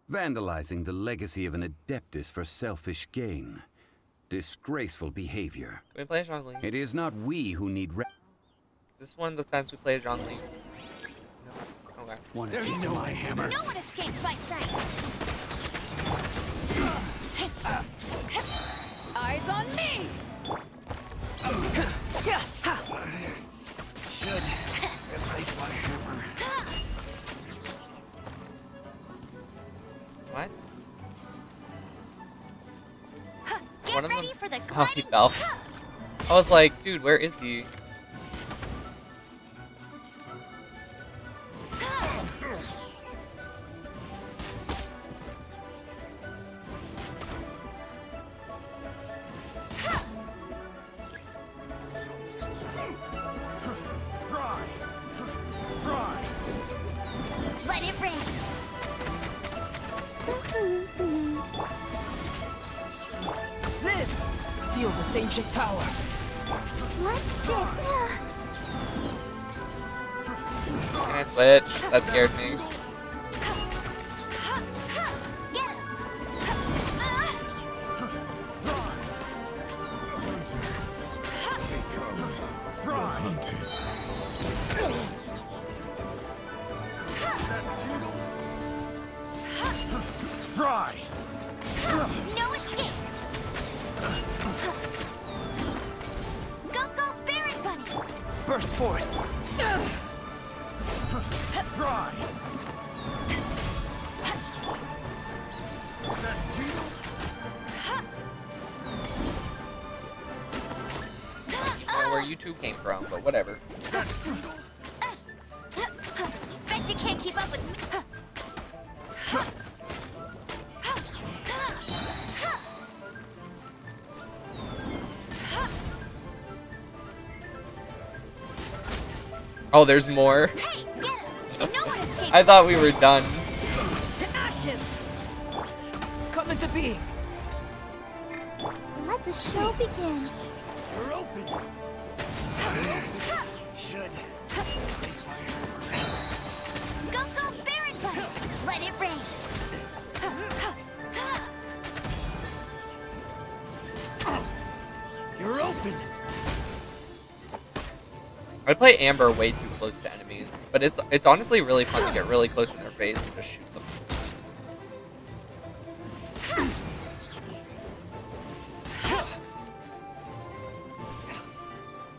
Vandalizing the legacy of an Adeptus for selfish gain. Disgraceful behavior. Can we play Zhongli? It is not we who need This is one of the times we played Zhongli. No. Okay. Want to take to my hammer? No one escapes my sight. Eyes on me! Should replace my hammer. What? Get One of ready them? for the Oh, he gliding fell. I was like, dude, where is he? Fry! Fry! Let it rain. Live! Feel the same chick power. Let's just. Can I switch? That scared me. Get him. Fry! Fry! No escape. Go, Berry Bunny. Burst forth. Fry! I don't know where you two came from, but whatever. Bet you can't keep up with me. Oh, there's more. Hey, get him. No one escapes. I thought we were done. To ashes! Come into being. Let the show begin. We're open. Should replace my hammer. Go, Berry Bunny. Let it rain. You're open. I play Amber way too close to enemies, but it's honestly really fun to get really close to their face and just shoot them.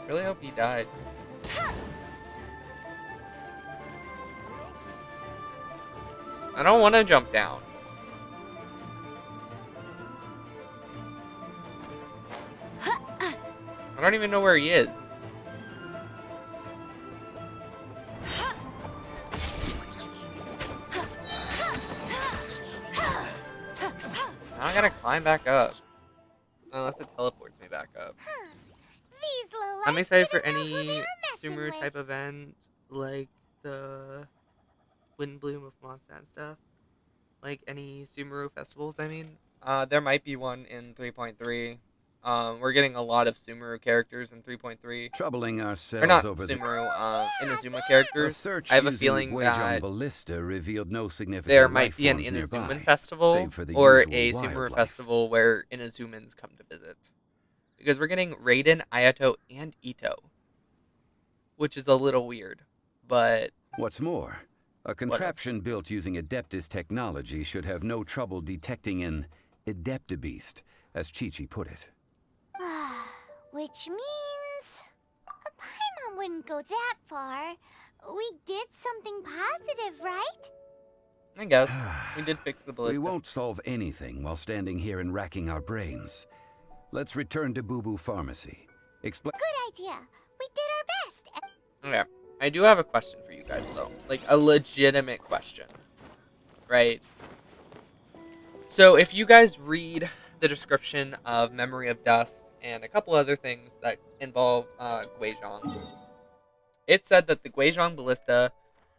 Really hope he died. I don't want to jump down. I don't even know where he is. Now I gotta climb back up. Unless it teleports me back up. These low I'm lights excited for didn't know who they any were messing Sumeru with. type event, like the Wind Bloom of Mondstadt stuff. Like any Sumeru festivals, I mean. There might be one in 3.3. We're getting a lot of Sumeru characters in 3.3. troubling Or ourselves not over Sumeru, Inazuma A characters. search I have a using feeling the Guizhong that ballista revealed no significant there might life be an forms Inazuman nearby, festival save for the or usual a Sumeru wildlife. festival where Inazumans come to visit. Because we're getting Raiden, Ayato, and Ito. Which is a little weird, but What's more, a contraption built using Adeptus technology should have no trouble detecting an Adeptabeast, as Chi-Chi put it. Which means wouldn't go that far. We did something positive, right? I guess. We did fix the We ballista. won't solve anything while standing here and racking our brains. Let's return to Boo Boo Pharmacy. Explain. Good idea. We did our best. Okay. I do have a question for you guys, though. Like, a legitimate question. Right? So, if you guys read the description of Memory of Dust and a couple other things that involve Guizhong, it said that the Guizhong Ballista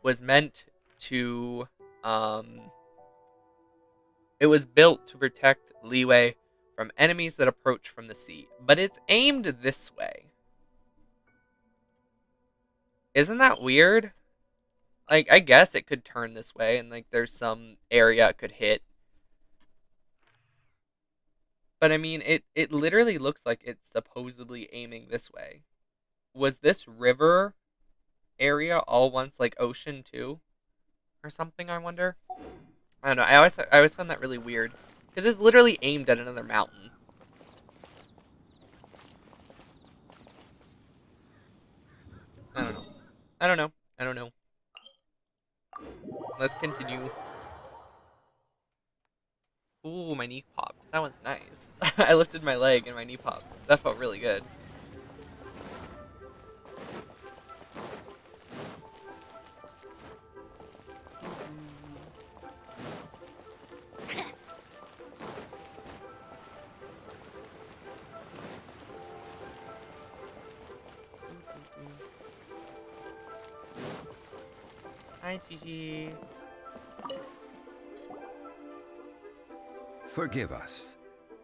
was meant to... it was built to protect Liyue from enemies that approach from the sea. But it's aimed this way. Isn't that weird? Like, I guess it could turn this way, and, like, there's some area it could hit. But, I mean, it literally looks like it's supposedly aiming this way. Was this river area all once, like, ocean, too? Or something, I wonder? I don't know. I always found that really weird. Because it's literally aimed at another mountain. I don't know. I don't know. I don't know. Let's continue. Ooh, my knee popped. That was nice. I lifted my leg and my knee popped. That felt really good. Hi, Gigi. Forgive us.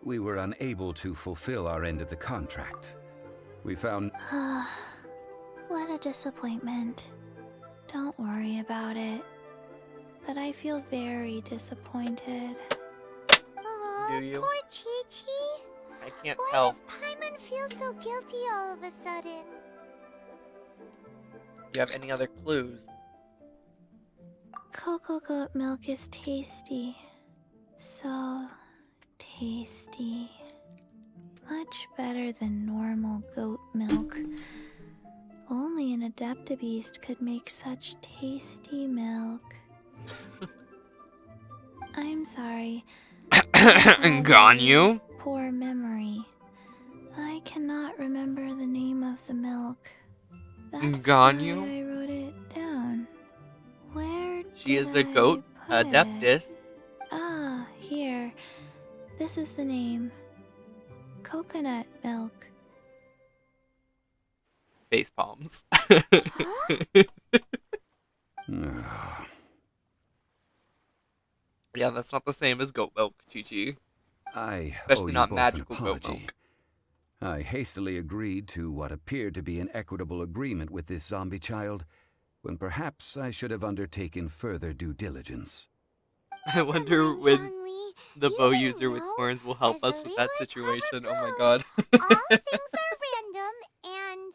We were unable to fulfill our end of the contract. We found... What a disappointment. Don't worry about it. But I feel very disappointed. Aw, Do you? poor Chi-Chi. I can't Why tell. does Paimon feel so guilty all of a sudden? Do you have any other clues? Cocoa goat milk is tasty. So tasty. Much better than normal goat milk. Only an Adeptabeast could make such tasty milk. I'm sorry. Gone you? Poor memory. I cannot remember the name of the milk. That's Gone why you? I wrote it down. Where She is did a goat I put it? adeptus. Ah, here. This is the name. Coconut milk. Face palms. Yeah, that's not the same as goat milk, Chi-Chi. I owe Especially you not both magical an goat apology. milk. I hastily agreed to what appeared to be an equitable agreement with this zombie child, when perhaps I should have undertaken further due diligence. I wonder when the bow user with horns will help us with that situation. Oh my god. All things are random, and...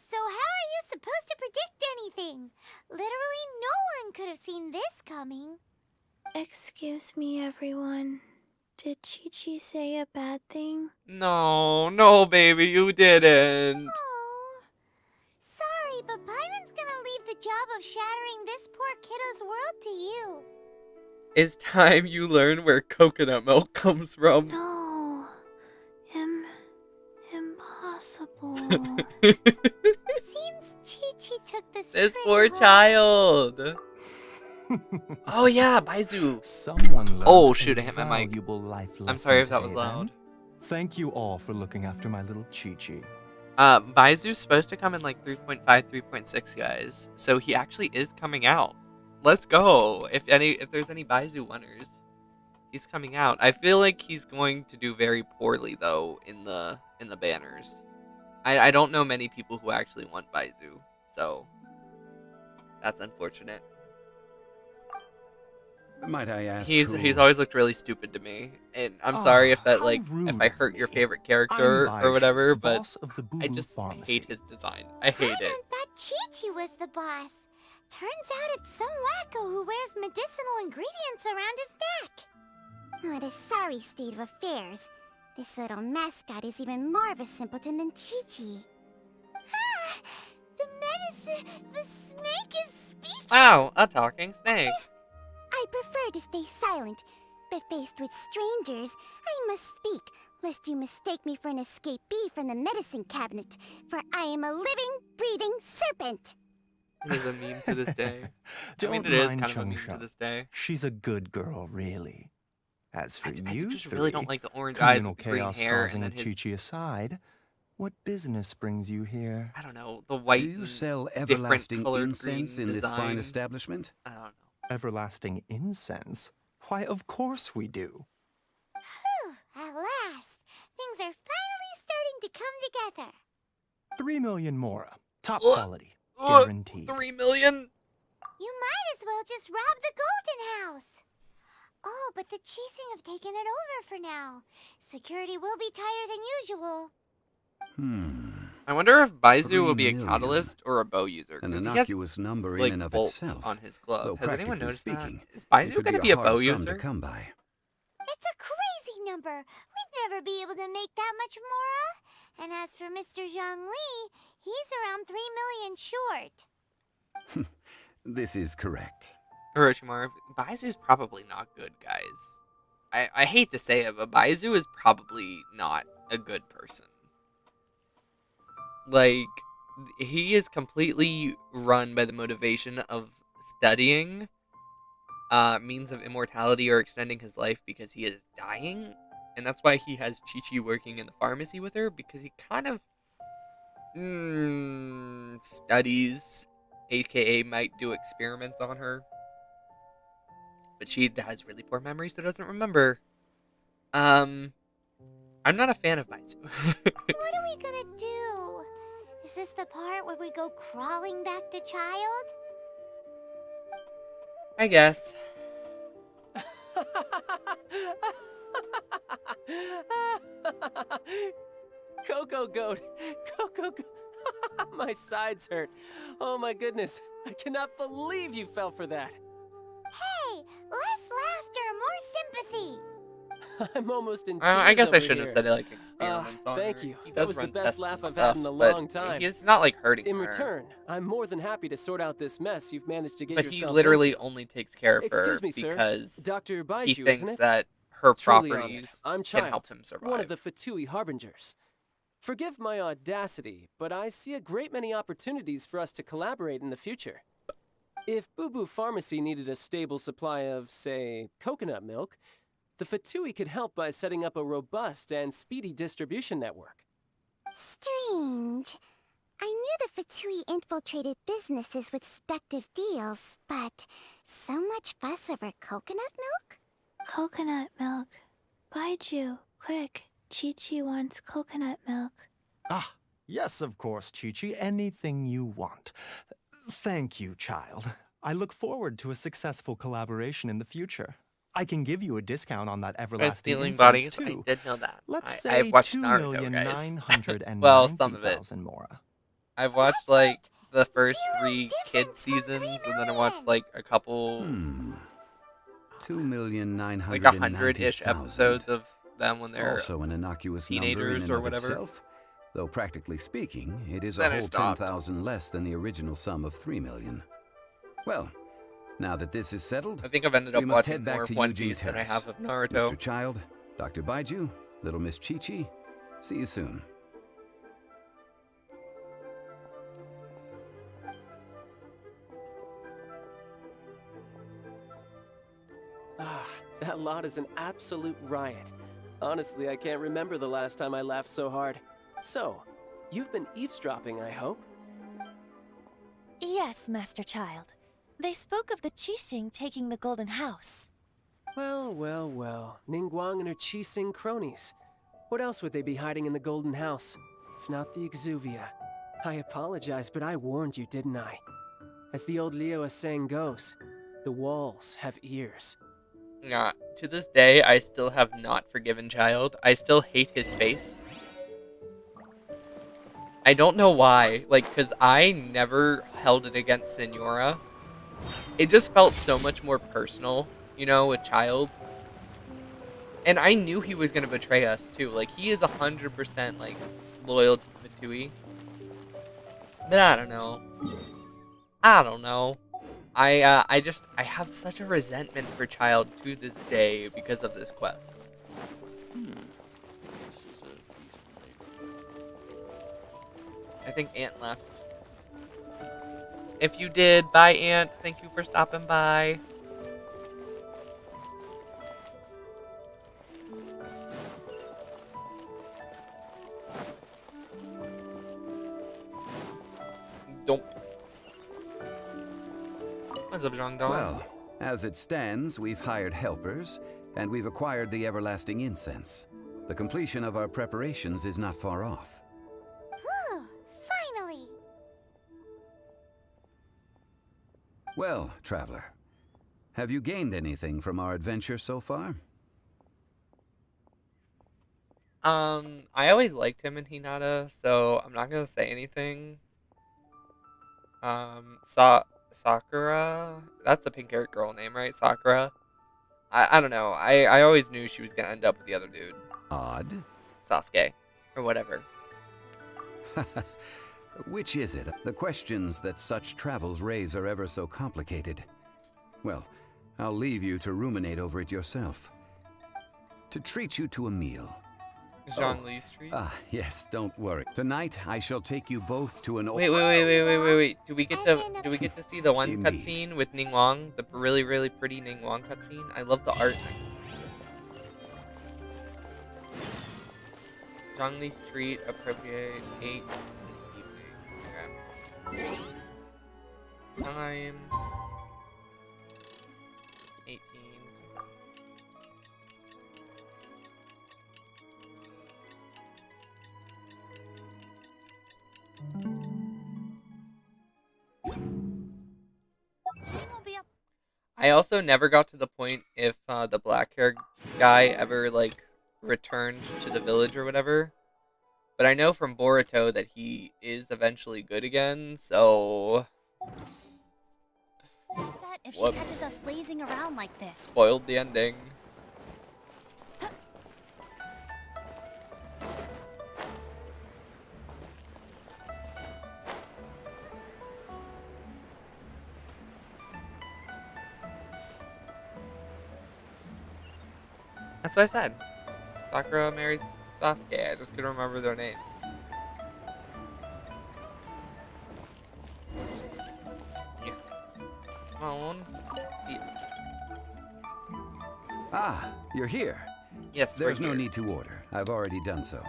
So how are you supposed to predict anything? Literally no one could have seen this coming. Excuse me, everyone. Did Chi-Chi say a bad thing? No, baby, you didn't. Oh, sorry, but Paimon's gonna leave the job of shattering this poor kiddo's world to you. It's time you learn where coconut milk comes from. No. Impossible. Seems Chi-Chi took this This pretty poor hard. child. Oh yeah, Baizu. Someone learned Oh shoot, I hit my mic. valuable life I'm sorry if lesson that was today, loud. then. Thank you all for looking after my little Chi-Chi. Baizu's supposed to come in like 3.5, 3.6, guys. So he actually is coming out. Let's go. If there's any Baizu winners, he's coming out. I feel like he's going to do very poorly though in the banners. I don't know many people who actually want Baizu, so that's unfortunate. Might I ask He's always looked really stupid to me, and I'm sorry if that if I hurt your favorite character or whatever, but I just hate his design. I hate it. Paimon thought Chi-Chi was the boss. Turns out it's some wacko who wears medicinal ingredients around his neck. What a sorry state of affairs. This little mascot is even more of a simpleton than Chi-Chi. The snake is speaking! Wow, a talking snake. I prefer to stay silent, but faced with strangers, I must speak, lest you mistake me for an escapee from the medicine cabinet, for I am a living, breathing serpent! It is a meme to this day. I mean, Don't it is mind kind of a Chung meme to Sheng. this day. She's a good girl, really. As for I you just three, really don't like the orange eyes communal with the green chaos hair causing and then his, Chi-Chi aside, what business brings you here? I don't know, the white Do you and sell different everlasting colored incense green in this fine design. establishment? I don't know. Everlasting incense? Why, of course we do. Whew, at last! Things are finally starting to come together. 3 million mora. Top Ugh. quality. Ugh, Guaranteed. 3 million? You might as well just rob the Golden House. Oh, but the Chising have taken it over for now. Security will be tighter than usual. I wonder if Baizu 3 will be a million. catalyst or a bow user. An 'Cause he has, innocuous number like, in and of bolts itself. on his glove. Though Has anyone practically noticed speaking, that? Is it Baizu could going to be be a hard bow sum user? to come by. It's a crazy number. We'd never be able to make that much mora. And as for Mr. Zhongli, he's around 3 million short. This is correct. Orochimaru, Baizu's probably not good, guys. I hate to say it, but Baizu is probably not a good person. Like, he is completely run by the motivation of studying means of immortality or extending his life because he is dying. And that's why he has Chi-Chi working in the pharmacy with her, because he kind of studies, aka might do experiments on her. But she has really poor memory, so doesn't remember. I'm not a fan of Baizu. What are we gonna do? Is this the part where we go crawling back to child? I guess. Coco Goat! Coco Goat! My sides hurt. Oh my goodness. I cannot believe you fell for that. Hey, less laughter, more sympathy. I'm almost in tears I guess I over shouldn't have here. said it like experiments on Thank her. you. He That does was the run best tests laugh and I've had in a stuff, but long time. He's not like hurting In her. return, I'm more than happy to sort out this mess you've managed to get But yourself he literally into. only takes care of her Excuse me, sir. because Dr. Baiju, he thinks isn't it? that her Truly honored. properties I'm can Child, help him survive. one of the Fatui Harbingers. Forgive my audacity, but I see a great many opportunities for us to collaborate in the future. If Boo Boo Pharmacy needed a stable supply of, say, coconut milk, the Fatui could help by setting up a robust and speedy distribution network. Strange. I knew the Fatui infiltrated businesses with seductive deals, but so much fuss over coconut milk? Coconut milk. Baiju, quick. Chi-Chi wants coconut milk. Ah, yes, of course, Chi-Chi. Anything you want. Thank you, child. I look forward to a successful collaboration in the future. I can give you a discount on that By everlasting stealing incense, bodies, too. I did know that. Let's I've say watched Naruto, guys. 2,990,000 Well, some of it. mora. I've watched like the first 3 kid seasons, and then I watched like a couple, 2,990,000. like 100-ish episodes of them when they're Also an innocuous number in teenagers and or of whatever. itself. Though practically speaking, it is Then a I whole stopped. 10,000 less than the original sum of 3 million. Well, now that this is settled, I think I've ended up we must watching head back more to of One Eugene Piece than I Terrace. have of Naruto. Mr. Child, Dr. Baiju, Little Miss Chi-Chi, see you soon. Ah, that lot is an absolute riot. Honestly, I can't remember the last time I laughed so hard. So, you've been eavesdropping, I hope? Yes, Master Child. They spoke of the Qixing taking the Golden House. Well, well, well. Ningguang and her Qixing cronies. What else would they be hiding in the Golden House? If not the Exuvia. I apologize, but I warned you, didn't I? As the old Liyue saying goes, the walls have ears. Yeah, to this day, I still have not forgiven Child. I still hate his face. I don't know why, like, because I never held it against Senora. It just felt so much more personal, you know, with Child. And I knew he was going to betray us, too. Like, he is 100%, like, loyal to Fatui. But I don't know. I don't know. I have such a resentment for Child to this day because of this quest. I think Aunt left. If you did, bye Aunt. Thank you for stopping by. Don't. What's up, Zhang Dong? Well, as it stands, we've hired helpers, and we've acquired the everlasting incense. The completion of our preparations is not far off. Whew, finally! Well, traveler, have you gained anything from our adventure so far? I always liked him in Hinata, so I'm not gonna say anything. Sakura? That's the pink-haired girl name, right? Sakura? I don't know. I always knew she was gonna end up with the other dude. Odd. Sasuke. Or whatever. Which is it? The questions that such travels raise are ever so complicated. Well, I'll leave you to ruminate over it yourself. To treat you to a meal. Zhongli Street? Ah, yes, don't worry. Tonight, I shall take you both to an... Wait. Do we get to see the one Indeed. cutscene with Ning Wang? The really, really pretty Ning Wang cutscene? I love the art. Zhongli Street, appropriate 8 in the evening. Okay. Time 18. I also never got to the point if the black hair guy ever like returned to the village or whatever. But I know from Boruto that he is eventually good again, so Upset if she Whoops. catches us lazing around like this. spoiled the ending. That's what I said. Sakura marries Sasuke. I just couldn't remember their names. Yeah. Come on. See ya. Ah, you're here. Yes, There's we're no here. need to order. I've already done so.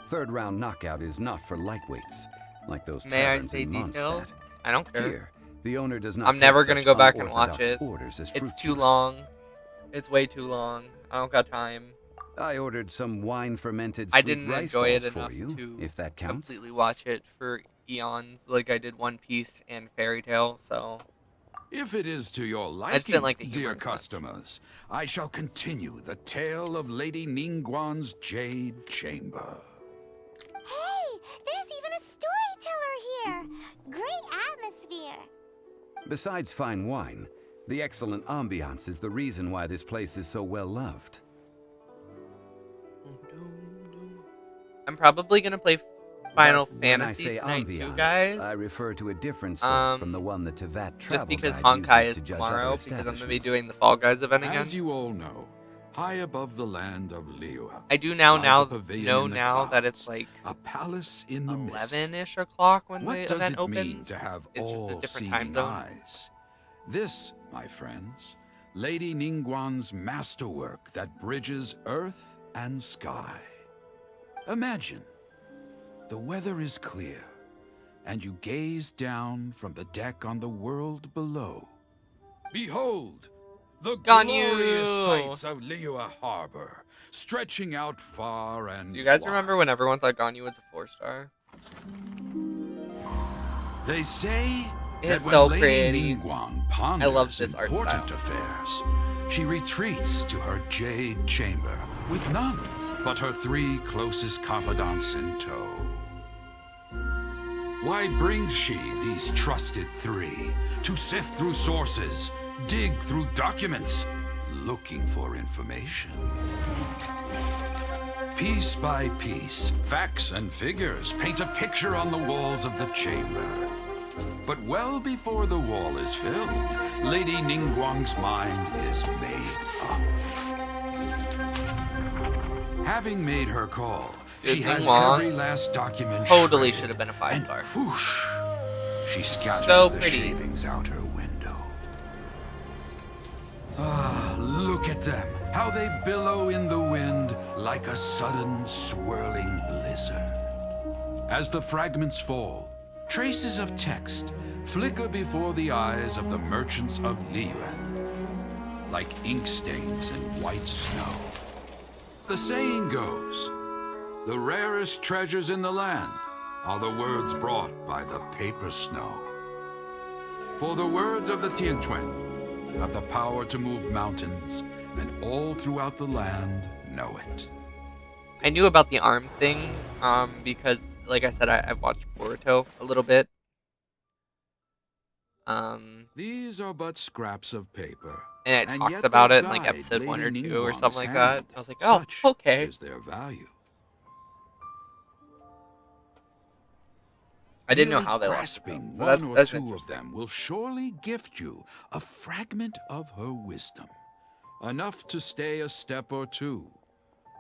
Third round knockout is not for lightweights, like those May I taverns say in details? Mondstadt. I don't care. Here, the owner does not I'm take never gonna such go back and watch unorthodox it. orders as It's fruit too juice. long. It's way too long. I don't got time. I ordered some wine-fermented I sweet didn't rice enjoy it balls for enough you, to if that counts. completely watch it for eons like I did One Piece and Fairy Tail, so If it is to your liking, I just didn't like the humor dear as much. customers, I shall continue the tale of Lady Ningguang's Jade Chamber. Hey, there's even a storyteller here. Great atmosphere. Besides fine wine, the excellent ambiance is the reason why this place is so well loved. I'm probably gonna play Final But when I Fantasy say tonight too, ambiance, guys. I refer to a different sort from the one the Tevat travel Just because guide Honkai uses is to judge tomorrow, other because I'm gonna be establishments. doing the Fall Guys event again. As you all know, high above the land of Liyue, I do now lies a now pavilion know in the now that clouds, it's like a palace in the mist. 11-ish o'clock when What the does event it opens. mean to have It's just a all different seeing time zone. eyes? This, my friends, Lady Ningguang's masterwork that bridges earth and sky. Imagine, the weather is clear, and you gaze down from the deck on the world below. Behold, the Ganyu! glorious sights of Liyue Harbor, stretching out far and Do you guys wide. remember when everyone thought Ganyu was a 4-star? They say It's that when so Lady pretty. Ningguang ponders love this art important style. affairs, she retreats to her jade chamber with none but her 3 closest confidants in tow. Why brings she these trusted 3 to sift through sources, dig through documents, looking for information? Piece by piece, facts and figures paint a picture on the walls of the chamber. But well before the wall is filled, Lady Ningguang's mind is made up. Having made her call, Dude, she has Ningguang every last document totally shredded, should have been a 5-star. Whoosh! She scatters So the pretty. shavings out her window. Ah, look at them. How they billow in the wind like a sudden swirling blizzard. As the fragments fall, traces of text flicker before the eyes of the merchants of Liyuan, like ink stains in white snow. The saying goes, the rarest treasures in the land are the words brought by the paper snow. For the words of the Tianquan have the power to move mountains, and all throughout the land know it. I knew about the arm thing, because, like I said, I've watched Boruto a little bit. These are but scraps of paper, And it talks yet about they it in like guide episode 1 or Lady 2 or something like Ningguang's that. hand. I was like, oh, Such okay. is their value. I didn't know Merely how they lost grasping it, so one or that's two of them will surely gift you a fragment of her wisdom, enough to stay a step or two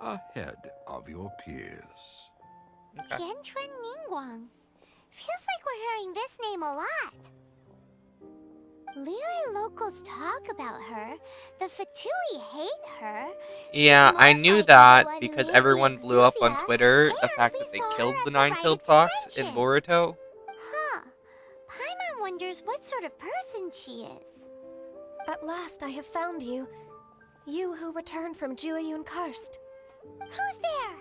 ahead of your peers. Tianquan Ningguang. Feels like we're hearing this name a lot. Liyue locals talk about her. The Fatui hate her. Yeah, I knew that because everyone blew up on Twitter the fact that they killed the 9-tailed fox in Boruto. Huh. Paimon wonders what sort of person she is. At last I have found you. You who returned from Jueyun Karst. Who's there?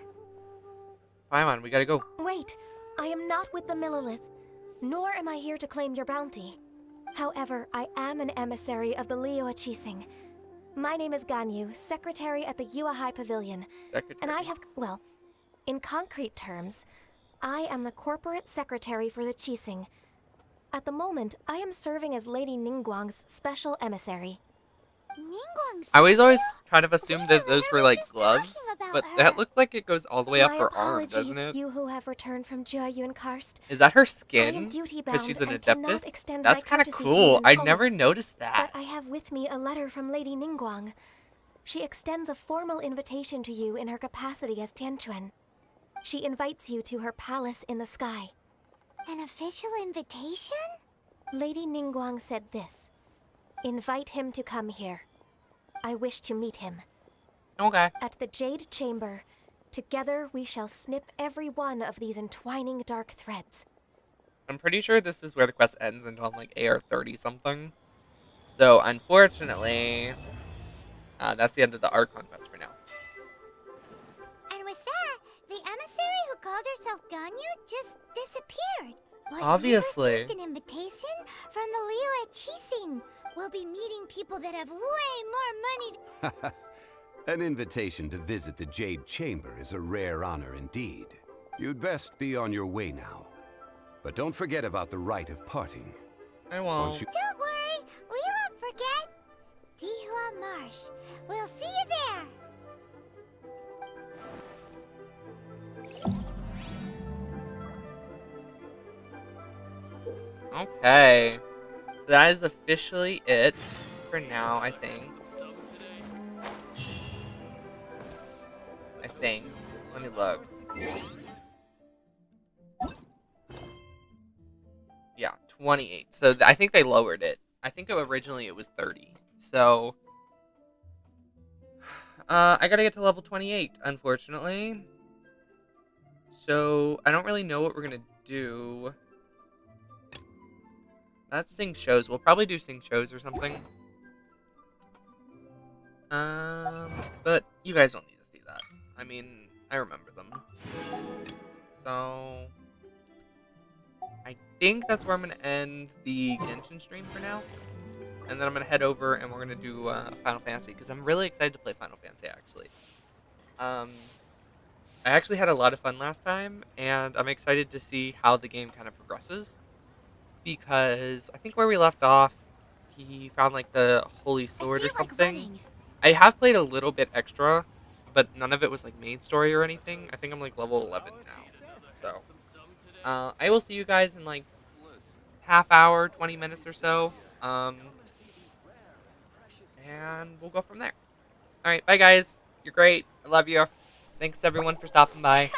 Paimon, we gotta go. Wait, I am not with the Millelith, nor am I here to claim your bounty. However, I am an emissary of the Liyue Qixing. My name is Ganyu, secretary at the Yuehai Pavilion. And I have, well, in concrete terms, I am the corporate secretary for the Qixing. At the moment, I am serving as Lady Ningguang's special emissary. I always kind of assumed that those were like gloves, but that looked like it goes all the way up My her arm, apologies, doesn't it? you who have returned from Jueyun Karst. Is that her I am skin? duty-bound Because she's an and cannot adeptus? extend That's my kind of courtesy to you cool. in I full. never noticed that. But I have with me a letter from Lady Ningguang. She extends a formal invitation to you in her capacity as Tianquan. She invites you to her palace in the sky. An official invitation? Lady Ningguang said this. Invite him to come here. I wish to meet him. Okay. At the Jade Chamber, together we shall snip every one of these entwining dark threads. I'm pretty sure this is where the quest ends until I'm like AR 30 something. So unfortunately, that's the end of the Archon quest for now. And with that, the emissary who called herself Ganyu just disappeared. But Obviously. we received an invitation from the Liyue Qixing. We'll be meeting people that have way more money. An invitation to visit the Jade Chamber is a rare honor indeed. You'd best be on your way now. But don't forget about the rite of parting. I won't. Don't worry, we won't forget. Dihua Marsh. We'll see you there. Okay. That is officially it for now, I think. Let me look. Yeah, 28. So I think they lowered it. I think originally it was 30. So I gotta get to level 28, unfortunately. So I don't really know what we're gonna do. Let's sing shows. We'll probably do sing shows or something. But you guys don't need to see that. I mean, I remember them. So I think that's where I'm gonna end the Genshin stream for now. And then I'm gonna head over and we're gonna do Final Fantasy because I'm really excited to play Final Fantasy actually. I actually had a lot of fun last time, and I'm excited to see how the game kind of progresses. Because I think where we left off, he found like the Holy Sword or something. I have played a little bit extra, but none of it was like main story or anything. I think I'm like level 11 now. So I will see you guys in like half hour, 20 minutes or so. And we'll go from there. All right, bye guys. You're great. I love you. Thanks everyone for stopping by.